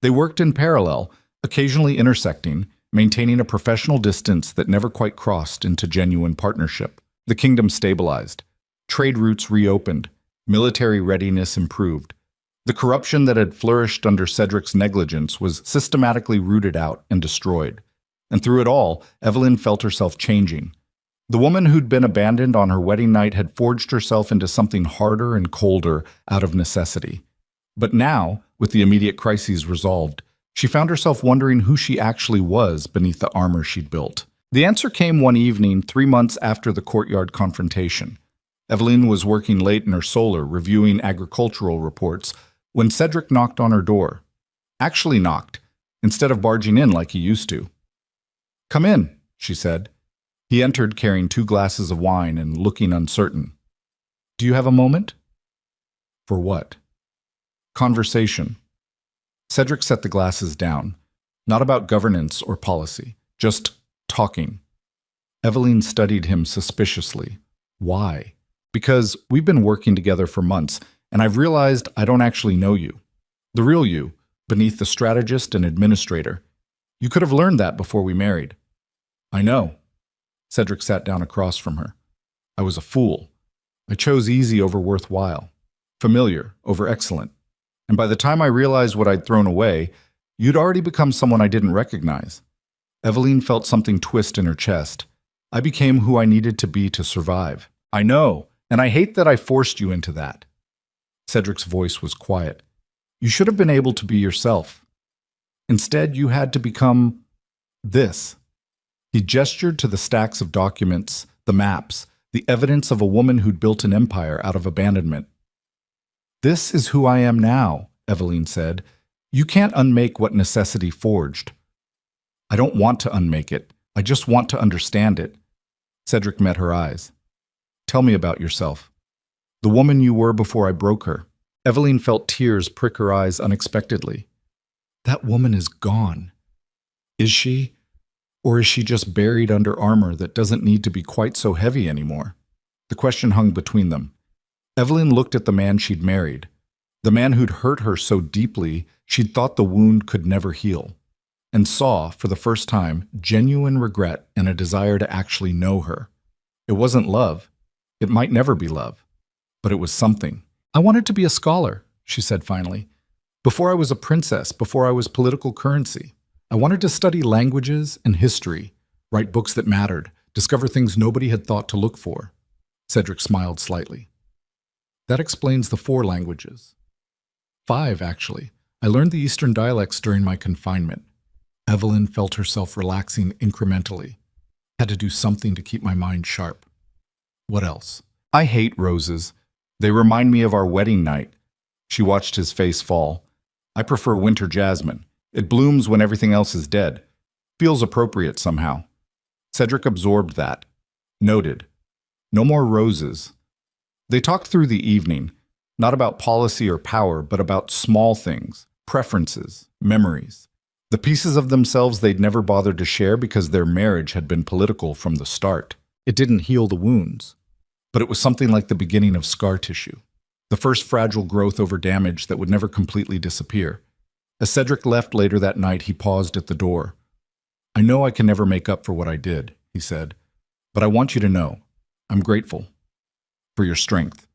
They worked in parallel, occasionally intersecting, maintaining a professional distance that never quite crossed into genuine partnership. The kingdom stabilized. Trade routes reopened. Military readiness improved. The corruption that had flourished under Cedric's negligence was systematically rooted out and destroyed. And through it all, Eveline felt herself changing. The woman who'd been abandoned on her wedding night had forged herself into something harder and colder out of necessity. But now, with the immediate crises resolved, she found herself wondering who she actually was beneath the armor she'd built. The answer came one evening, 3 months after the courtyard confrontation. Eveline was working late in her solar, reviewing agricultural reports, when Cedric knocked on her door. Actually knocked, instead of barging in like he used to. "Come in," she said. He entered carrying 2 glasses of wine and looking uncertain. "Do you have a moment?" "For what?" "Conversation." Cedric set the glasses down. Not about governance or policy, just talking. Eveline studied him suspiciously. "Why?" "Because we've been working together for months, and I've realized I don't actually know you. The real you, beneath the strategist and administrator. You could have learned that before we married." "I know." Cedric sat down across from her. "I was a fool. I chose easy over worthwhile, familiar over excellent. And by the time I realized what I'd thrown away, you'd already become someone I didn't recognize." Eveline felt something twist in her chest. "I became who I needed to be to survive." "I know, and I hate that I forced you into that." Cedric's voice was quiet. You should have been able to be yourself. Instead, you had to become this. He gestured to the stacks of documents, the maps, the evidence of a woman who'd built an empire out of abandonment. This is who I am now, Eveline said. You can't unmake what necessity forged. I don't want to unmake it. I just want to understand it. Cedric met her eyes. Tell me about yourself. The woman you were before I broke her. Eveline felt tears prick her eyes unexpectedly. That woman is gone. Is she? Or is she just buried under armor that doesn't need to be quite so heavy anymore? The question hung between them. Eveline looked at the man she'd married, the man who'd hurt her so deeply she'd thought the wound could never heal, and saw, for the first time, genuine regret and a desire to actually know her. It wasn't love. It might never be love. But it was something. I wanted to be a scholar, she said finally. Before I was a princess, before I was political currency. I wanted to study languages and history, write books that mattered, discover things nobody had thought to look for. Cedric smiled slightly. That explains the 4 languages. 5, actually. I learned the Eastern dialects during my confinement. Eveline felt herself relaxing incrementally. Had to do something to keep my mind sharp. What else? I hate roses. They remind me of our wedding night. She watched his face fall. I prefer winter jasmine. It blooms when everything else is dead. Feels appropriate somehow. Cedric absorbed that. Noted. No more roses. They talked through the evening, not about policy or power, but about small things, preferences, memories. The pieces of themselves they'd never bothered to share because their marriage had been political from the start. It didn't heal the wounds, but it was something like the beginning of scar tissue, the first fragile growth over damage that would never completely disappear. As Cedric left later that night, he paused at the door. I know I can never make up for what I did, he said, but I want you to know, I'm grateful. For your strength.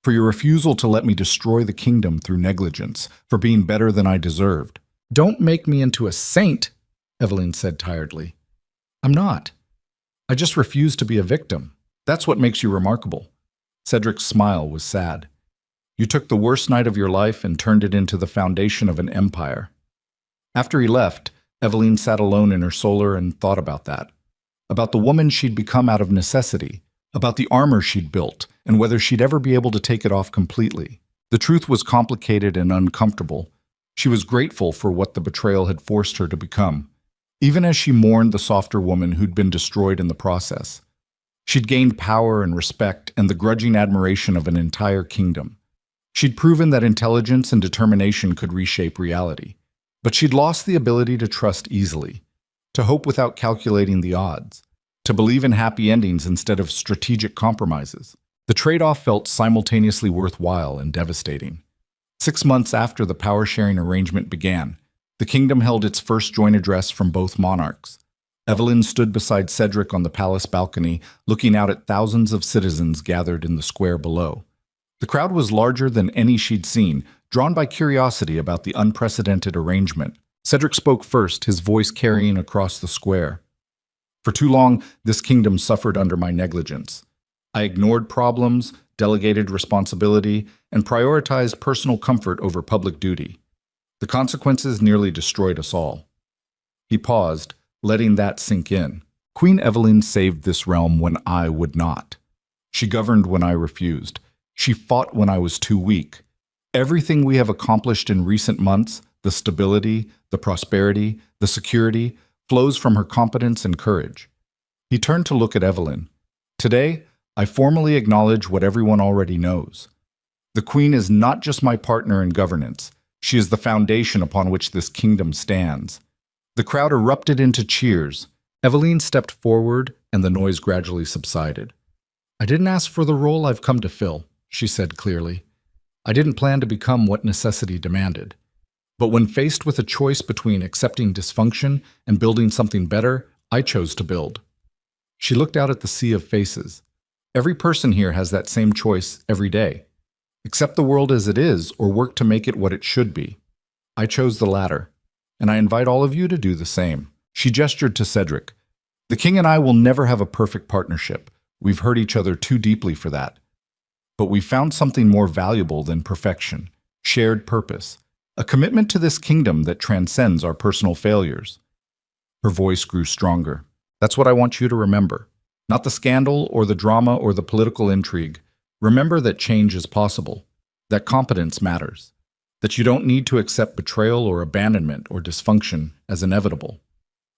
For your refusal to let me destroy the kingdom through negligence, for being better than I deserved. Don't make me into a saint, Eveline said tiredly. I'm not. I just refuse to be a victim. That's what makes you remarkable. Cedric's smile was sad. You took the worst night of your life and turned it into the foundation of an empire. After he left, Eveline sat alone in her solar and thought about that. About the woman she'd become out of necessity, about the armor she'd built, and whether she'd ever be able to take it off completely. The truth was complicated and uncomfortable. She was grateful for what the betrayal had forced her to become, even as she mourned the softer woman who'd been destroyed in the process. She'd gained power and respect and the grudging admiration of an entire kingdom. She'd proven that intelligence and determination could reshape reality. But she'd lost the ability to trust easily, to hope without calculating the odds, to believe in happy endings instead of strategic compromises. The trade-off felt simultaneously worthwhile and devastating. 6 months after the power-sharing arrangement began, the kingdom held its first joint address from both monarchs. Eveline stood beside Cedric on the palace balcony, looking out at thousands of citizens gathered in the square below. The crowd was larger than any she'd seen, drawn by curiosity about the unprecedented arrangement. Cedric spoke first, his voice carrying across the square. For too long, this kingdom suffered under my negligence. I ignored problems, delegated responsibility, and prioritized personal comfort over public duty. The consequences nearly destroyed us all. He paused, letting that sink in. Queen Eveline saved this realm when I would not. She governed when I refused. She fought when I was too weak. Everything we have accomplished in recent months, the stability, the prosperity, the security, flows from her competence and courage. He turned to look at Eveline. Today, I formally acknowledge what everyone already knows. The Queen is not just my partner in governance. She is the foundation upon which this kingdom stands. The crowd erupted into cheers. Eveline stepped forward, and the noise gradually subsided. I didn't ask for the role I've come to fill, she said clearly. I didn't plan to become what necessity demanded. But when faced with a choice between accepting dysfunction and building something better, I chose to build. She looked out at the sea of faces. Every person here has that same choice every day. Accept the world as it is or work to make it what it should be. I chose the latter, and I invite all of you to do the same. She gestured to Cedric. The king and I will never have a perfect partnership. We've hurt each other too deeply for that. But we found something more valuable than perfection. shared purpose, a commitment to this kingdom that transcends our personal failures. Her voice grew stronger. That's what I want you to remember. Not the scandal or the drama or the political intrigue. Remember that change is possible, that competence matters, that you don't need to accept betrayal or abandonment or dysfunction as inevitable.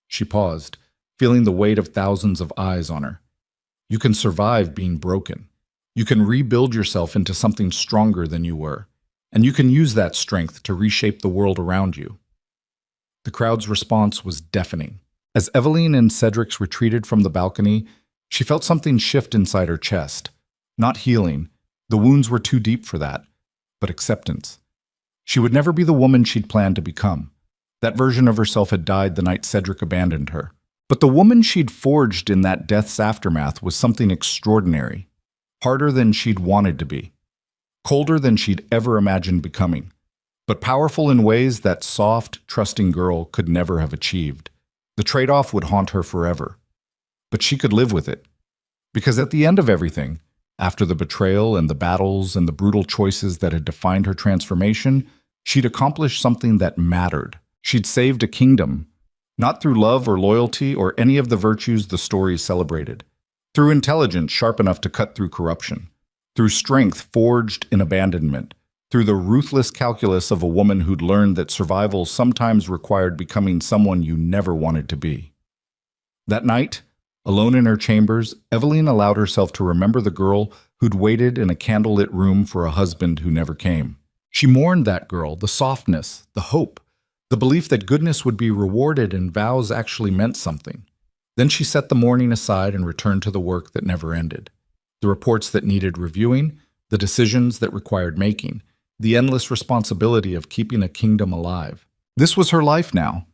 She paused, feeling the weight of thousands of eyes on her. You can survive being broken. You can rebuild yourself into something stronger than you were, and you can use that strength to reshape the world around you. The crowd's response was deafening. As Eveline and Cedric retreated from the balcony, she felt something shift inside her chest. Not healing, the wounds were too deep for that, but acceptance. She would never be the woman she'd planned to become. That version of herself had died the night Cedric abandoned her. But the woman she'd forged in that death's aftermath was something extraordinary, harder than she'd wanted to be, colder than she'd ever imagined becoming, but powerful in ways that soft, trusting girl could never have achieved. The trade-off would haunt her forever. But she could live with it. Because at the end of everything, after the betrayal and the battles and the brutal choices that had defined her transformation, she'd accomplished something that mattered. She'd saved a kingdom, not through love or loyalty or any of the virtues the story celebrated, through intelligence sharp enough to cut through corruption, through strength forged in abandonment, through the ruthless calculus of a woman who'd learned that survival sometimes required becoming someone you never wanted to be. That night, alone in her chambers, Eveline allowed herself to remember the girl who'd waited in a candlelit room for a husband who never came. She mourned that girl, the softness, the hope, the belief that goodness would be rewarded and vows actually meant something. Then she set the mourning aside and returned to the work that never ended. The reports that needed reviewing, the decisions that required making, the endless responsibility of keeping a kingdom alive. This was her life now.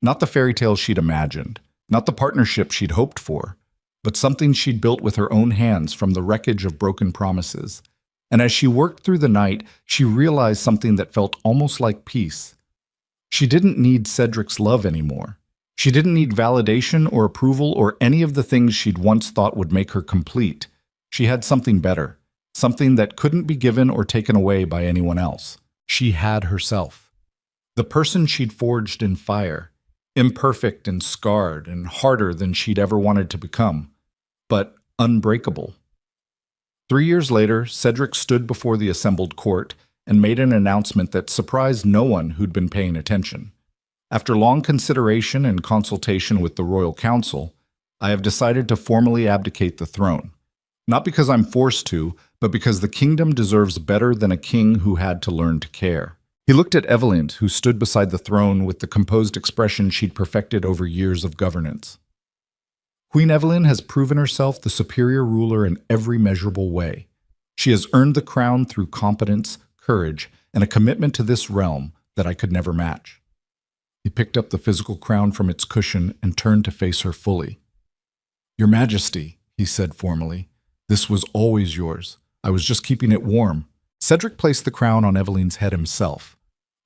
Not the fairy tale she'd imagined, not the partnership she'd hoped for, but something she'd built with her own hands from the wreckage of broken promises. And as she worked through the night, she realized something that felt almost like peace. She didn't need Cedric's love anymore. She didn't need validation or approval or any of the things she'd once thought would make her complete. She had something better, something that couldn't be given or taken away by anyone else. She had herself. The person she'd forged in fire, imperfect and scarred and harder than she'd ever wanted to become, but unbreakable. 3 years later, Cedric stood before the assembled court and made an announcement that surprised no one who'd been paying attention. After long consideration and consultation with the royal council, I have decided to formally abdicate the throne. Not because I'm forced to, but because the kingdom deserves better than a king who had to learn to care. He looked at Eveline, who stood beside the throne with the composed expression she'd perfected over years of governance. Queen Eveline has proven herself the superior ruler in every measurable way. She has earned the crown through competence, courage, and a commitment to this realm that I could never match. He picked up the physical crown from its cushion and turned to face her fully. "Your Majesty," he said formally, "this was always yours. I was just keeping it warm." Cedric placed the crown on Eveline's head himself.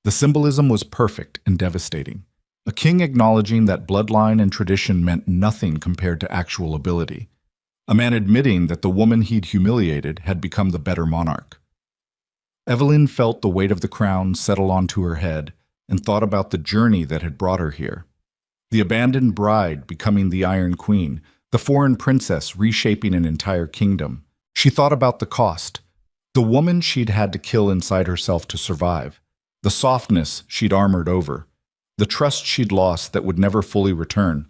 The symbolism was perfect and devastating. A king acknowledging that bloodline and tradition meant nothing compared to actual ability. A man admitting that the woman he'd humiliated had become the better monarch. Eveline felt the weight of the crown settle onto her head and thought about the journey that had brought her here. The abandoned bride becoming the Iron Queen, the foreign princess reshaping an entire kingdom. She thought about the cost, the woman she'd had to kill inside herself to survive, the softness she'd armored over, the trust she'd lost that would never fully return.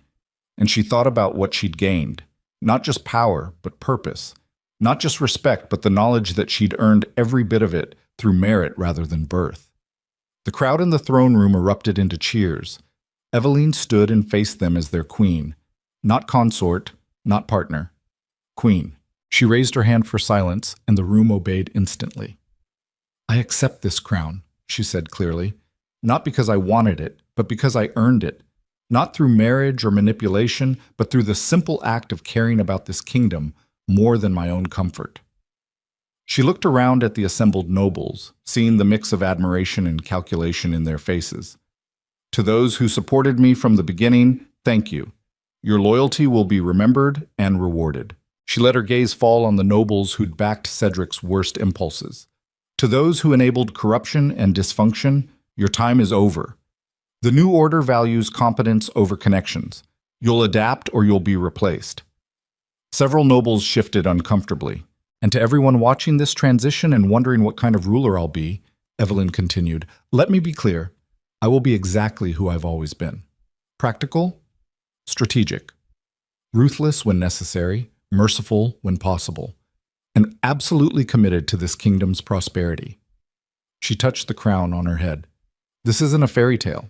And she thought about what she'd gained, not just power, but purpose, not just respect, but the knowledge that she'd earned every bit of it through merit rather than birth. The crowd in the throne room erupted into cheers. Eveline stood and faced them as their queen, not consort, not partner, queen. She raised her hand for silence, and the room obeyed instantly. "I accept this crown," she said clearly, "not because I wanted it, but because I earned it, not through marriage or manipulation, but through the simple act of caring about this kingdom more than my own comfort." She looked around at the assembled nobles, seeing the mix of admiration and calculation in their faces. "To those who supported me from the beginning, thank you. Your loyalty will be remembered and rewarded." She let her gaze fall on the nobles who'd backed Cedric's worst impulses. To those who enabled corruption and dysfunction, your time is over. The new order values competence over connections. You'll adapt or you'll be replaced. Several nobles shifted uncomfortably. And to everyone watching this transition and wondering what kind of ruler I'll be, Evelyn continued, let me be clear. I will be exactly who I've always been. Practical, strategic, ruthless when necessary, merciful when possible, and absolutely committed to this kingdom's prosperity. She touched the crown on her head. This isn't a fairy tale.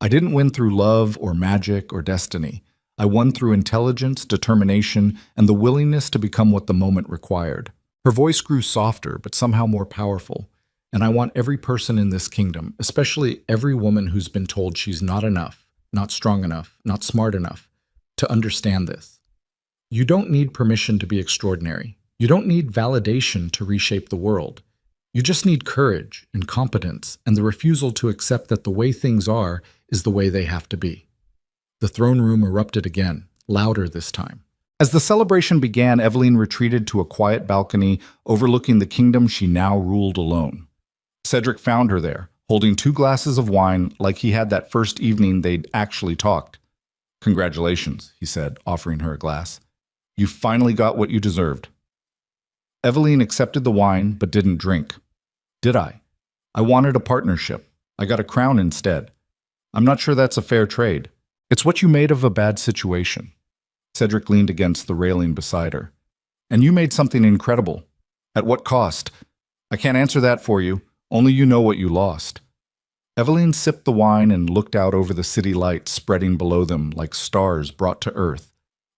I didn't win through love or magic or destiny. I won through intelligence, determination, and the willingness to become what the moment required. Her voice grew softer, but somehow more powerful. And I want every person in this kingdom, especially every woman who's been told she's not enough, not strong enough, not smart enough, to understand this. You don't need permission to be extraordinary. You don't need validation to reshape the world. You just need courage and competence and the refusal to accept that the way things are is the way they have to be. The throne room erupted again, louder this time. As the celebration began, Evelyn retreated to a quiet balcony overlooking the kingdom she now ruled alone. Cedric found her there, holding 2 glasses of wine like he had that first evening they'd actually talked. Congratulations, he said, offering her a glass. You finally got what you deserved. Evelyn accepted the wine but didn't drink. Did I? I wanted a partnership. I got a crown instead. I'm not sure that's a fair trade. It's what you made of a bad situation. Cedric leaned against the railing beside her. And you made something incredible. At what cost? I can't answer that for you. Only you know what you lost. Evelyn sipped the wine and looked out over the city lights spreading below them like stars brought to earth.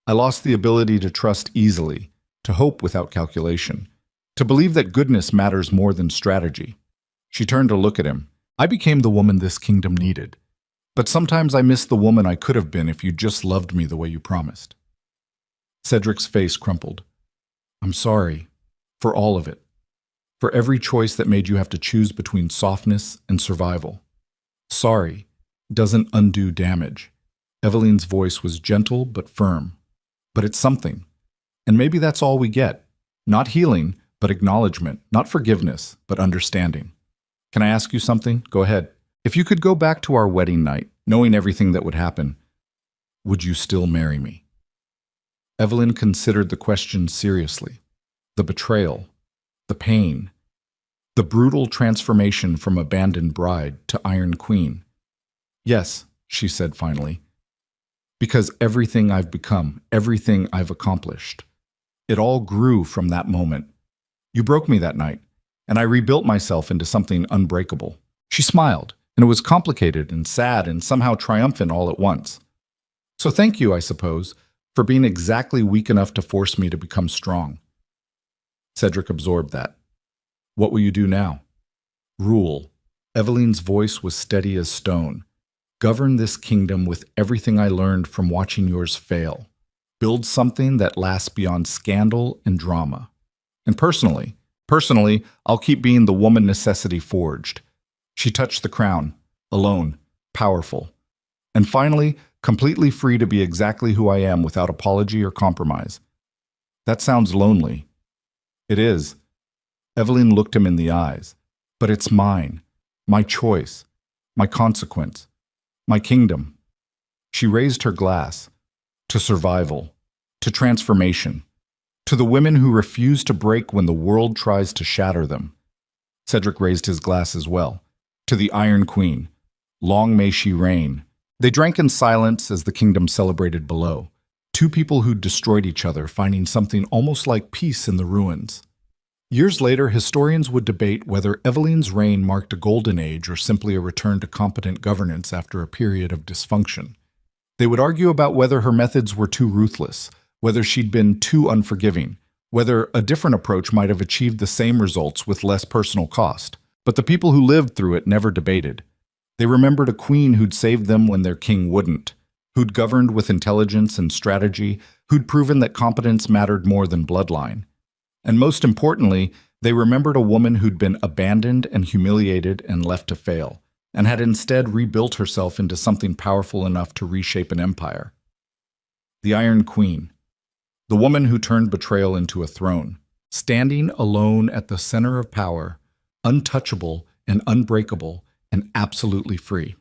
I lost the ability to trust easily, to hope without calculation, to believe that goodness matters more than strategy. She turned to look at him. I became the woman this kingdom needed. But sometimes I miss the woman I could have been if you just loved me the way you promised. Cedric's face crumpled. I'm sorry. For all of it. For every choice that made you have to choose between softness and survival. Sorry doesn't undo damage. Evelyn's voice was gentle but firm. But it's something. And maybe that's all we get. Not healing, but acknowledgement. Not forgiveness, but understanding. Can I ask you something? Go ahead. If you could go back to our wedding night, knowing everything that would happen, would you still marry me? Evelyn considered the question seriously. The betrayal, the pain, the brutal transformation from abandoned bride to Iron Queen. Yes, she said finally, because everything I've become, everything I've accomplished, it all grew from that moment. You broke me that night, and I rebuilt myself into something unbreakable. She smiled, and it was complicated and sad and somehow triumphant all at once. So thank you, I suppose, for being exactly weak enough to force me to become strong. Cedric absorbed that. What will you do now? Rule. Evelyn's voice was steady as stone. Govern this kingdom with everything I learned from watching yours fail. Build something that lasts beyond scandal and drama. And personally, I'll keep being the woman necessity forged. She touched the crown, alone, powerful. And finally, completely free to be exactly who I am without apology or compromise. That sounds lonely. It is. Evelyn looked him in the eyes. But it's mine, my choice, my consequence, my kingdom. She raised her glass. To survival, to transformation, to the women who refuse to break when the world tries to shatter them. Cedric raised his glass as well. To the Iron Queen. Long may she reign. They drank in silence as the kingdom celebrated below. 2 people who'd destroyed each other, finding something almost like peace in the ruins. Years later, historians would debate whether Evelyn's reign marked a golden age or simply a return to competent governance after a period of dysfunction. They would argue about whether her methods were too ruthless, whether she'd been too unforgiving, whether a different approach might have achieved the same results with less personal cost. But the people who lived through it never debated. They remembered a queen who'd saved them when their king wouldn't, who'd governed with intelligence and strategy, who'd proven that competence mattered more than bloodline. And most importantly, they remembered a woman who'd been abandoned and humiliated and left to fail, and had instead rebuilt herself into something powerful enough to reshape an empire. The Iron Queen, the woman who turned betrayal into a throne, standing alone at the center of power, untouchable and unbreakable and absolutely free.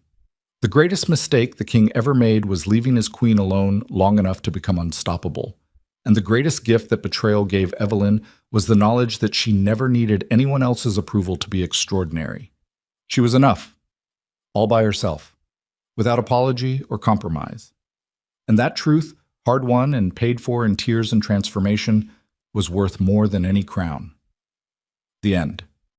The greatest mistake the king ever made was leaving his queen alone long enough to become unstoppable. And the greatest gift that betrayal gave Evelyn was the knowledge that she never needed anyone else's approval to be extraordinary. She was enough, all by herself, without apology or compromise. And that truth, hard-won and paid for in tears and transformation, was worth more than any crown. The end.